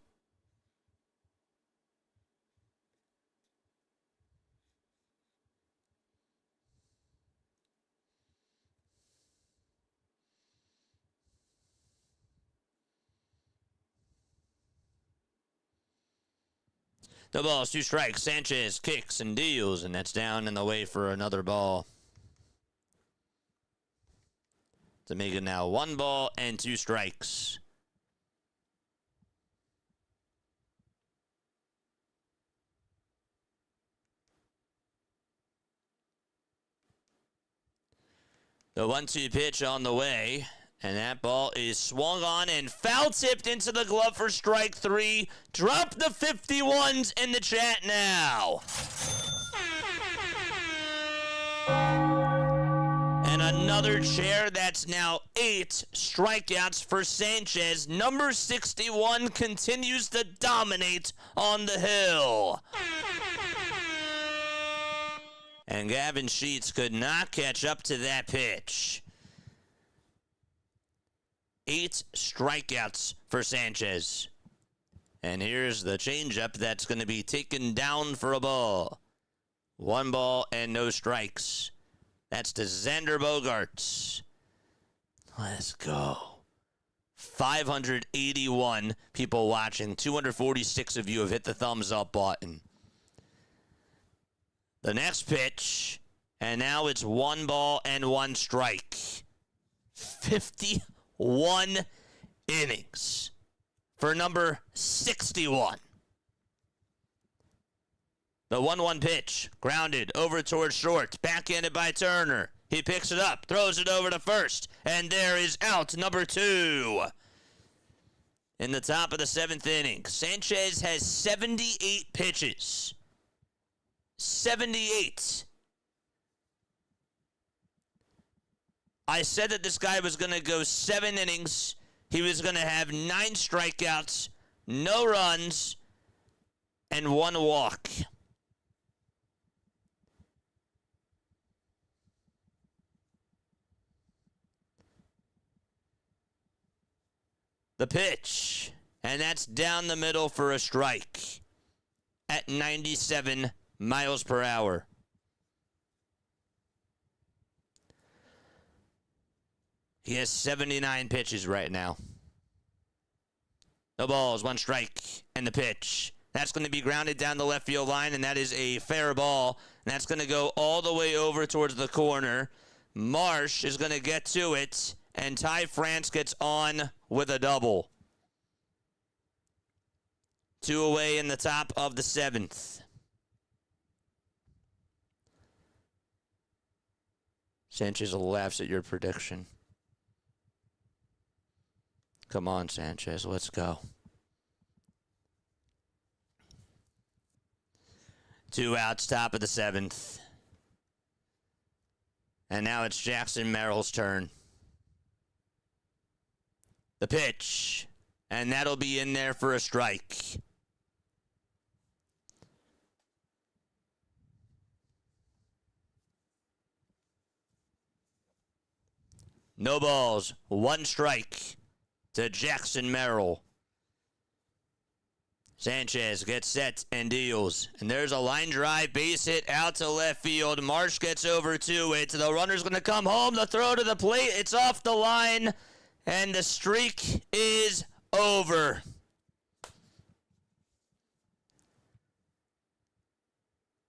The ball's two strikes. Sanchez kicks and deals, and that's down in the way for another ball. To make it now 1 ball and 2 strikes. The 1-2 pitch on the way. And that ball is swung on and foul-tipped into the glove for strike 3. Drop the 51s in the chat now. And another chair. That's now 8 strikeouts for Sanchez. Number 61 continues to dominate on the hill. And Gavin Sheets could not catch up to that pitch. 8 strikeouts for Sanchez. And here's the changeup that's going to be taken down for a ball. 1 ball and no strikes. That's to Xander Bogaerts. Let's go. 581 people watching. 246 of you have hit the thumbs up button. The next pitch. And now it's 1 ball and 1 strike. 51 innings for number 61. The 1-1 pitch, grounded over towards short, backhanded by Turner. He picks it up, throws it over to first, and there is out number 2. In the top of the 7th inning, Sanchez has 78 pitches. 78. I said that this guy was going to go 7 innings. He was going to have 9 strikeouts, no runs, and 1 walk. The pitch, and that's down the middle for a strike at 97 miles per hour. He has 79 pitches right now. The ball is 1 strike, and the pitch. That's going to be grounded down the left field line, and that is a fair ball. And that's going to go all the way over towards the corner. Marsh is going to get to it, and Ty France gets on with a double. 2 away in the top of the 7th. Sanchez laughs at your prediction. Come on, Sanchez, let's go. 2 outs, top of the 7th. And now it's Jackson Merrill's turn. The pitch. And that'll be in there for a strike. No balls, 1 strike to Jackson Merrill. Sanchez gets set and deals. And there's a line drive, base hit out to left field. Marsh gets over to it. The runner's going to come home. The throw to the plate. It's off the line. And the streak is over.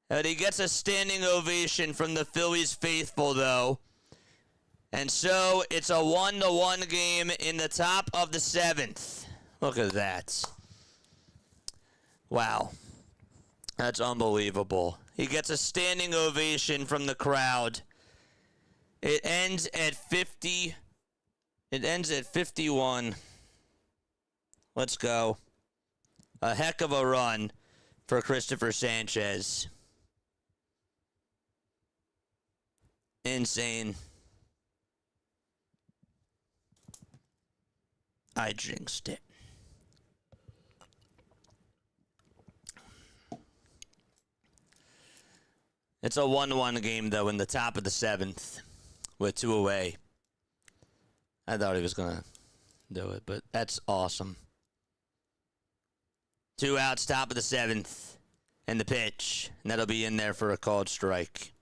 But he gets a standing ovation from the Phillies faithful, though. And so it's a 1-1 game in the top of the 7th. Look at that. Wow. That's unbelievable. He gets a standing ovation from the crowd. It ends at 50. It ends at 51. Let's go. A heck of a run for Cristopher Sanchez. Insane. I jinxed it. It's a 1-1 game, though, in the top of the 7th with 2 away. I thought he was going to do it, but that's awesome. 2 outs, top of the 7th, and the pitch. And that'll be in there for a called strike.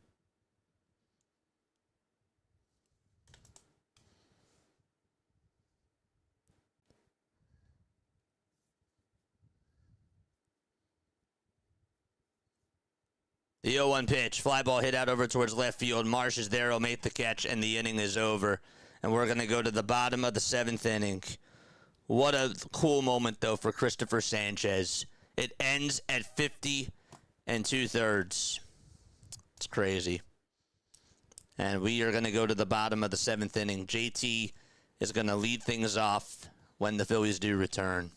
The 0-1 pitch. Fly ball hit out over towards left field. Marsh is there. He'll make the catch, and the inning is over. And we're going to go to the bottom of the 7th inning. What a cool moment, though, for Cristopher Sanchez. It ends at 50 2/3. It's crazy. And we are going to go to the bottom of the 7th inning. JT is going to lead things off when the Phillies do return.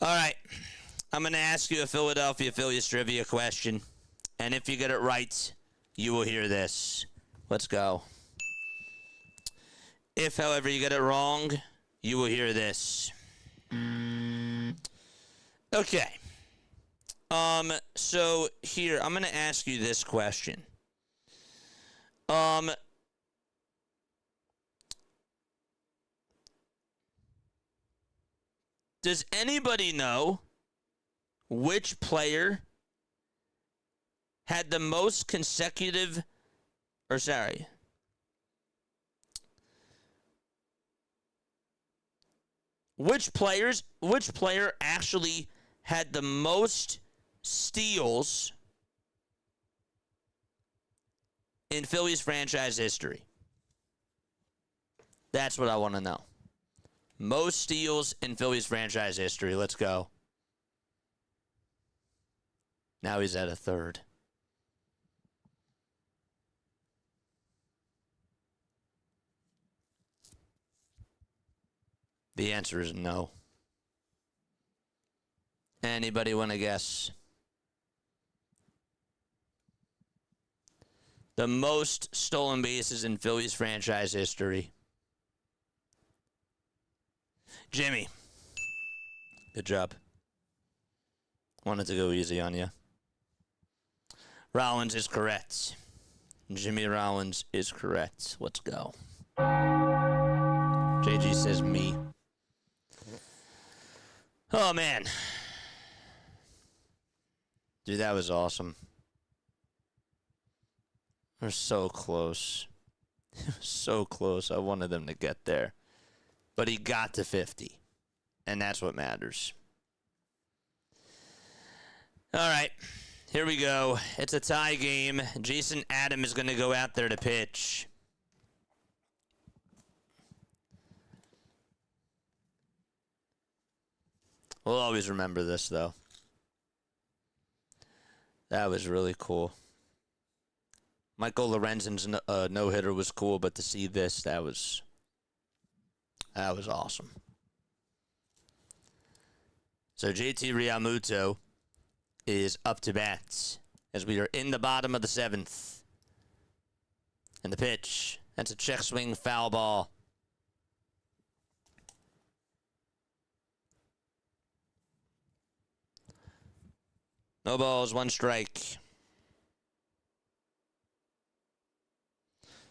All right. I'm going to ask you a Philadelphia Phillies trivia question. And if you get it right, you will hear this. Let's go. If, however, you get it wrong, you will hear this. Okay. So here, I'm going to ask you this question. Does anybody know which player had the most consecutive, which player actually had the most steals in Phillies franchise history? That's what I want to know. Most steals in Phillies franchise history. Let's go. Now he's at a 3rd. The answer is no. Anybody want to guess? The most stolen bases in Phillies franchise history. Jimmy. Good job. Wanted to go easy on you. Rollins is correct. Jimmy Rollins is correct. Let's go. JG says me. Oh, man. Dude, that was awesome. We're so close. So close. I wanted them to get there. But he got to 50. And that's what matters. All right. Here we go. It's a tie game. Jason Adam is going to go out there to pitch. We'll always remember this, though. That was really cool. Michael Lorenzen's no-hitter was cool, but to see this, that was awesome. So JT Realmuto is up to bat as we are in the bottom of the 7th. And the pitch. That's a check swing foul ball. No balls, 1 strike.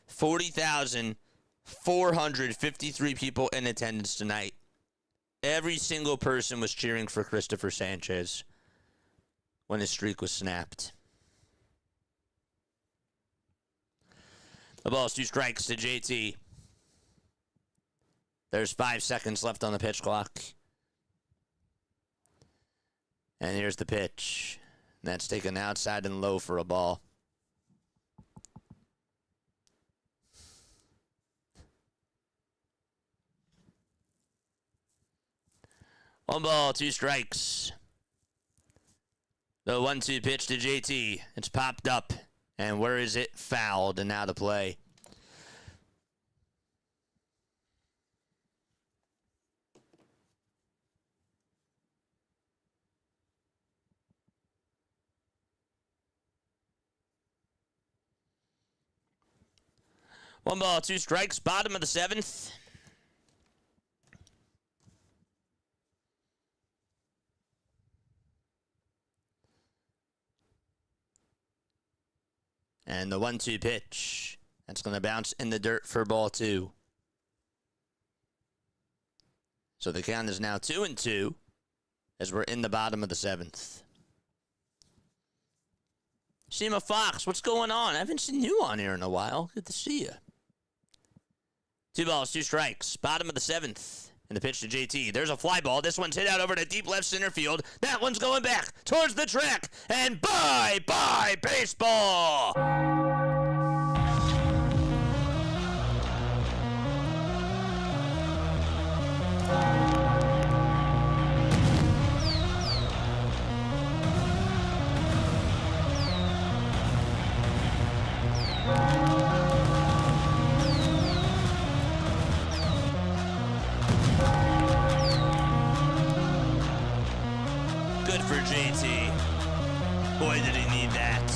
40,453 people in attendance tonight. Every single person was cheering for Cristopher Sanchez when his streak was snapped. The ball's 2 strikes to JT. There's 5 seconds left on the pitch clock. And here's the pitch. That's taken outside and low for a ball. One ball, two strikes. The 1-2 pitch to JT. It's popped up. And where is it? Fouled and out of play. One ball, two strikes, bottom of the 7th. And the 1-2 pitch. That's going to bounce in the dirt for ball 2. So the count is now 2-2 as we're in the bottom of the 7th. Shima Fox, what's going on? I haven't seen you on here in a while. Good to see you. 2 balls, 2 strikes. Bottom of the 7th. And the pitch to JT. There's a fly ball. This one's hit out over to deep left center field. That one's going back towards the track. And bye-bye baseball. Good for JT. Boy, did he need that.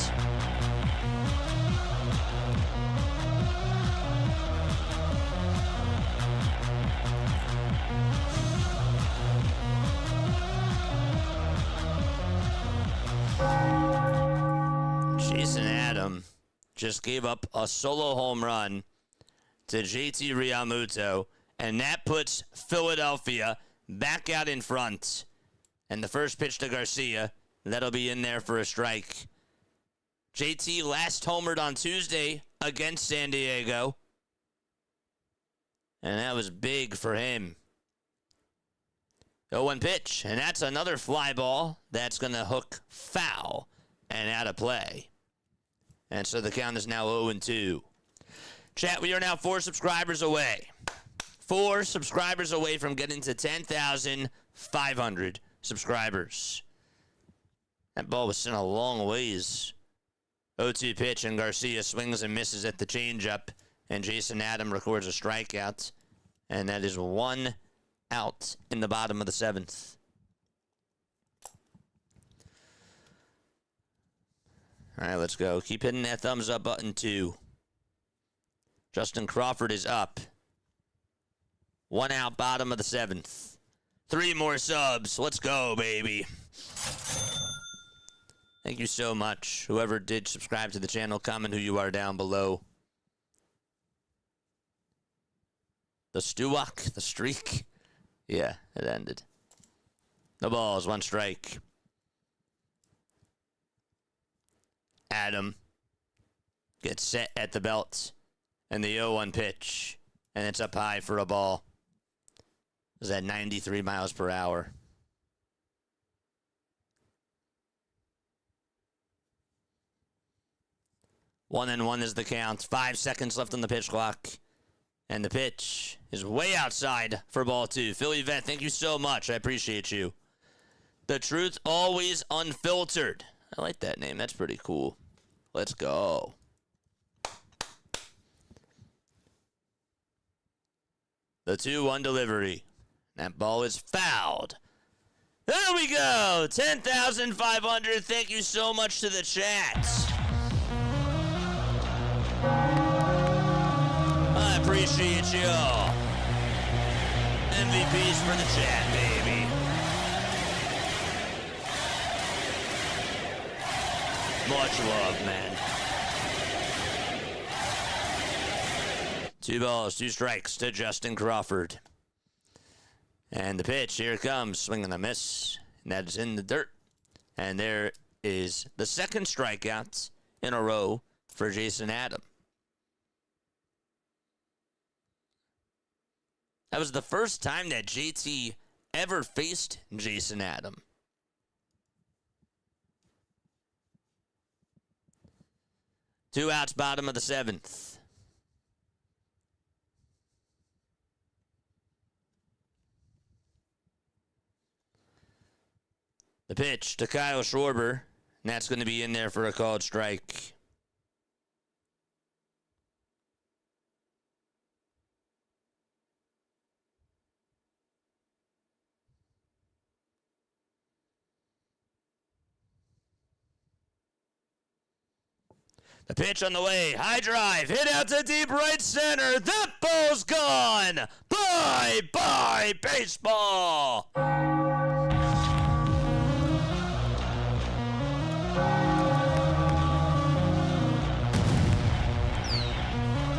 Jason Adam just gave up a solo home run to JT Realmuto, and that puts Philadelphia back out in front. And the first pitch to Garcia, that'll be in there for a strike. JT last homered on Tuesday against San Diego. And that was big for him. 0-1 pitch, and that's another fly ball that's going to hook foul and out of play. And so the count is now 0-2. Chat, we are now 4 subscribers away. 4 subscribers away from getting to 10,500 subscribers. That ball was sent a long ways. 0-2 pitch, and Garcia swings and misses at the changeup, and Jason Adam records a strikeout, and that is 1 out in the bottom of the 7th. All right, let's go. Keep hitting that thumbs up button, too. Justin Crawford is up. 1 out, bottom of the 7th. 3 more subs. Let's go, baby. Thank you so much. Whoever did subscribe to the channel, comment who you are down below. The Stuwak, the streak. Yeah, it ended. No balls, 1 strike. Adam gets set at the belt. And the 0-1 pitch. And it's up high for a ball. Is at 93 miles per hour. One and one is the count. 5 seconds left on the pitch clock. And the pitch is way outside for ball 2. Philly Vet, thank you so much. I appreciate you. The truth always unfiltered. I like that name. That's pretty cool. Let's go. The 2-1 delivery. That ball is fouled. There we go. 10,500. Thank you so much to the chat. I appreciate you all. MVPs for the chat, baby. Much love, man. 2 balls, 2 strikes to Justin Crawford. And the pitch, here it comes, swing and a miss. And that is in the dirt. And there is the second strikeout in a row for Jason Adam. That was the first time that JT ever faced Jason Adam. 2 outs, bottom of the 7th. The pitch to Kyle Schwarber, and that's going to be in there for a called strike. The pitch on the way, high drive, hit out to deep right center. That ball's gone. Bye-bye, baseball.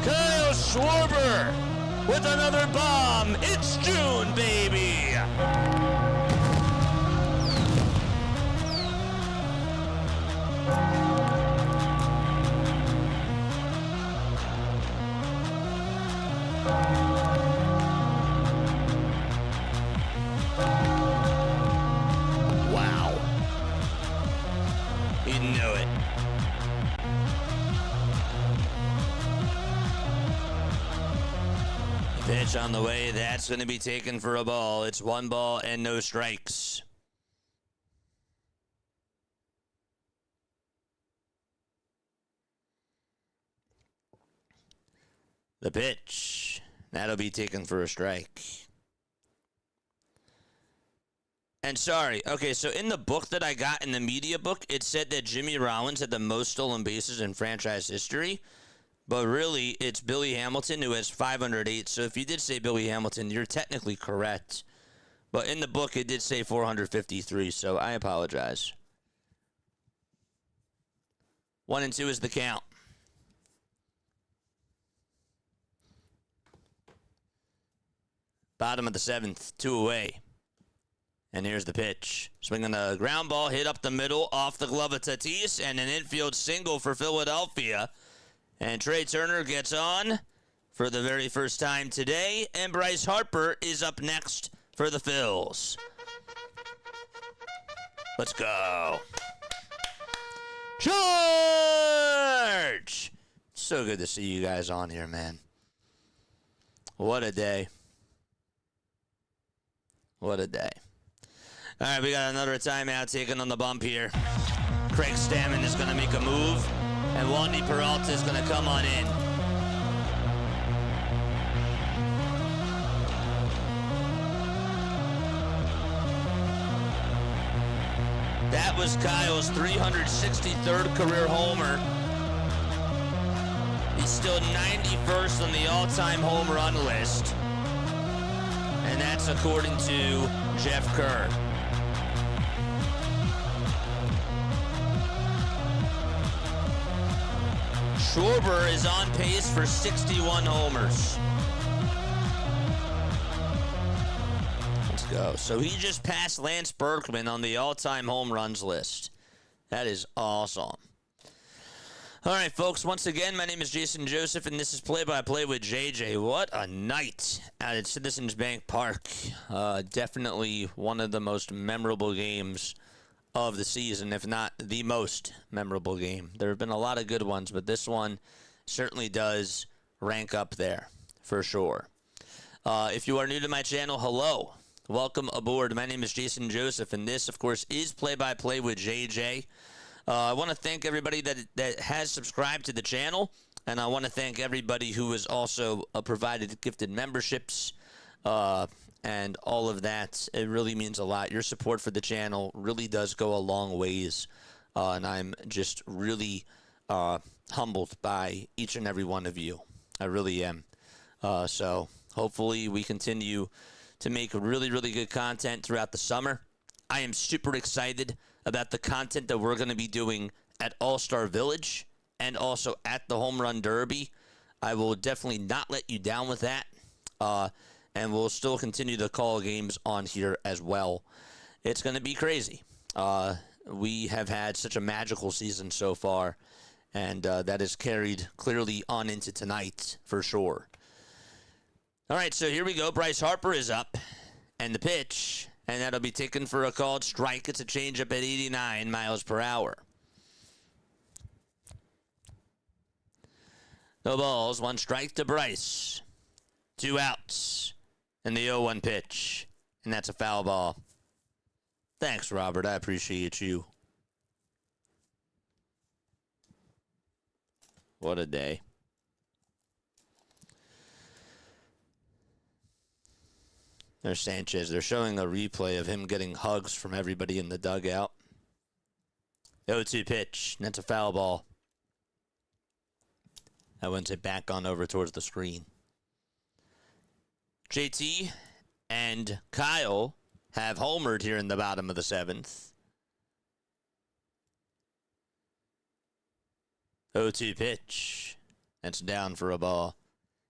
Kyle Schwarber with another bomb. It's June, baby. Wow. He knew it. Pitch on the way. That's going to be taken for a ball. It's 1 ball and no strikes. The pitch. That'll be taken for a strike. And sorry, okay, so in the book that I got, in the media book, it said that Jimmy Rollins had the most stolen bases in franchise history. But really, it's Billy Hamilton who has 508. So if you did say Billy Hamilton, you're technically correct. But in the book, it did say 453, so I apologize. 1-2 is the count. Bottom of the 7th, 2 away. And here's the pitch. Swinging a ground ball, hit up the middle, off the glove of Tatis, and an infield single for Philadelphia. And Trey Turner gets on for the very first time today, and Bryce Harper is up next for the Phils. Let's go. Charge! So good to see you guys on here, man. What a day. What a day. All right, we got another timeout taken on the bump here. Craig Stammen is going to make a move, and Wandy Peralta is going to come on in. That was Kyle's 363rd career homer. He's still 91st on the all-time home run list. And that's according to Jeff Kerr. Schwarber is on pace for 61 homers. Let's go. So he just passed Lance Berkman on the all-time home runs list. That is awesome. All right, folks, once again, my name is Jason Joseph, and this is Play-by-Play with JJ. What a night out at Citizens Bank Park. Definitely one of the most memorable games of the season, if not the most memorable game. There have been a lot of good ones, but this one certainly does rank up there, for sure. If you are new to my channel, hello. Welcome aboard. My name is Jason Joseph, and this, of course, is Play-by-Play with JJ. I want to thank everybody that has subscribed to the channel, and I want to thank everybody who has also provided gifted memberships and all of that. It really means a lot. Your support for the channel really does go a long ways, and I'm just really humbled by each and every one of you. I really am. So hopefully we continue to make really, really good content throughout the summer. I am super excited about the content that we're going to be doing at All-Star Village and also at the Home Run Derby. I will definitely not let you down with that, and we'll still continue to call games on here as well. It's going to be crazy. We have had such a magical season so far, and that is carried clearly on into tonight for sure. All right, so here we go. Bryce Harper is up, and the pitch, and that'll be taken for a called strike. It's a changeup at 89 miles per hour. No balls, 1 strike to Bryce. 2 outs. And the 0-1 pitch. And that's a foul ball. Thanks, Robert. I appreciate you. What a day. There's Sanchez. They're showing a replay of him getting hugs from everybody in the dugout. 0-2 pitch. And that's a foul ball. I went it back on over towards the screen. JT and Kyle have homered here in the bottom of the 7th. 0-2 pitch. That's down for a ball.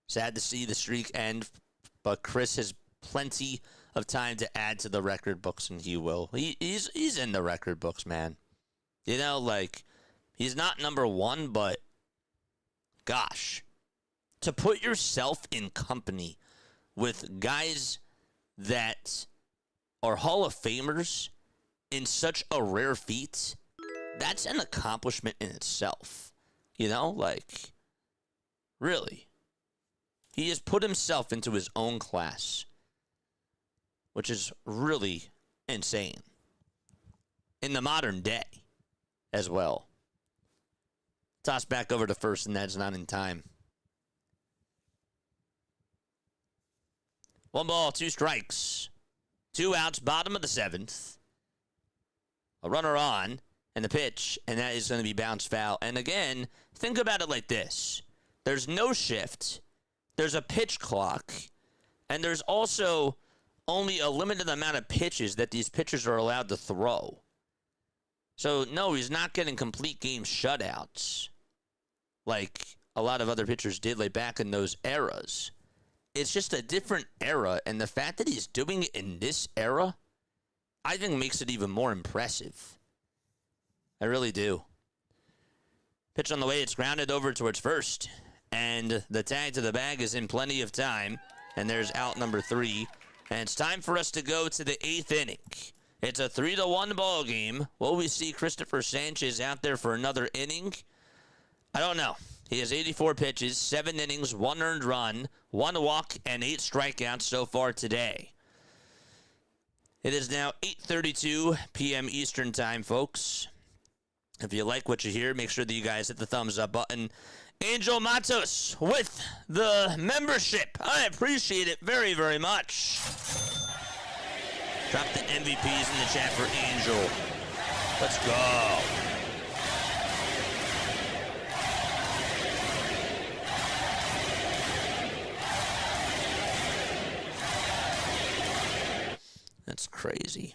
Sad to see the streak end, but Chris has plenty of time to add to the record books, and he will. He's in the record books, man. You know, like, he's not number 1, but gosh, to put yourself in company with guys that are Hall of Famers in such a rare feat, that's an accomplishment in itself. You know, like, really. He has put himself into his own class, which is really insane. In the modern day as well. Toss back over to first, and that's not in time. 1 ball, 2 strikes. 2 outs, bottom of the 7th. A runner on, and the pitch, and that is going to be bounced foul. And again, think about it like this. There's no shift. There's a pitch clock. And there's also only a limited amount of pitches that these pitchers are allowed to throw. So, no, he's not getting complete game shutouts like a lot of other pitchers did like back in those eras. It's just a different era, and the fact that he's doing it in this era, I think makes it even more impressive. I really do. Pitch on the way, it's grounded over towards first, and the tag to the bag is in plenty of time, and there's out number 3, and it's time for us to go to the 8th inning. It's a 3-1 ball game. Will we see Cristopher Sanchez out there for another inning? I don't know. He has 84 pitches, 7 innings, 1 earned run, 1 walk, and 8 strikeouts so far today. It is now 8:32 p.m. Eastern time, folks. If you like what you hear, make sure that you guys hit the thumbs up button. Angel Matos with the membership. I appreciate it very, very much. Drop the MVPs in the chat for Angel. Let's go. That's crazy.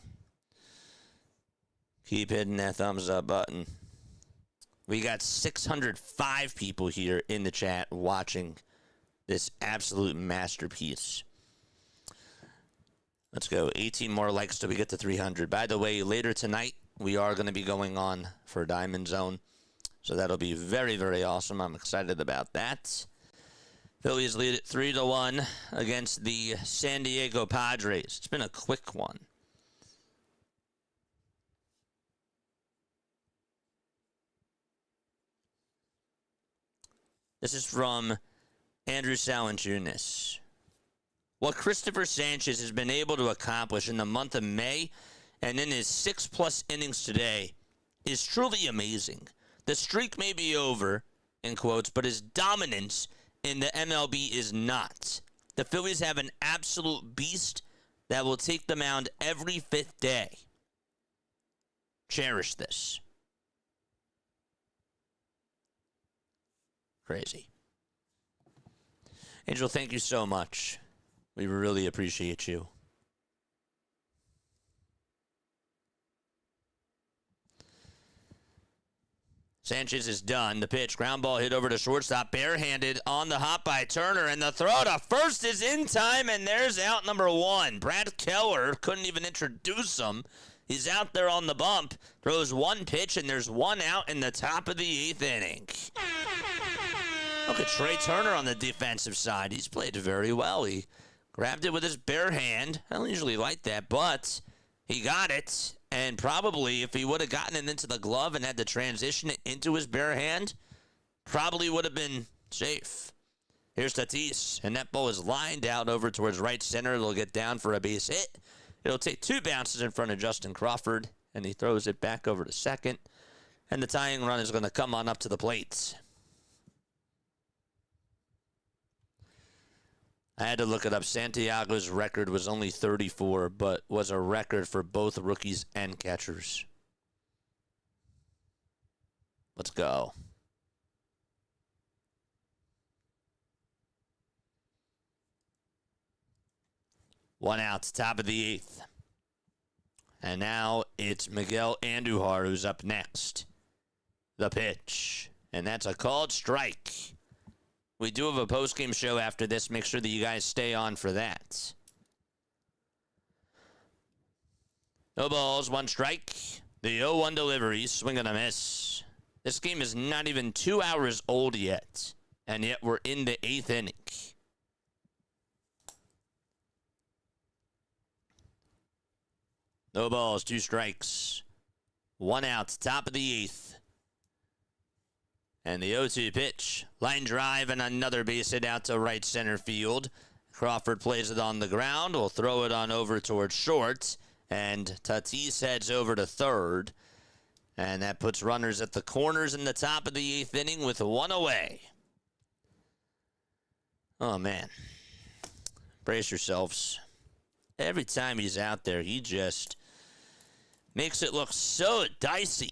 Keep hitting that thumbs up button. We got 605 people here in the chat watching this absolute masterpiece. Let's go. 18 more likes till we get to 300. By the way, later tonight, we are going to be going on for Diamond Zone. So that'll be very, very awesome. I'm excited about that. Phillies lead it 3-1 against the San Diego Padres. It's been a quick one. This is from Andrew Salanchunas. What Cristopher Sanchez has been able to accomplish in the month of May and in his 6+ innings today is truly amazing. The streak may be over, in quotes, but his dominance in the MLB is not. The Phillies have an absolute beast that will take the mound every 5th day. Cherish this. Crazy. Angel, thank you so much. We really appreciate you. Sanchez is done. The pitch, ground ball hit over to shortstop, barehanded on the hop by Turner, and the throw to first is in time, and there's out number 1. Brad Keller couldn't even introduce him. He's out there on the bump, throws 1 pitch, and there's 1 out in the top of the 8th inning. Look at Trey Turner on the defensive side. He's played very well. He grabbed it with his bare hand. I don't usually like that, but he got it. And probably if he would have gotten it into the glove and had to transition it into his bare hand, probably would have been Safe. Here's Tatis, and that ball is lined out over towards right center. It'll get down for a base hit. It'll take 2 bounces in front of Justin Crawford, and he throws it back over to second. And the tying run is going to come on up to the plate. I had to look it up. Santiago's record was only 34, but was a record for both rookies and catchers. Let's go. One out, top of the 8th. And now it's Miguel Andujar who's up next. The pitch. And that's a called strike. We do have a post-game show after this. Make sure that you guys stay on for that. No balls, 1 strike. The 0-1 delivery, swing and a miss. This game is not even 2 hours old yet. And yet we're in the 8th inning. No balls, 2 strikes. 1 out, top of the 8th. And the 0-2 pitch. Line drive and another base hit out to right center field. Crawford plays it on the ground. We'll throw it on over towards short. And Tatis heads over to third. And that puts runners at the corners in the top of the 8th inning with 1 away. Oh, man. Brace yourselves. Every time he's out there, he just makes it look so dicey.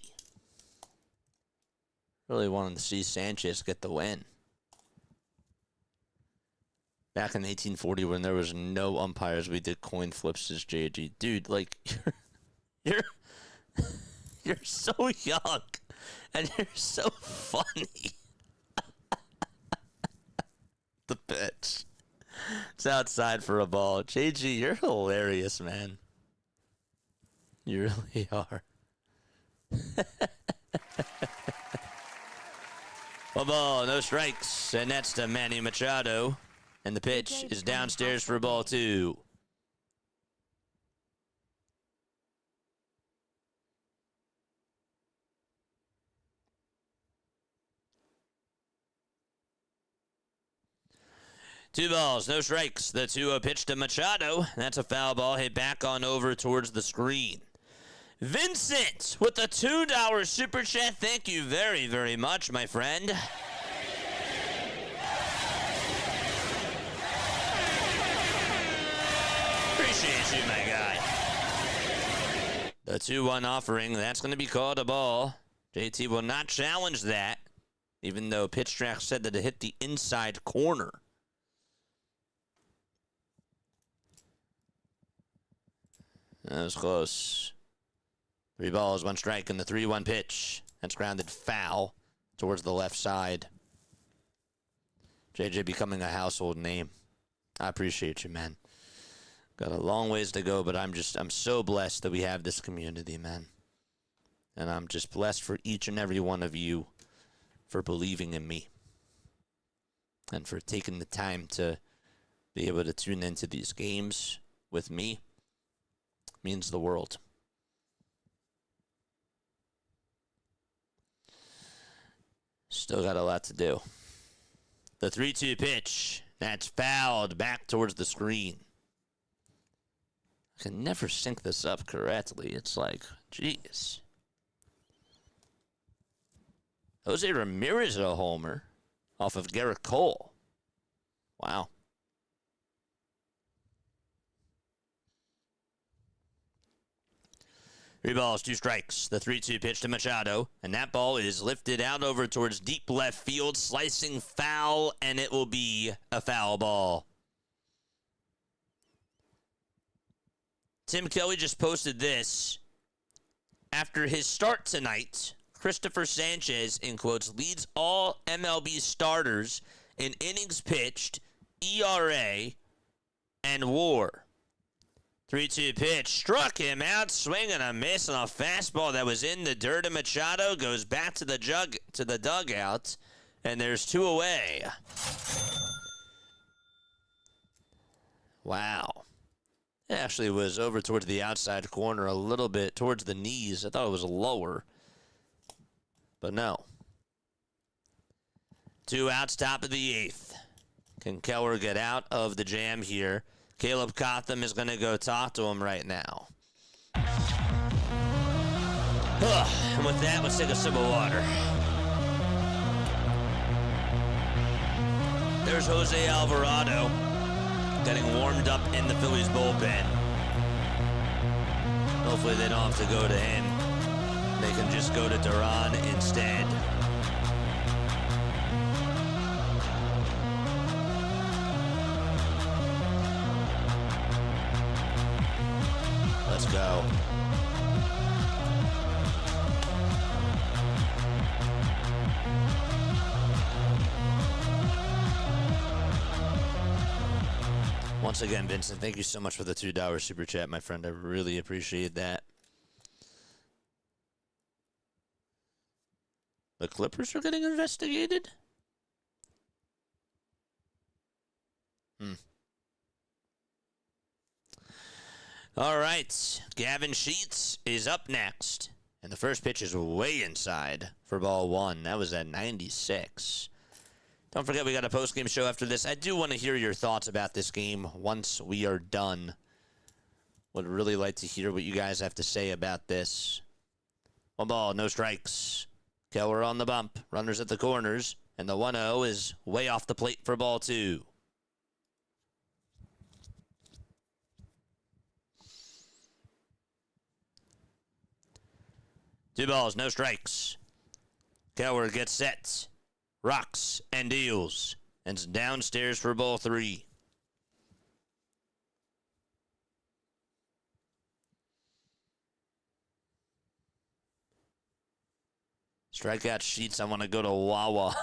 Really wanted to see Sanchez get the win. Back in 1840 when there was no umpires, we did coin flips as JG. Dude, like, you're so young and you're so funny. The pitch. It's outside for a ball. JG, you're hilarious, man. You really are. 1 ball, no strikes, and that's to Manny Machado. And the pitch is downstairs for ball 2. Two balls, no strikes. The 2-0 pitch to Machado. That's a foul ball hit back on over towards the screen. Vincent with the $2 super chat. Thank you very, very much, my friend. Appreciate you, my guy. The 2-1 offering. That's going to be called a ball. JT will not challenge that, even though pitch track said that it hit the inside corner. That was close. 3 balls, 1 strike, and the 3-1 pitch. That's grounded foul towards the left side. JJ becoming a household name. I appreciate you, man. Got a long ways to go, but I'm so blessed that we have this community, man. And I'm just blessed for each and every one of you for believing in me. And for taking the time to be able to tune into these games with me. Means the world. Still got a lot to do. The 3-2 pitch. That's fouled back towards the screen. I can never sync this up correctly. It's like, jeez. Jose Ramirez a homer off of Garrett Cole. Wow. Three balls, 2 strikes. The 3-2 pitch to Machado. And that ball is lifted out over towards deep left field. Slicing foul, and it will be a foul ball. Tim Kelly just posted this. After his start tonight, Cristopher Sanchez, in quotes, leads all MLB starters in innings pitched, ERA, and WAR. 3-2 pitch, struck him out, swing and a miss on a fastball that was in the dirt. And Machado goes back to the dugout, and there's 2 away. Wow. It actually was over towards the outside corner a little bit, towards the knees. I thought it was lower, but no. 2 outs, top of the 8th. Can Keller get out of the jam here? Caleb Cotham is going to go talk to him right now. And with that, let's take a sip of water. There's Jose Alvarado getting warmed up in the Phillies bullpen. Hopefully they don't have to go to him. They can just go to Duran instead. Let's go. Once again, Vincent, thank you so much for the $2 super chat, my friend. I really appreciate that. The Clippers are getting investigated? All right. Gavin Sheets is up next. And the first pitch is way inside for ball 1. That was at 96. Don't forget, we got a post-game show after this. I do want to hear your thoughts about this game once we are done. Would really like to hear what you guys have to say about this. 1 ball, no strikes. Keller on the bump. Runners at the corners. And the 1-0 is way off the plate for ball 2. Two balls, no strikes. Keller gets set. Rocks and deals. And it's downstairs for ball 3. Strikeout Sheets, I want to go to Wawa.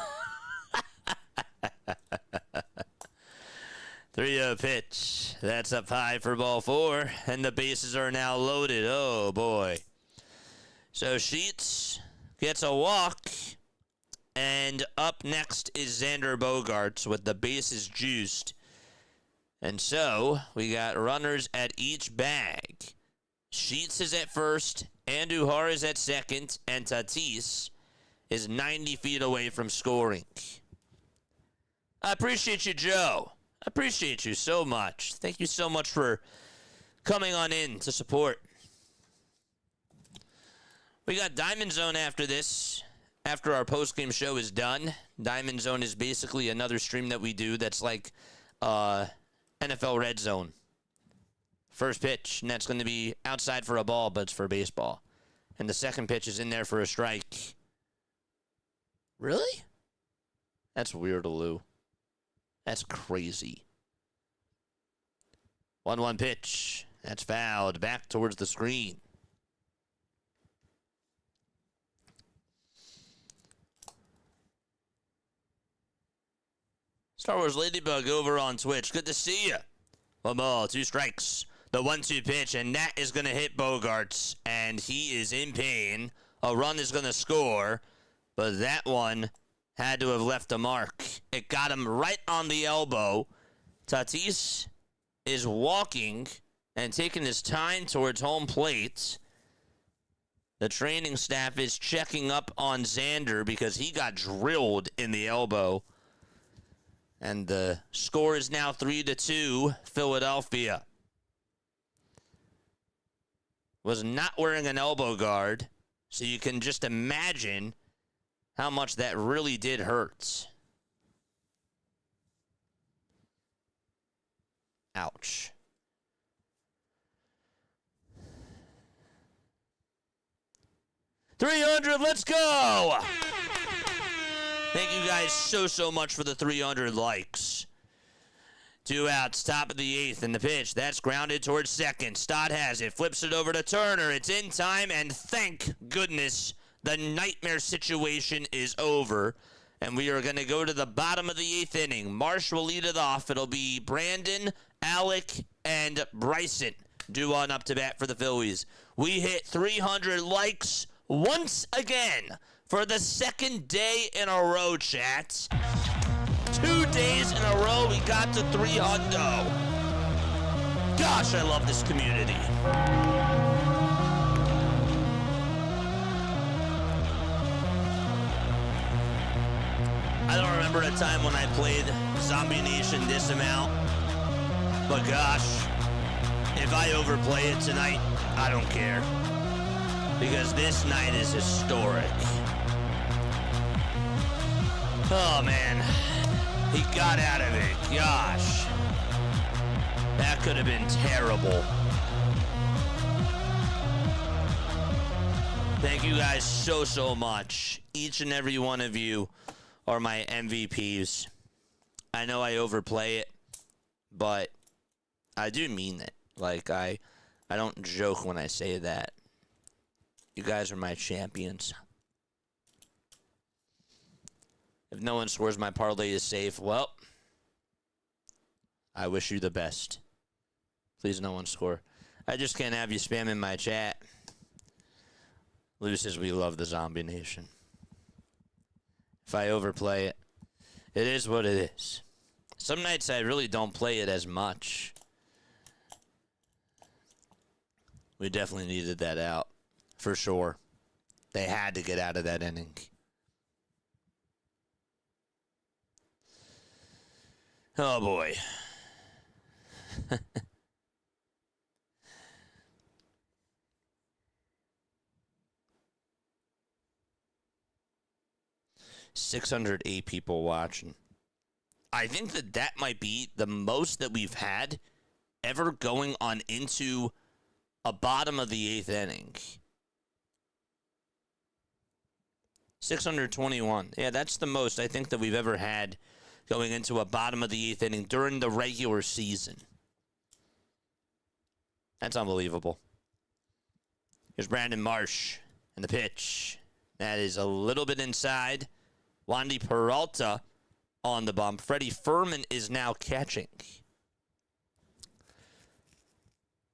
3-0 pitch. That's up high for ball 4. And the bases are now loaded. Oh, boy. So Sheets gets a walk. And up next is Xander Bogaerts with the bases juiced. And so we got runners at each bag. Sheets is at first. Andujar is at second. And Tatis is 90 feet away from scoring. I appreciate you, Joe. I appreciate you so much. Thank you so much for coming on in to support. We got Diamond Zone after this. After our post-game show is done. Diamond Zone is basically another stream that we do that's like NFL Red Zone. First pitch, and that's going to be outside for a ball, but it's for baseball. And the second pitch is in there for a strike. Really? That's weird, Lou. That's crazy. 1-1 pitch. That's fouled. Back towards the screen. Star Wars Ladybug over on Twitch. Good to see you. 1 ball, 2 strikes. The 1-2 pitch, and that is going to hit Bogaerts, and he is in pain. A run is going to score, but that one had to have left a mark. It got him right on the elbow. Tatis is walking and taking his time towards home plate. The training staff is checking up on Xander because he got drilled in the elbow. And the score is now 3-2, Philadelphia. Was not wearing an elbow guard, so you can just imagine how much that really did hurt. Ouch. $300, let's go! Thank you guys so much for the 300 likes. 2 outs, top of the 8th, and the pitch. That's grounded towards second. Stott has it, flips it over to Turner. It's in time, and thank goodness the nightmare situation is over. And we are going to go to the bottom of the 8th inning. Marsh will lead it off. It'll be Brandon, Alec, and Bryson due on up to bat for the Phillies. We hit 300 likes once again. For the second day in a row, chat. 2 days in a row, we got to 300. Gosh, I love this community. I don't remember remember a time when I played Zombie Nation this amount, but gosh, if I overplay it tonight, I don't care. Because this night is historic. Oh, man. He got out of it. Gosh. That could have been terrible. Thank you guys so much. Each and every one of you are my MVPs. I know I overplay it, but I do mean it. Like, I don't joke when I say that. You guys are my champions. If no one scores, my parlay is safe. Well, I wish you the best. Please, no one score. I just can't have you spamming my chat. Lou says we love the Zombie Nation. If I overplay it, it is what it is. Some nights I really don't play it as much. We definitely needed that out. For sure. They had to get out of that inning. Oh, boy. $608 people watching. I think that might be the most that we've had ever going on into a bottom of the 8th inning. 621. Yeah, that's the most I think that we've ever had going into a bottom of the 8th inning during the regular season. That's unbelievable. Here's Brandon Marsh and the pitch. That is a little bit inside. Wandy Peralta on the bump. Freddie Furman is now catching.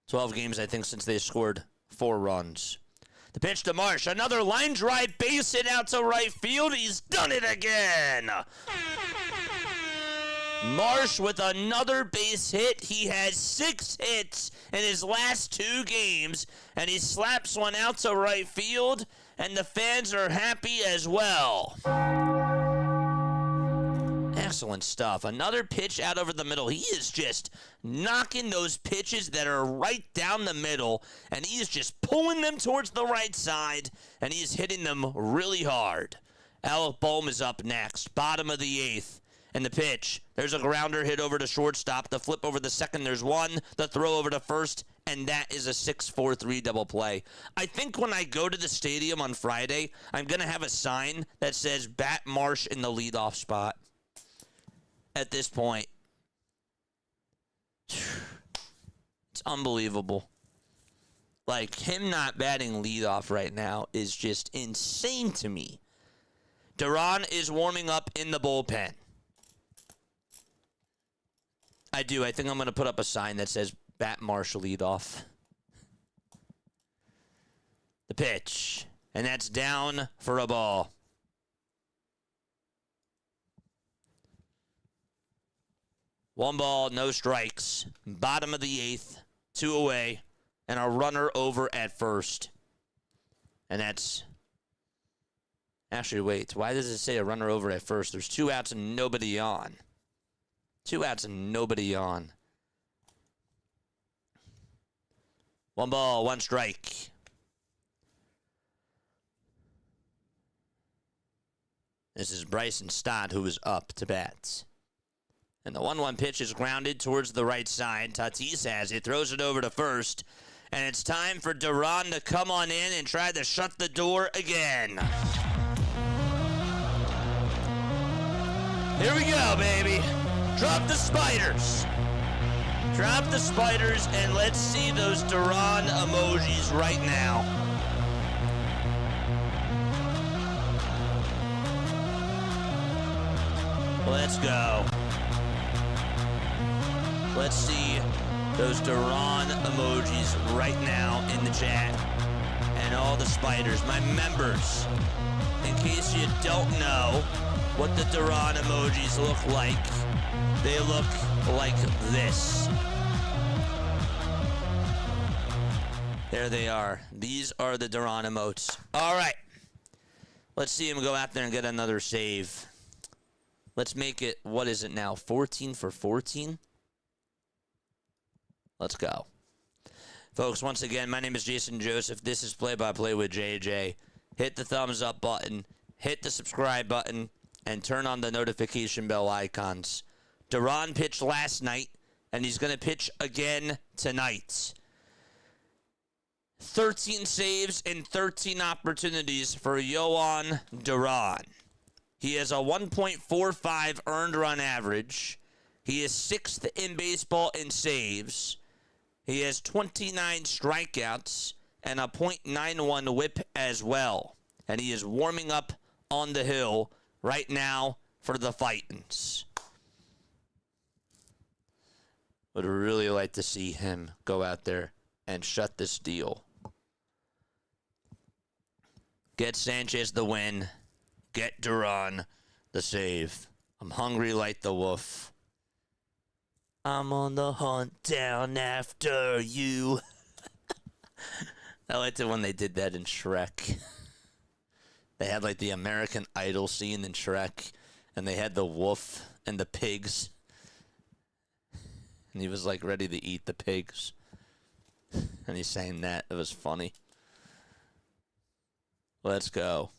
12 games, I think, since they scored 4 runs. The pitch to Marsh. Another line drive base hit out to right field. He's done it again. Marsh with another base hit. He has 6 hits in his last 2 games, and he slaps one out to right field, and the fans are happy as well. Excellent stuff. Another pitch out over the middle. He is just knocking those pitches that are right down the middle, and he is just pulling them towards the right side, and he is hitting them really hard. Alec Bohm is up next, bottom of the 8th. And the pitch, there's a grounder hit over to shortstop. The flip over the second, there's one. The throw over to first, and that is a 6-4-3 double play. I think when I go to the stadium on Friday, I'm going to have a sign that says Bat Marsh in the leadoff spot. At this point, it's unbelievable. Like, him not batting leadoff right now is just insane to me. Duran is warming up in the bullpen. I think I'm going to put up a sign that says Bat Marsh leadoff. The pitch, and that's down for a ball. One ball, no strikes. Bottom of the 8th, 2 away, and a runner over at first. And that's... Actually, wait. Why does it say a runner over at first? There's 2 outs and nobody on. 2 outs and nobody on. 1 ball, 1 strike. This is Bryson Stott, who is up to bat. And the 1-1 pitch is grounded towards the right side. Tatis has it, throws it over to first. And it's time for Duran to come on in and try to shut the door again. Here we go, baby. Drop the spiders. Drop the spiders, and let's see those Duran emojis right now. Let's go. Let's see those Duran emojis right now in the chat. And all the spiders, my members. In case you don't know what the Duran emojis look like, they look like this. There they are. These are the Duran emotes. All right. Let's see him go out there and get another save. Let's make it, what is it now, 14 for 14? Let's go. Folks, once again, my name is Jason Joseph. This is Play-by-Play with JJ. Hit the thumbs up button, hit the subscribe button, and turn on the notification bell icons. Duran pitched last night, and he's going to pitch again tonight. 13 saves and 13 opportunities for Yohan Duran. He has a 1.45 earned run average. He is 6th in baseball in saves. He has 29 strikeouts and a .91 whip as well. And he is warming up on the hill right now for the Fightins. Would really like to see him go out there and shut this deal. Get Sanchez the win. Get Duran the save. I'm hungry like the wolf. I'm on the hunt down after you. I liked it when they did that in Shrek. They had like the American Idol scene in Shrek, and they had the wolf and the pigs. And he was like ready to eat the pigs. And he's saying that. It was funny. Let's go.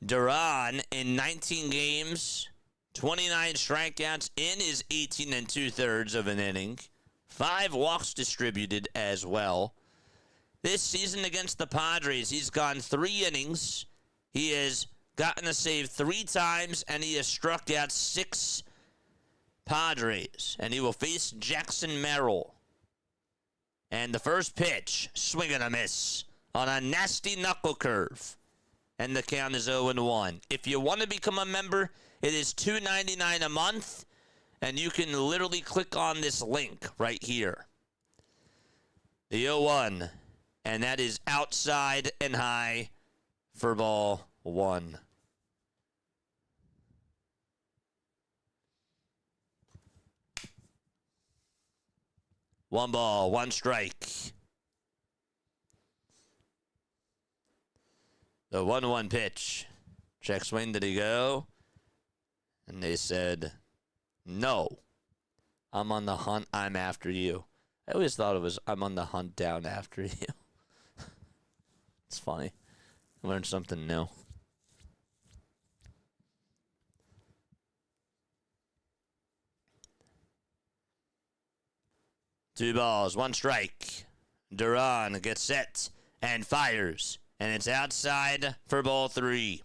Duran in 19 games, 29 strikeouts in his 18 2/3 of an inning. 5 walks distributed as well. This season against the Padres, he's gone 3 innings. He has gotten a save 3 times, and he has struck out 6 Padres. And he will face Jackson Merrill. And the first pitch, swing and a miss on a nasty knuckle curve. And the count is 0-1. If you want to become a member, it is $2.99 a month. And you can literally click on this link right here. The 0-1. And that is outside and high for ball 1. One ball, 1 strike. The 1-1 pitch. Check swing, did he go? And they said, no. I'm on the hunt, I'm after you. I always thought it was, I'm on the hunt down after you. It's funny. I learned something new. Two balls, 1 strike. Duran gets set and fires. And it's outside for ball 3.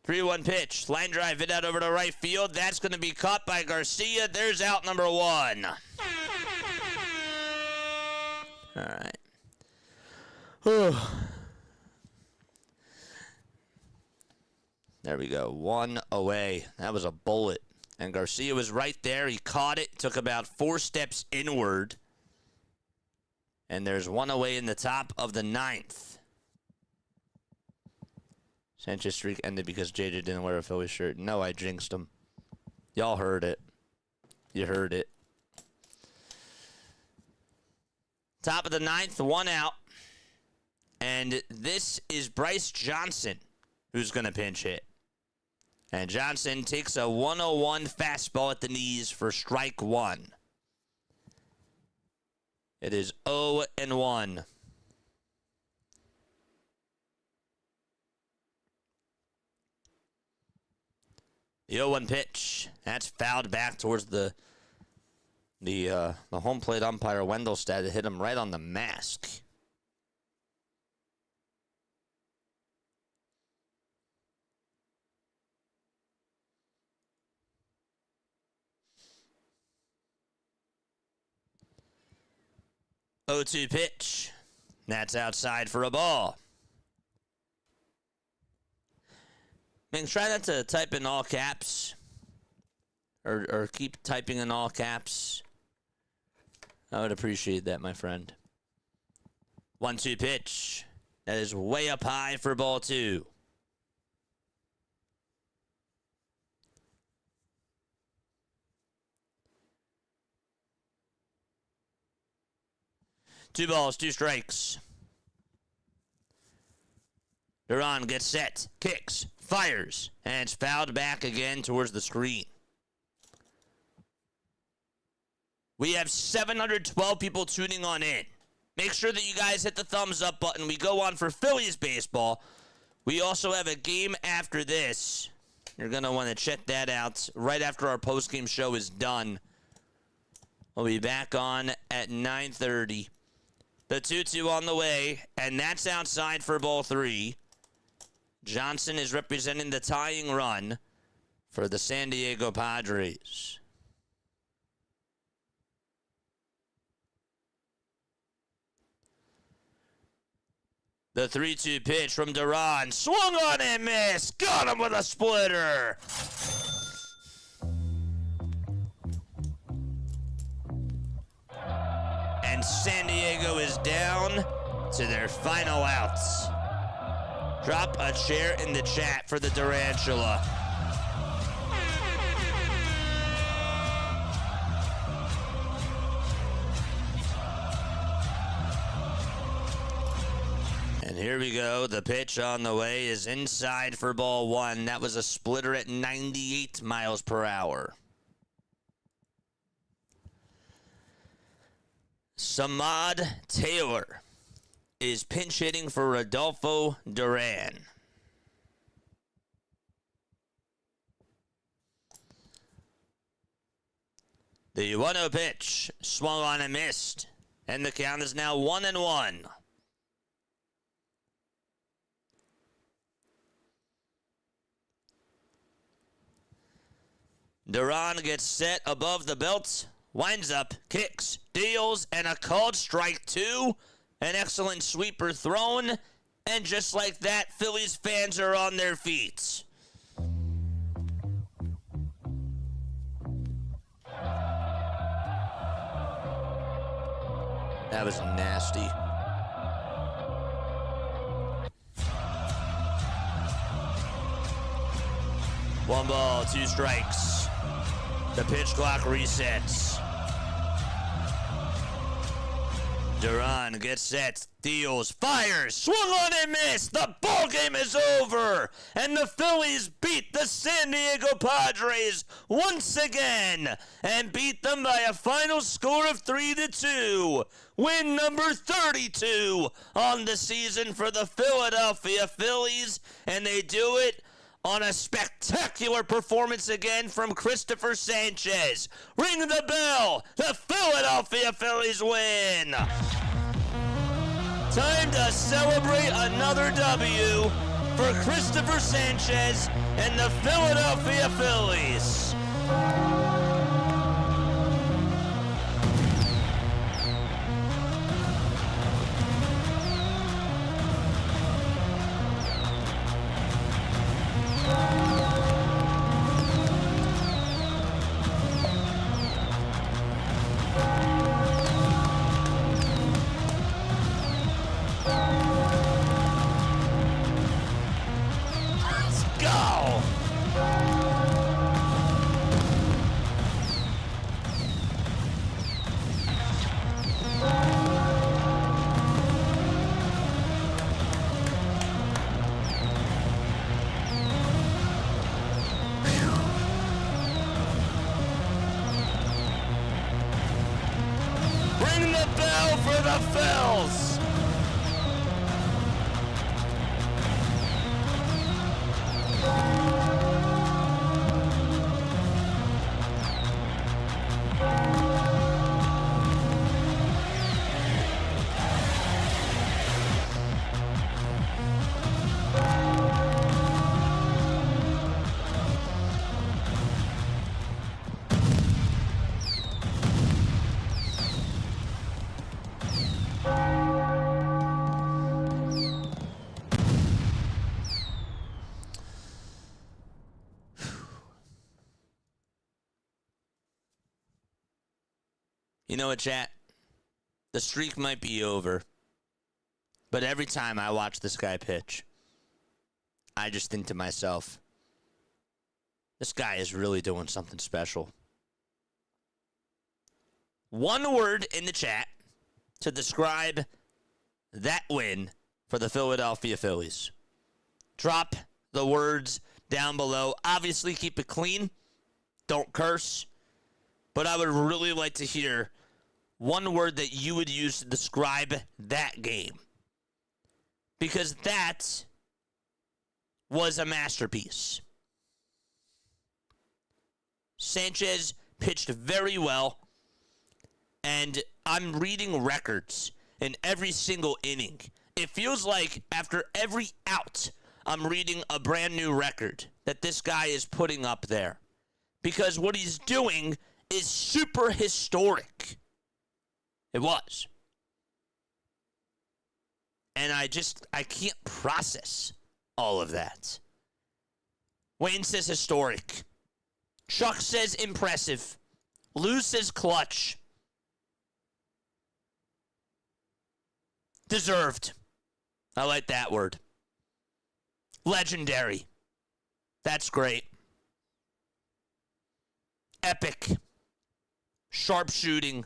Three-one pitch. Line drive hit out over to right field. That's going to be caught by Garcia. There's out number 1. All right. There we go. 1 away. That was a bullet. And Garcia was right there. He caught it. Took about 4 steps inward. And there's 1 away in the top of the 9th. Sanchez streak ended because JJ didn't wear a Phillies shirt. No, I jinxed him. Y'all heard it. You heard it. Top of the 9th, 1 out. And this is Bryce Johnson who's going to pinch hit. And Johnson takes a 101 fastball at the knees for strike 1. It is 0-1. The 0-1 pitch. That's fouled back towards the home plate umpire, Wendelstad, to hit him right on the mask. O2 pitch. That's outside for a ball. Man, try not to type in all caps. Or keep typing in all caps. I would appreciate that, my friend. 1-2 pitch. That is way up high for ball 2. 2 balls, 2 strikes. Duran gets set, kicks, fires, and it's fouled back again towards the screen. We have 712 people tuning on in. Make sure that you guys hit the thumbs up button. We go on for Phillies baseball. We also have a game after this. You're going to want to check that out right after our postgame show is done. We'll be back on at 9:30. The 2-2 on the way, and that's outside for ball 3. Johnson is representing the tying run for the San Diego Padres. The 3-2 pitch from Duran. Swung on and missed. Got him with a splitter. And San Diego is down to their final outs. Drop a chair in the chat for the Durantula. And here we go. The pitch on the way is inside for ball 1. That was a splitter at 98 miles per hour. Samad Taylor is pinch hitting for Rodolfo Duran. The 1-0 pitch swung on and missed, and the count is now 1-1. Duran gets set above the belt, winds up, kicks, deals, and a called strike 2. An excellent sweeper thrown, and just like that, Phillies fans are on their feet. That was nasty. One ball, 2 strikes. The pitch clock resets. Duran gets set, deals, fires, swung on and missed. The ball game is over, and the Phillies beat the San Diego Padres once again, and beat them by a final score of 3-2. Win number 32 on the season for the Philadelphia Phillies, and they do it on a spectacular performance again from Cristopher Sanchez. Ring the bell. The Philadelphia Phillies win. Time to celebrate another W for Cristopher Sanchez and the Philadelphia Phillies. Ring the bell for the Phils. You know what, chat? The streak might be over, but every time I watch this guy pitch, I just think to myself, this guy is really doing something special. One word in the chat, to describe that win for the Philadelphia Phillies. Drop the words down below. Obviously, keep it clean. Don't curse. But I would really like to hear one word that you would use to describe that game. Because that was a masterpiece. Sanchez pitched very well, and I'm reading records in every single inning. It feels like after every out, I'm reading a brand new record that this guy is putting up there. Because what he's doing is super historic. It was. And I can't process all of that. Wayne says historic. Chuck says impressive. Lou says clutch. Deserved. I like that word. Legendary. That's great. Epic. Sharpshooting.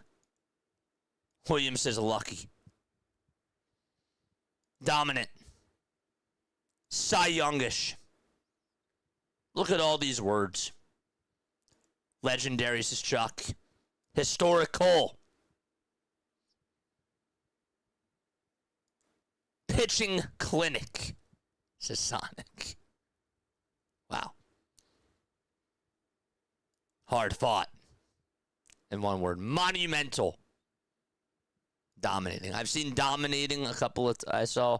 Williams says lucky. Dominant. Cy Youngish. Look at all these words. Legendary, says Chuck. Historical. Pitching clinic, says Sonic. Wow. Hard fought. In one word. Monumental. Dominating. I've seen dominating a couple of... I saw...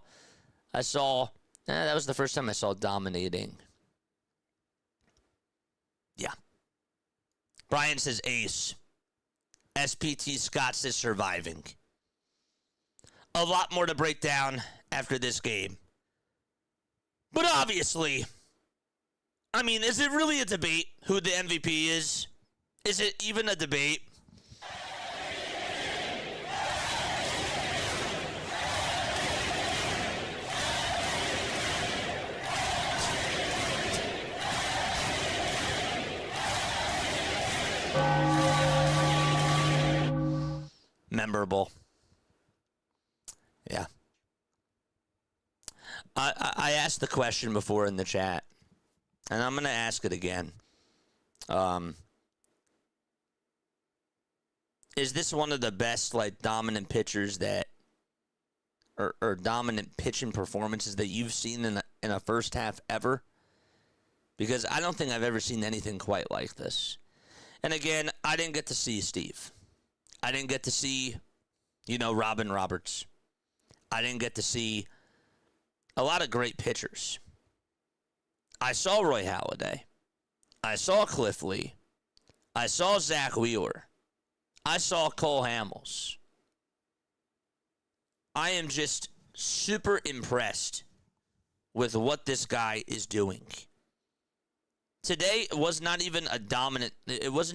that was the first time I saw dominating. Yeah. Brian says ace. SPT Scott says surviving. A lot more to break down after this game. But obviously, I mean, is it really a debate who the MVP is? Is it even a debate? Memorable. Yeah. I asked the question before in the chat, and I'm going to ask it again. Is this one of the best, like, dominant pitchers that, or dominant pitching performances that you've seen in a first half ever? Because I don't think I've ever seen anything quite like this. And again, I didn't get to see Steve. I didn't get to see, Robin Roberts. I didn't get to see a lot of great pitchers. I saw Roy Halladay. I saw Cliff Lee. I saw Zach Wheeler. I saw Cole Hamels. I am just super impressed with what this guy is doing. Today was not even a dominant, it was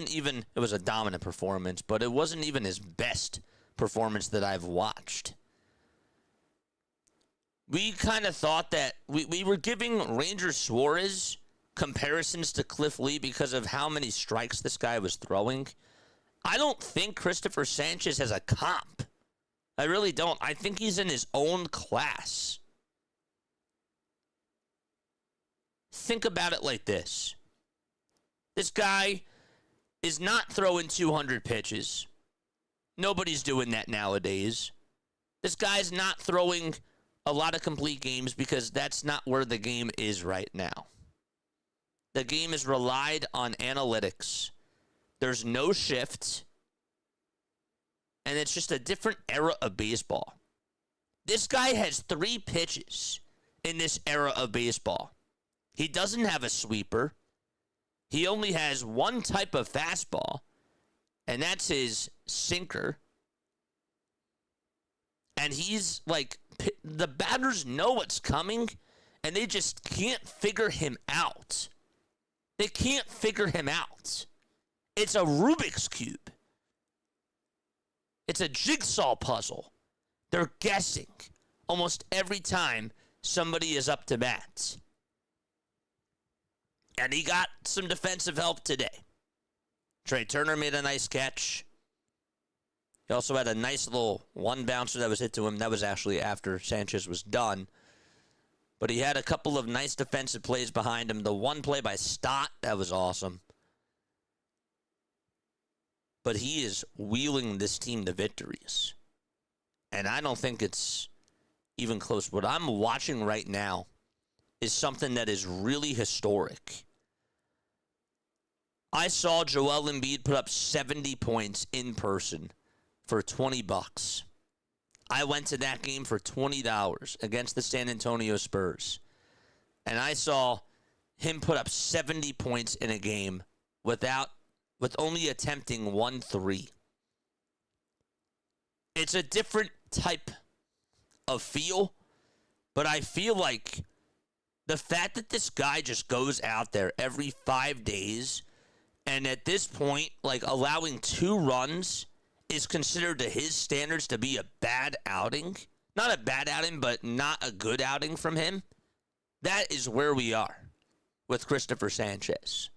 a dominant performance, but it wasn't even his best performance that I've watched. We kind of thought that we were giving Ranger Suarez comparisons to Cliff Lee because of how many strikes this guy was throwing. I don't think Cristopher Sanchez has a comp. I really don't. I think he's in his own class. Think about it like this. This guy is not throwing 200 pitches. Nobody's doing that nowadays. This guy's not throwing a lot of complete games because that's not where the game is right now. The game is relied on analytics. There's no shift. And it's just a different era of baseball. This guy has 3 pitches in this era of baseball. He doesn't have a sweeper. He only has one type of fastball, and that's his sinker. And he's like, the batters know what's coming, and they just can't figure him out. They can't figure him out. It's a Rubik's Cube. It's a jigsaw puzzle. They're guessing almost every time somebody is up to bat. And he got some defensive help today. Trey Turner made a nice catch. He also had a nice little one bouncer that was hit to him. That was actually after Sanchez was done. But he had a couple of nice defensive plays behind him. The one play by Stott, that was awesome. But he is wheeling this team to victories. And I don't think it's even close. What I'm watching right now is something that is really historic. I saw Joel Embiid put up 70 points in person for $20. I went to that game for $20 against the San Antonio Spurs. And I saw him put up 70 points in a game with only attempting 1 3. It's a different type of feel, but I feel like the fact that this guy just goes out there every 5 days, and at this point, like, allowing 2 runs is considered to his standards to be a bad outing. Not a bad outing, but not a good outing from him. That is where we are with Cristopher Sanchez.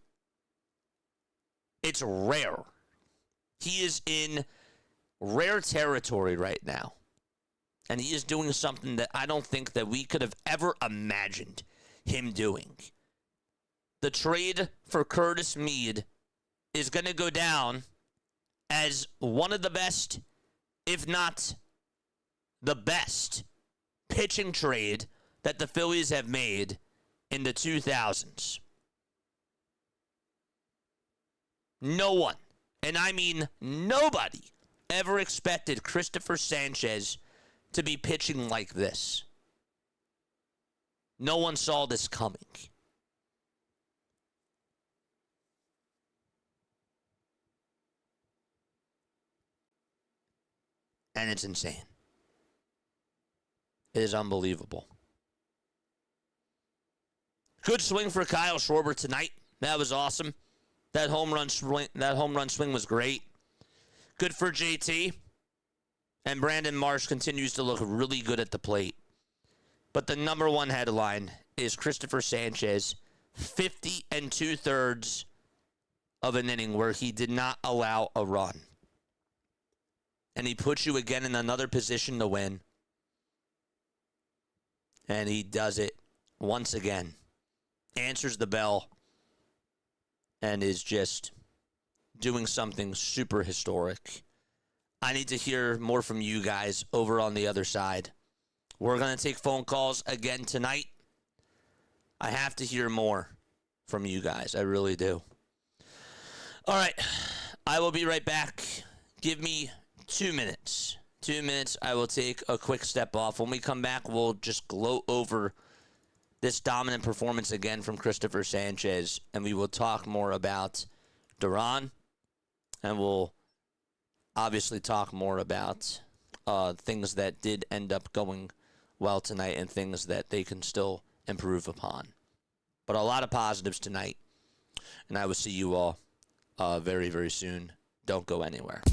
It's rare. He is in rare territory right now. And he is doing something that I don't think that we could have ever imagined him doing. The trade for Curtis Mead is going to go down as one of the best, if not the best, pitching trade that the Phillies have made in the 2000s. No one, and I mean nobody, ever expected Cristopher Sanchez to be pitching like this. No one saw this coming. And it's insane. It is unbelievable. Good swing for Kyle Schwarber tonight. That was awesome. That home run swing was great. Good for JT. And Brandon Marsh continues to look really good at the plate. But the number one headline is Cristopher Sanchez, 50 2/3 of an inning where he did not allow a run. And he puts you again in another position to win. And he does it once again. Answers the bell. And is just doing something super historic. I need to hear more from you guys over on the other side. We're going to take phone calls again tonight. I have to hear more from you guys. I really do. All right. I will be right back. Give me 2 minutes. 2 minutes. I will take a quick step off. When we come back, we'll just gloat over this dominant performance again from Cristopher Sanchez, and we will talk more about Duran, and we'll obviously talk more about things that did end up going well tonight and things that they can still improve upon. But a lot of positives tonight, and I will see you all very, very soon. Don't go anywhere.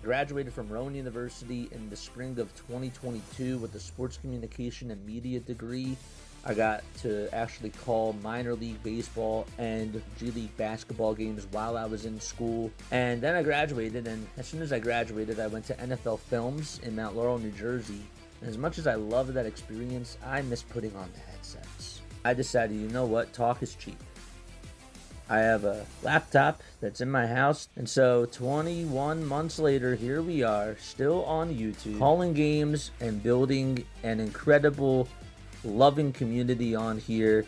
graduated from Rowan University in the spring of 2022 with a sports communication and media degree. I got to actually call minor league baseball and G League basketball games while I was in school. And then I graduated, and as soon as I graduated, I went to NFL Films in Mount Laurel, New Jersey. And as much as I loved that experience, I miss putting on the headsets. I decided, you know what, talk is cheap. I have a laptop that's in my house, and so 21 months later, here we are, still on YouTube, calling games and building an incredible, loving community on here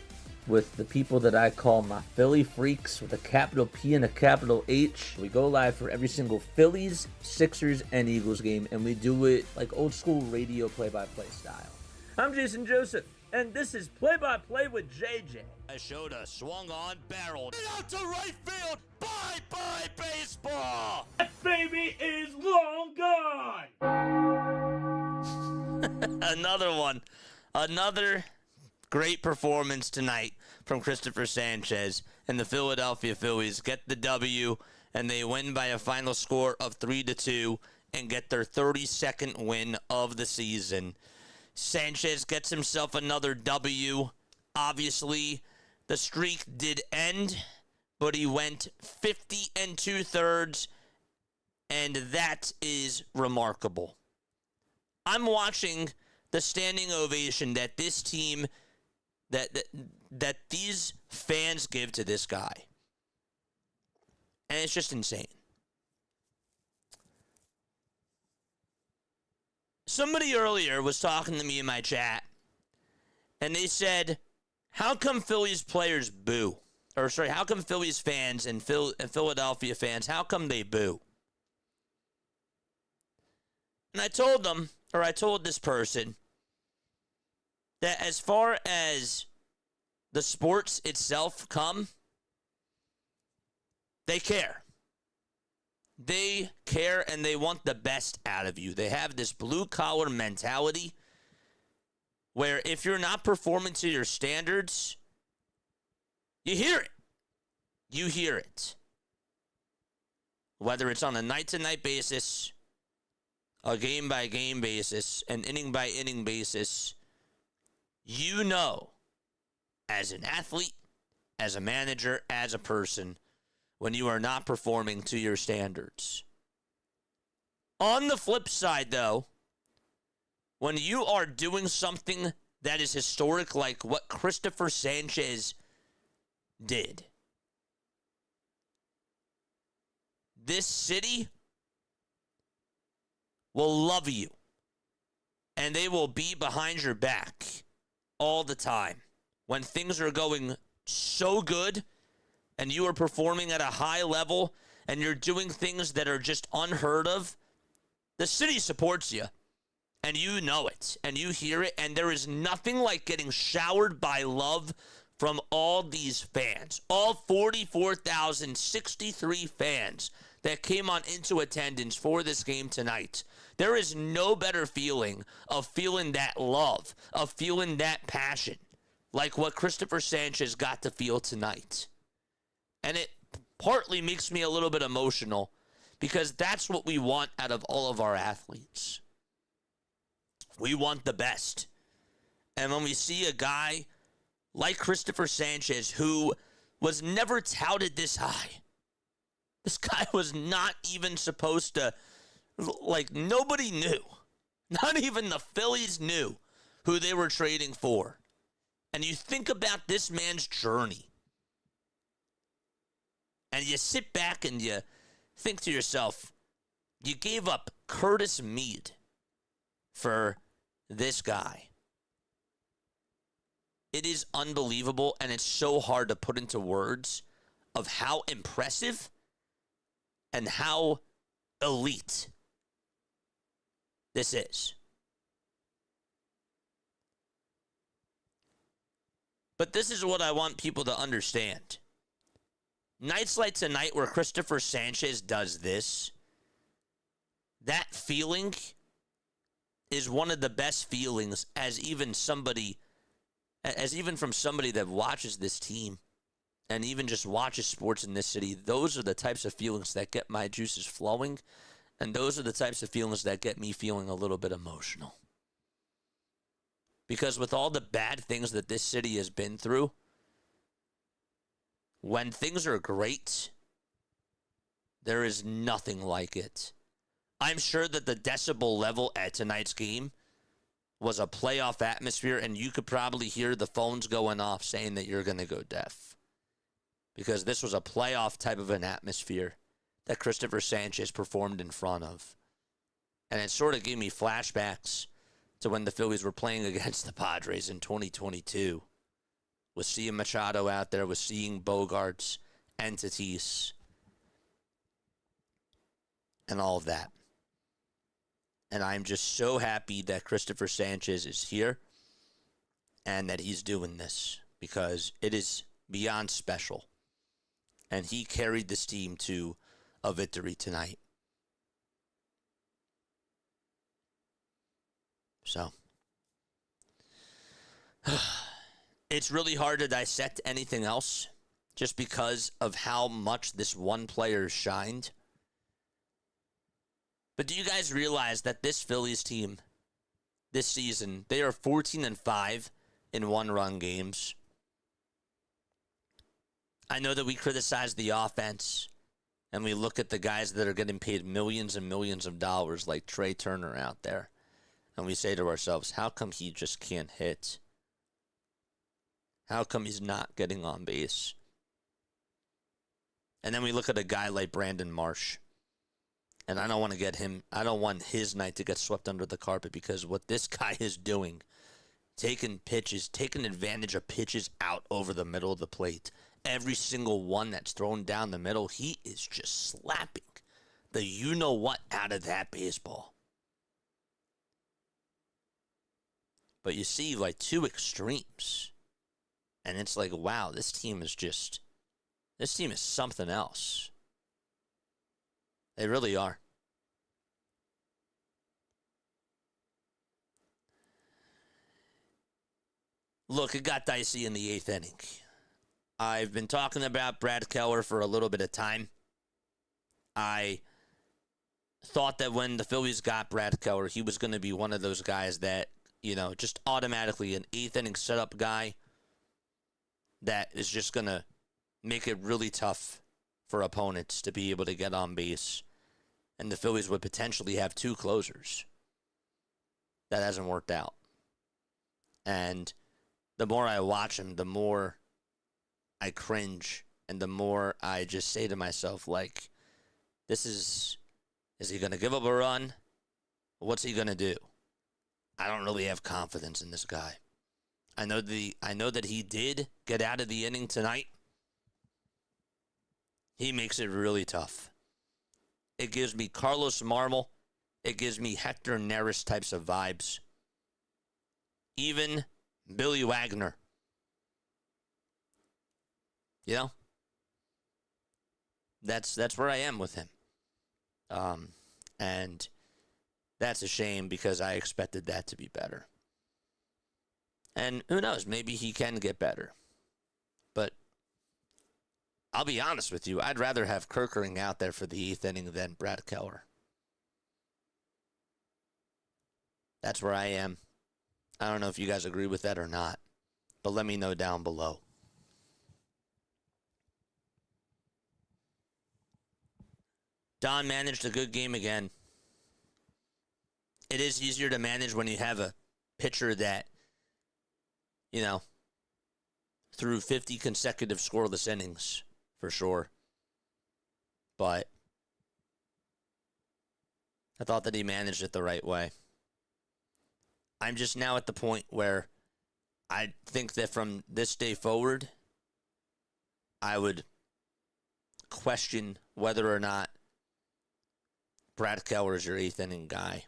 with the people that I call my Philly freaks with a capital P and a capital H. We go live for every single Phillies, Sixers, and Eagles game, and we do it like old school radio play-by-play style. I'm Jason Joseph, and this is Play-by-Play with JJ. I showed a swung on, barreled out to right field. Bye-bye baseball. That baby is long gone. Another one. Another great performance tonight from Cristopher Sanchez, and the Philadelphia Phillies get the W, and they win by a final score of 3-2 and get their 32nd win of the season. Sanchez gets himself another W. Obviously, the streak did end, but he went 50 2/3, and that is remarkable. I'm watching the standing ovation that this team, that these fans give to this guy. And it's just insane. Somebody earlier was talking to me in my chat, and they said, how come Phillies players boo? Or sorry, how come Phillies fans and Philadelphia fans, how come they boo? And I told them, or I told this person, that as far as the sports itself come, they care. They care and they want the best out of you. They have this blue-collar mentality where if you're not performing to your standards, you hear it. You hear it. Whether it's on a night-to-night basis, a game-by-game basis, an inning-by-inning basis, you know, as an athlete, as a manager, as a person, when you are not performing to your standards. On the flip side, though, when you are doing something that is historic like what Cristopher Sanchez did, this city will love you, and they will be behind your back all the time. When things are going so good and you are performing at a high level and you're doing things that are just unheard of, the city supports you. And you know it, and you hear it, and there is nothing like getting showered by love from all these fans. All 44,063 fans that came on into attendance for this game tonight. There is no better feeling of feeling that love, of feeling that passion, like what Cristopher Sanchez got to feel tonight. And it partly makes me a little bit emotional because that's what we want out of all of our athletes. We want the best. And when we see a guy like Cristopher Sanchez, who was never touted this high, this guy was not even supposed to, like, nobody knew. Not even the Phillies knew who they were trading for. And you think about this man's journey, and you sit back and you think to yourself, you gave up Curtis Mead for this guy. It is unbelievable, and it's so hard to put into words of how impressive and how elite this is. But this is what I want people to understand. Nights like tonight where Cristopher Sanchez does this, that feeling is one of the best feelings as even from somebody that watches this team and even just watches sports in this city. Those are the types of feelings that get my juices flowing And those are the types of feelings that get me feeling a little bit emotional. Because with all the bad things that this city has been through, when things are great, there is nothing like it. I'm sure that the decibel level at tonight's game was a playoff atmosphere, and you could probably hear the phones going off saying that you're going to go deaf. Because this was a playoff type of an atmosphere that Cristopher Sanchez performed in front of. And it sort of gave me flashbacks to when the Phillies were playing against the Padres in 2022. With seeing Machado out there, with seeing Bogarts, entities, and all of that. And I'm just so happy that Cristopher Sanchez is here and that he's doing this, because it is beyond special. And he carried this team to a victory tonight. So, it's really hard to dissect anything else just because of how much this one player shined. But do you guys realize that this Phillies team this season, they are 14-5 in one-run games? I know that we criticize the offense, and we look at the guys that are getting paid millions and millions of dollars like Trey Turner out there, and we say to ourselves, how come he just can't hit? How come he's not getting on base? And then we look at a guy like Brandon Marsh, and I don't want his night to get swept under the carpet, because what this guy is doing, taking advantage of pitches out over the middle of the plate, every single one that's thrown down the middle, he is just slapping the you-know-what out of that baseball. But you see, like, two extremes. And it's like, wow, this team is something else. They really are. Look, it got dicey in the 8th inning. I've been talking about Brad Keller for a little bit of time. I thought that when the Phillies got Brad Keller, he was going to be one of those guys that, just automatically an 8th inning setup guy that is just going to make it really tough for opponents to be able to get on base. And the Phillies would potentially have two closers. That hasn't worked out. And the more I watch him, the more I cringe, and the more I just say to myself, like, is he going to give up a run? What's he going to do? I don't really have confidence in this guy. I know that he did get out of the inning tonight. He makes it really tough. It gives me Carlos Marmol. It gives me Hector Neris types of vibes. Even Billy Wagner. That's where I am with him. And that's a shame, because I expected that to be better. And who knows, maybe he can get better. But I'll be honest with you, I'd rather have Kerkering out there for the 8th inning than Brad Keller. That's where I am. I don't know if you guys agree with that or not, but let me know down below. Don managed a good game again. It is easier to manage when you have a pitcher that, threw 50 consecutive scoreless innings, for sure. But I thought that he managed it the right way. I'm just now at the point where I think that from this day forward, I would question whether or not Brad Keller is your 8th inning guy.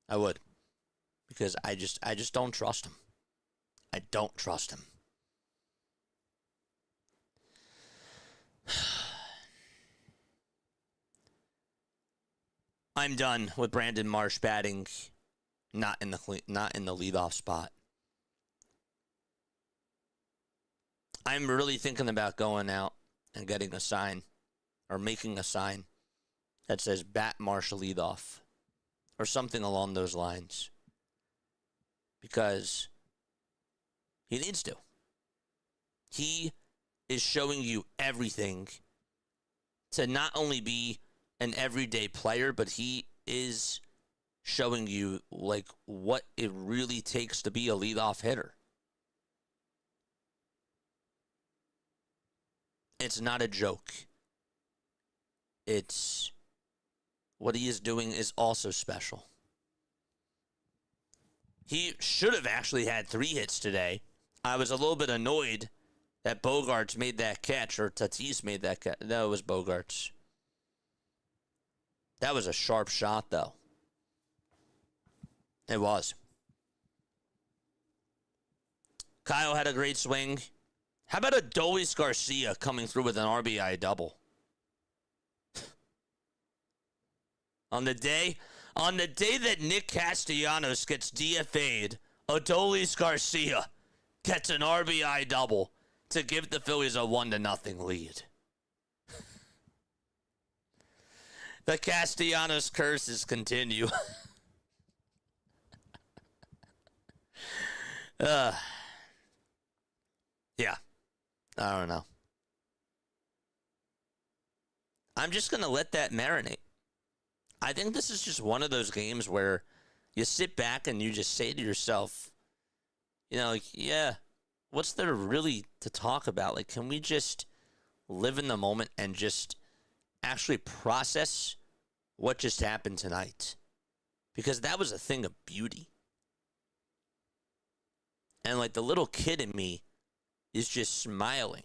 I would. Because I just don't trust him. I don't trust him. I'm done with Brandon Marsh batting not in the leadoff spot. I'm really thinking about going out and getting a sign or making a sign that says bat marsh leadoff or something along those lines. Because he needs to. He is showing you everything to not only be an everyday player, but he is showing you like what it really takes to be a leadoff hitter. It's not a joke. It's what he is doing is also special. He should have actually had 3 hits today. I was a little bit annoyed that Bogarts made that catch, or Tatis made that catch. No, it was Bogarts. That was a sharp shot, though. It was. Kyle had a great swing. How about Adolis Garcia coming through with an RBI double? On the day that Nick Castellanos gets DFA'd, Adolis Garcia gets an RBI double to give the Phillies a 1-0 lead. The Castellanos curses continue. Yeah. I don't know. I'm just going to let that marinate. I think this is just one of those games where you sit back and you just say to yourself, you know, like, yeah, what's there really to talk about? Like, can we just live in the moment and just actually process what just happened tonight? Because that was a thing of beauty. And, like, the little kid in me is just smiling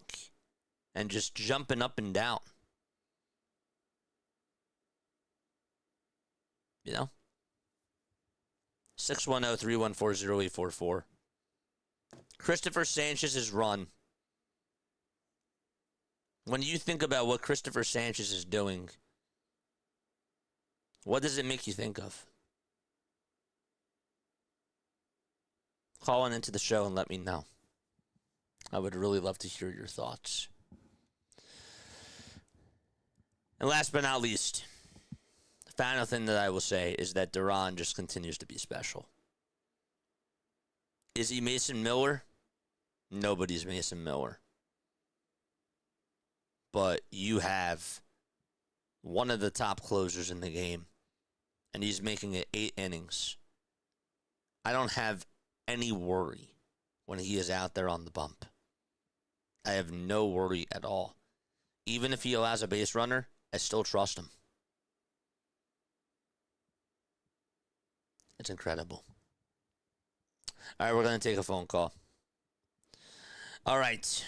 and just jumping up and down. You know? 610-314-0844. Cristopher Sanchez's run. When you think about what Cristopher Sanchez is doing, what does it make you think of? Call on into the show and let me know. I would really love to hear your thoughts. And last but not least, the final thing that I will say is that Duran just continues to be special. Is he Mason Miller? Nobody's Mason Miller. But you have one of the top closers in the game, and he's making it 8 innings. I don't have any worry when he is out there on the bump. I have no worry at all. Even if he allows a base runner, I still trust him. It's incredible. All right, we're going to take a phone call. All right.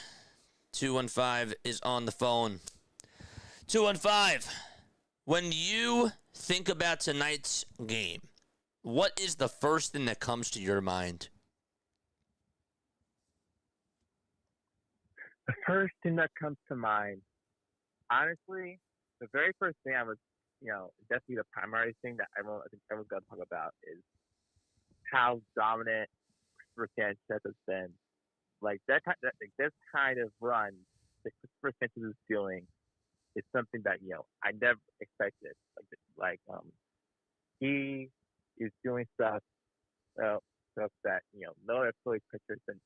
215 is on the phone. 215, when you think about tonight's game, what is the first thing that comes to your mind? The first thing that comes to mind, honestly, the very first thing I was, definitely the primary thing that I think everyone's going to talk about is how dominant Cristopher Sanchez has been. Like this kind of run that Cristopher Sanchez is doing is something that I never expected. He is doing stuff that no other Phillies pitcher's been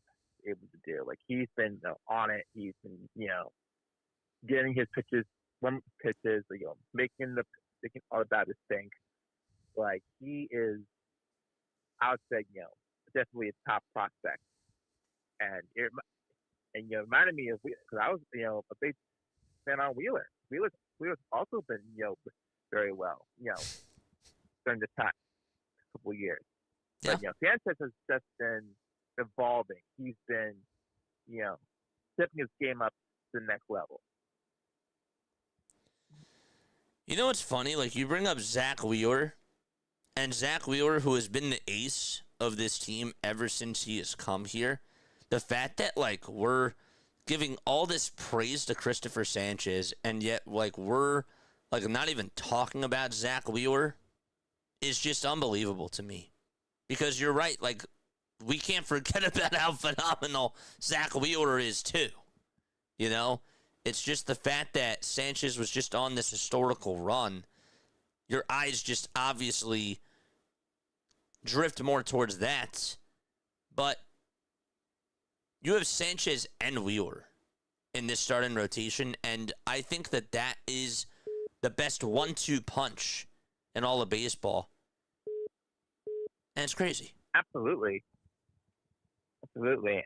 able to do. Like he's been on it. He's been getting his pitches, making all the batters think. Like he is, I would say, definitely a top prospect. And it reminded me of, because I was a big fan on Wheeler. Wheeler's also been very well during the past couple of years. Yeah. But Sanchez has just been evolving. He's been stepping his game up to the next level. You know what's funny? Like you bring up Zach Wheeler, and Zach Wheeler, who has been the ace of this team ever since he has come here. The fact that, we're giving all this praise to Cristopher Sanchez, and yet, we're, not even talking about Zach Wheeler is just unbelievable to me. Because you're right, we can't forget about how phenomenal Zach Wheeler is, too. It's just the fact that Sanchez was just on this historical run. Your eyes just obviously drift more towards that. But you have Sanchez and Wheeler in this starting rotation, and I think that that is the best 1-2 punch in all of baseball. And it's crazy. Absolutely.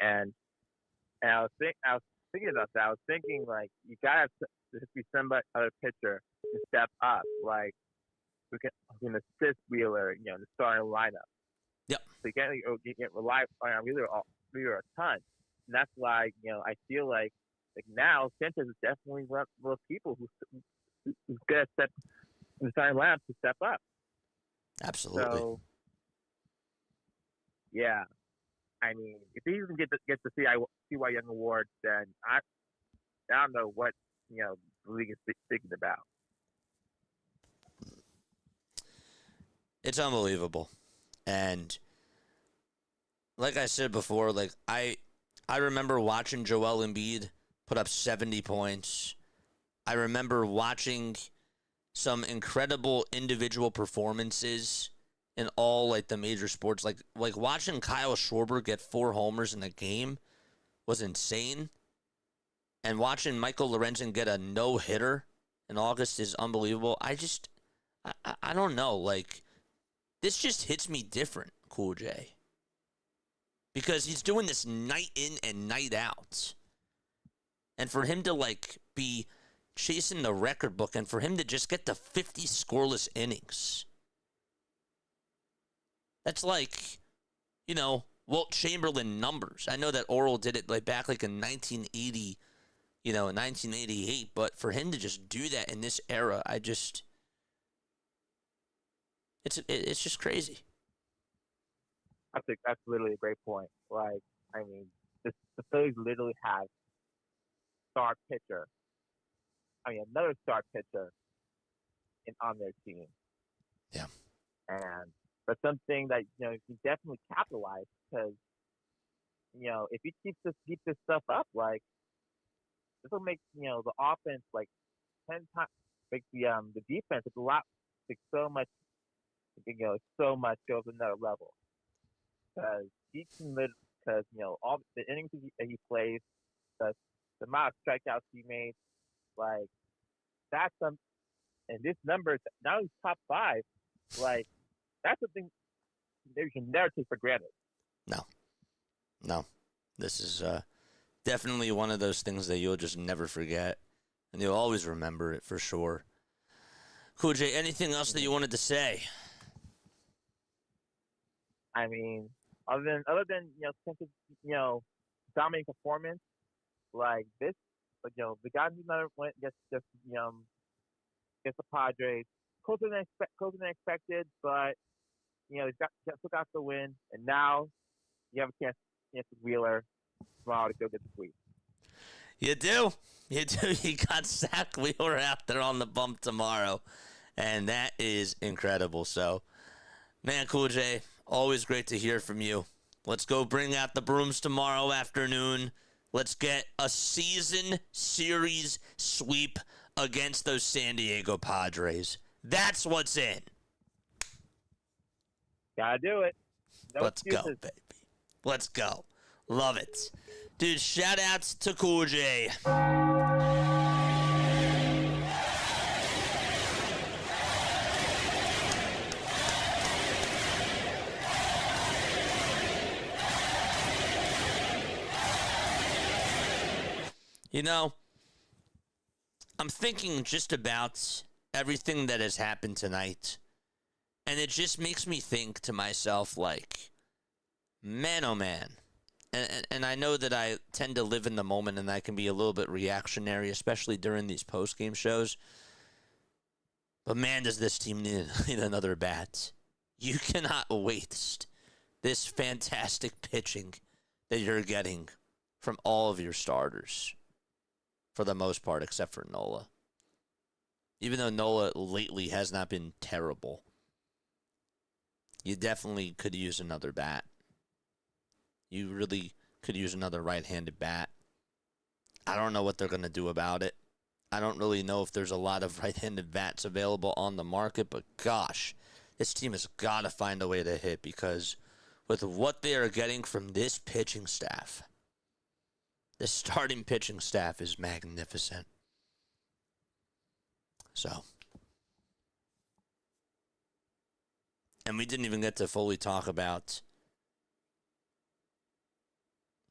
And I was thinking about that. I was thinking, like, you gotta be some other pitcher to step up, like who can assist Wheeler, in the starting lineup. Yep. So you can't rely on Wheeler a ton, and that's why I feel like now Sanchez is definitely one of those people who's gonna step in the starting lineup to step up. Absolutely. So, yeah. I mean, if he even gets the CY Young Award, then I don't know what the league is thinking about. It's unbelievable. And like I said before, like I remember watching Joel Embiid put up 70 points. I remember watching some incredible individual performances in all like the major sports. Like watching Kyle Schwarber get 4 homers in a game was insane. And watching Michael Lorenzen get a no-hitter in August is unbelievable. I don't know. Like, this just hits me different, Cool J. Because he's doing this night in and night out. And for him to, like, be chasing the record book and for him to just get to 50 scoreless innings. That's like, Wilt Chamberlain numbers. I know that Orel did it like back like in 1980, in 1988. But for him to just do that in this era, it's just crazy. I think that's literally a great point. Like, I mean, the Phillies literally have another star pitcher on their team. Yeah. But something that you can definitely capitalize because if you keep this stuff up, like this will make the offense like 10 times, make the defense it's a lot like so much goes another level because he can all the innings that he plays, the amount of strikeouts he made, like that's and this number now he's top 5, like. That's something that you can never take for granted. No. This is definitely one of those things that you'll just never forget. And you'll always remember it for sure. Cool J, anything else that you wanted to say? I mean, other than Sanchez, dominating performance, like this, the guy who never went against the Padres, closer than expected, but he's still got the win, and now you have a chance with Wheeler tomorrow to go get the sweep. You do. You got Zach Wheeler out there on the bump tomorrow, and that is incredible. So, man, Cool J, always great to hear from you. Let's go bring out the brooms tomorrow afternoon. Let's get a season series sweep against those San Diego Padres. That's what's in. Gotta do it. No Let's excuses. go, baby. Let's go. Love it. Dude, shout outs to Cool J. I'm thinking just about everything that has happened tonight. And it just makes me think to myself, like, man, oh man. And I know that I tend to live in the moment and I can be a little bit reactionary, especially during these post-game shows. But man, does this team need another bat. You cannot waste this fantastic pitching that you're getting from all of your starters, for the most part, except for Nola. Even though Nola lately has not been terrible, you definitely could use another bat. You really could use another right-handed bat. I don't know what they're going to do about it. I don't really know if there's a lot of right-handed bats available on the market, but gosh, this team has got to find a way to hit, because with what they are getting from this pitching staff, the starting pitching staff is magnificent. So, and we didn't even get to fully talk about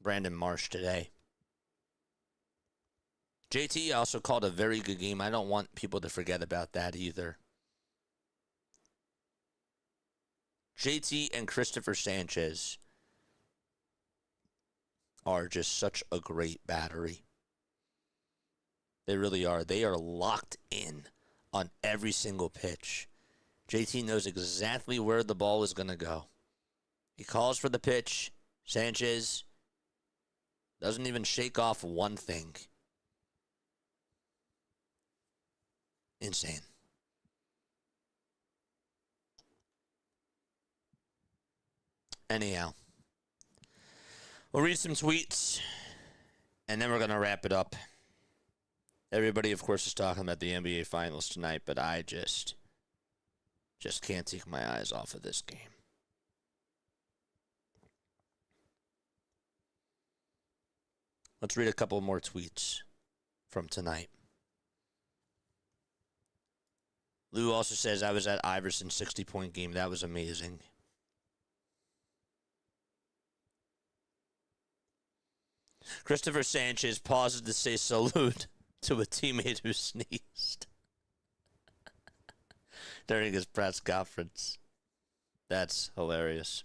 Brandon Marsh today. JT also called a very good game. I don't want people to forget about that either. JT and Cristopher Sanchez are just such a great battery. They really are. They are locked in on every single pitch. JT knows exactly where the ball is going to go. He calls for the pitch. Sanchez doesn't even shake off one thing. Insane. Anyhow, we'll read some tweets, and then we're going to wrap it up. Everybody, of course, is talking about the NBA Finals tonight, but I just can't take my eyes off of this game. Let's read a couple more tweets from tonight. Lou also says, I was at Iverson's 60-point game. That was amazing. Cristopher Sanchez pauses to say salute to a teammate who sneezed during his press conference. That's hilarious.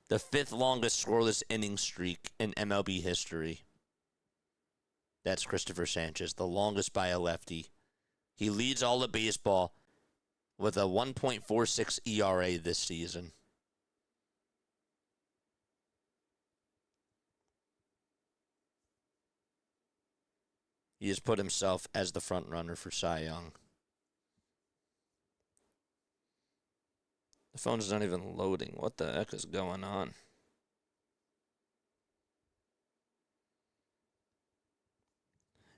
The 5th longest scoreless inning streak in MLB history. That's Cristopher Sanchez, the longest by a lefty. He leads all of baseball with a 1.46 ERA this season. He has put himself as the front runner for Cy Young. The phone's not even loading. What the heck is going on?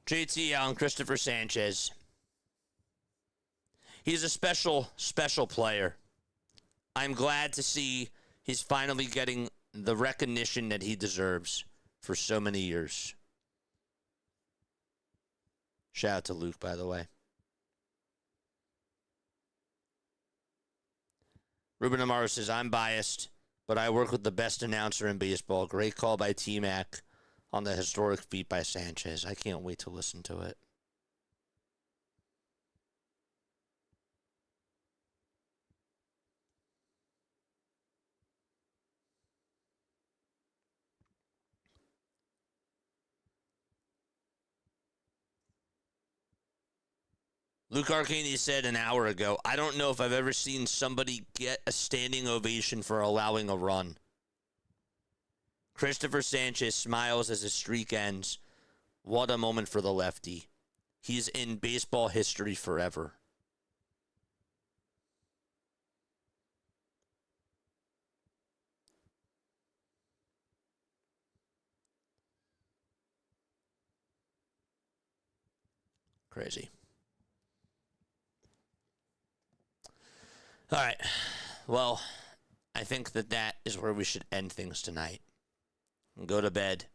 JT Young, Cristopher Sanchez. He's a special, special player. I'm glad to see he's finally getting the recognition that he deserves for so many years. Shout out to Luke, by the way. Ruben Amaro says, I'm biased, but I work with the best announcer in baseball. Great call by T-Mac on the historic feat by Sanchez. I can't wait to listen to it. Luke Arcani said an hour ago, I don't know if I've ever seen somebody get a standing ovation for allowing a run. Cristopher Sanchez smiles as his streak ends. What a moment for the lefty. He's in baseball history forever. Crazy. All right. Well, I think that is where we should end things tonight. Go to bed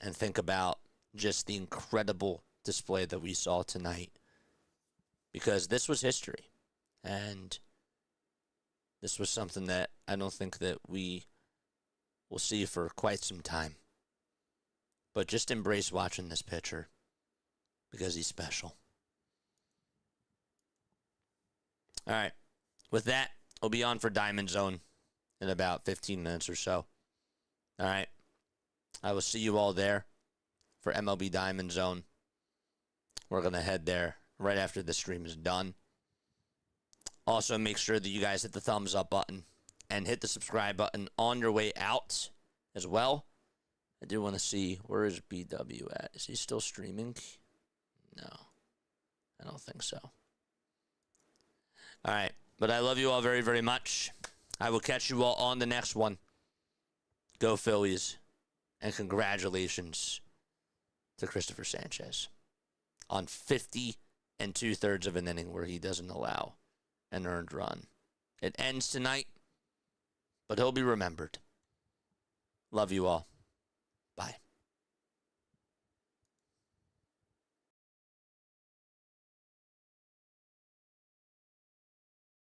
and think about just the incredible display that we saw tonight. Because this was history. And this was something that I don't think that we will see for quite some time. But just embrace watching this pitcher because he's special. All right. With that, we'll be on for Diamond Zone in about 15 minutes or so. All right. I will see you all there for MLB Diamond Zone. We're going to head there right after the stream is done. Also, make sure that you guys hit the thumbs up button and hit the subscribe button on your way out as well. I do want to see, where is BW at? Is he still streaming? No, I don't think so. All right. But I love you all very, very much. I will catch you all on the next one. Go Phillies. And congratulations to Cristopher Sanchez on 50 2/3 of an inning where he doesn't allow an earned run. It ends tonight, but he'll be remembered. Love you all.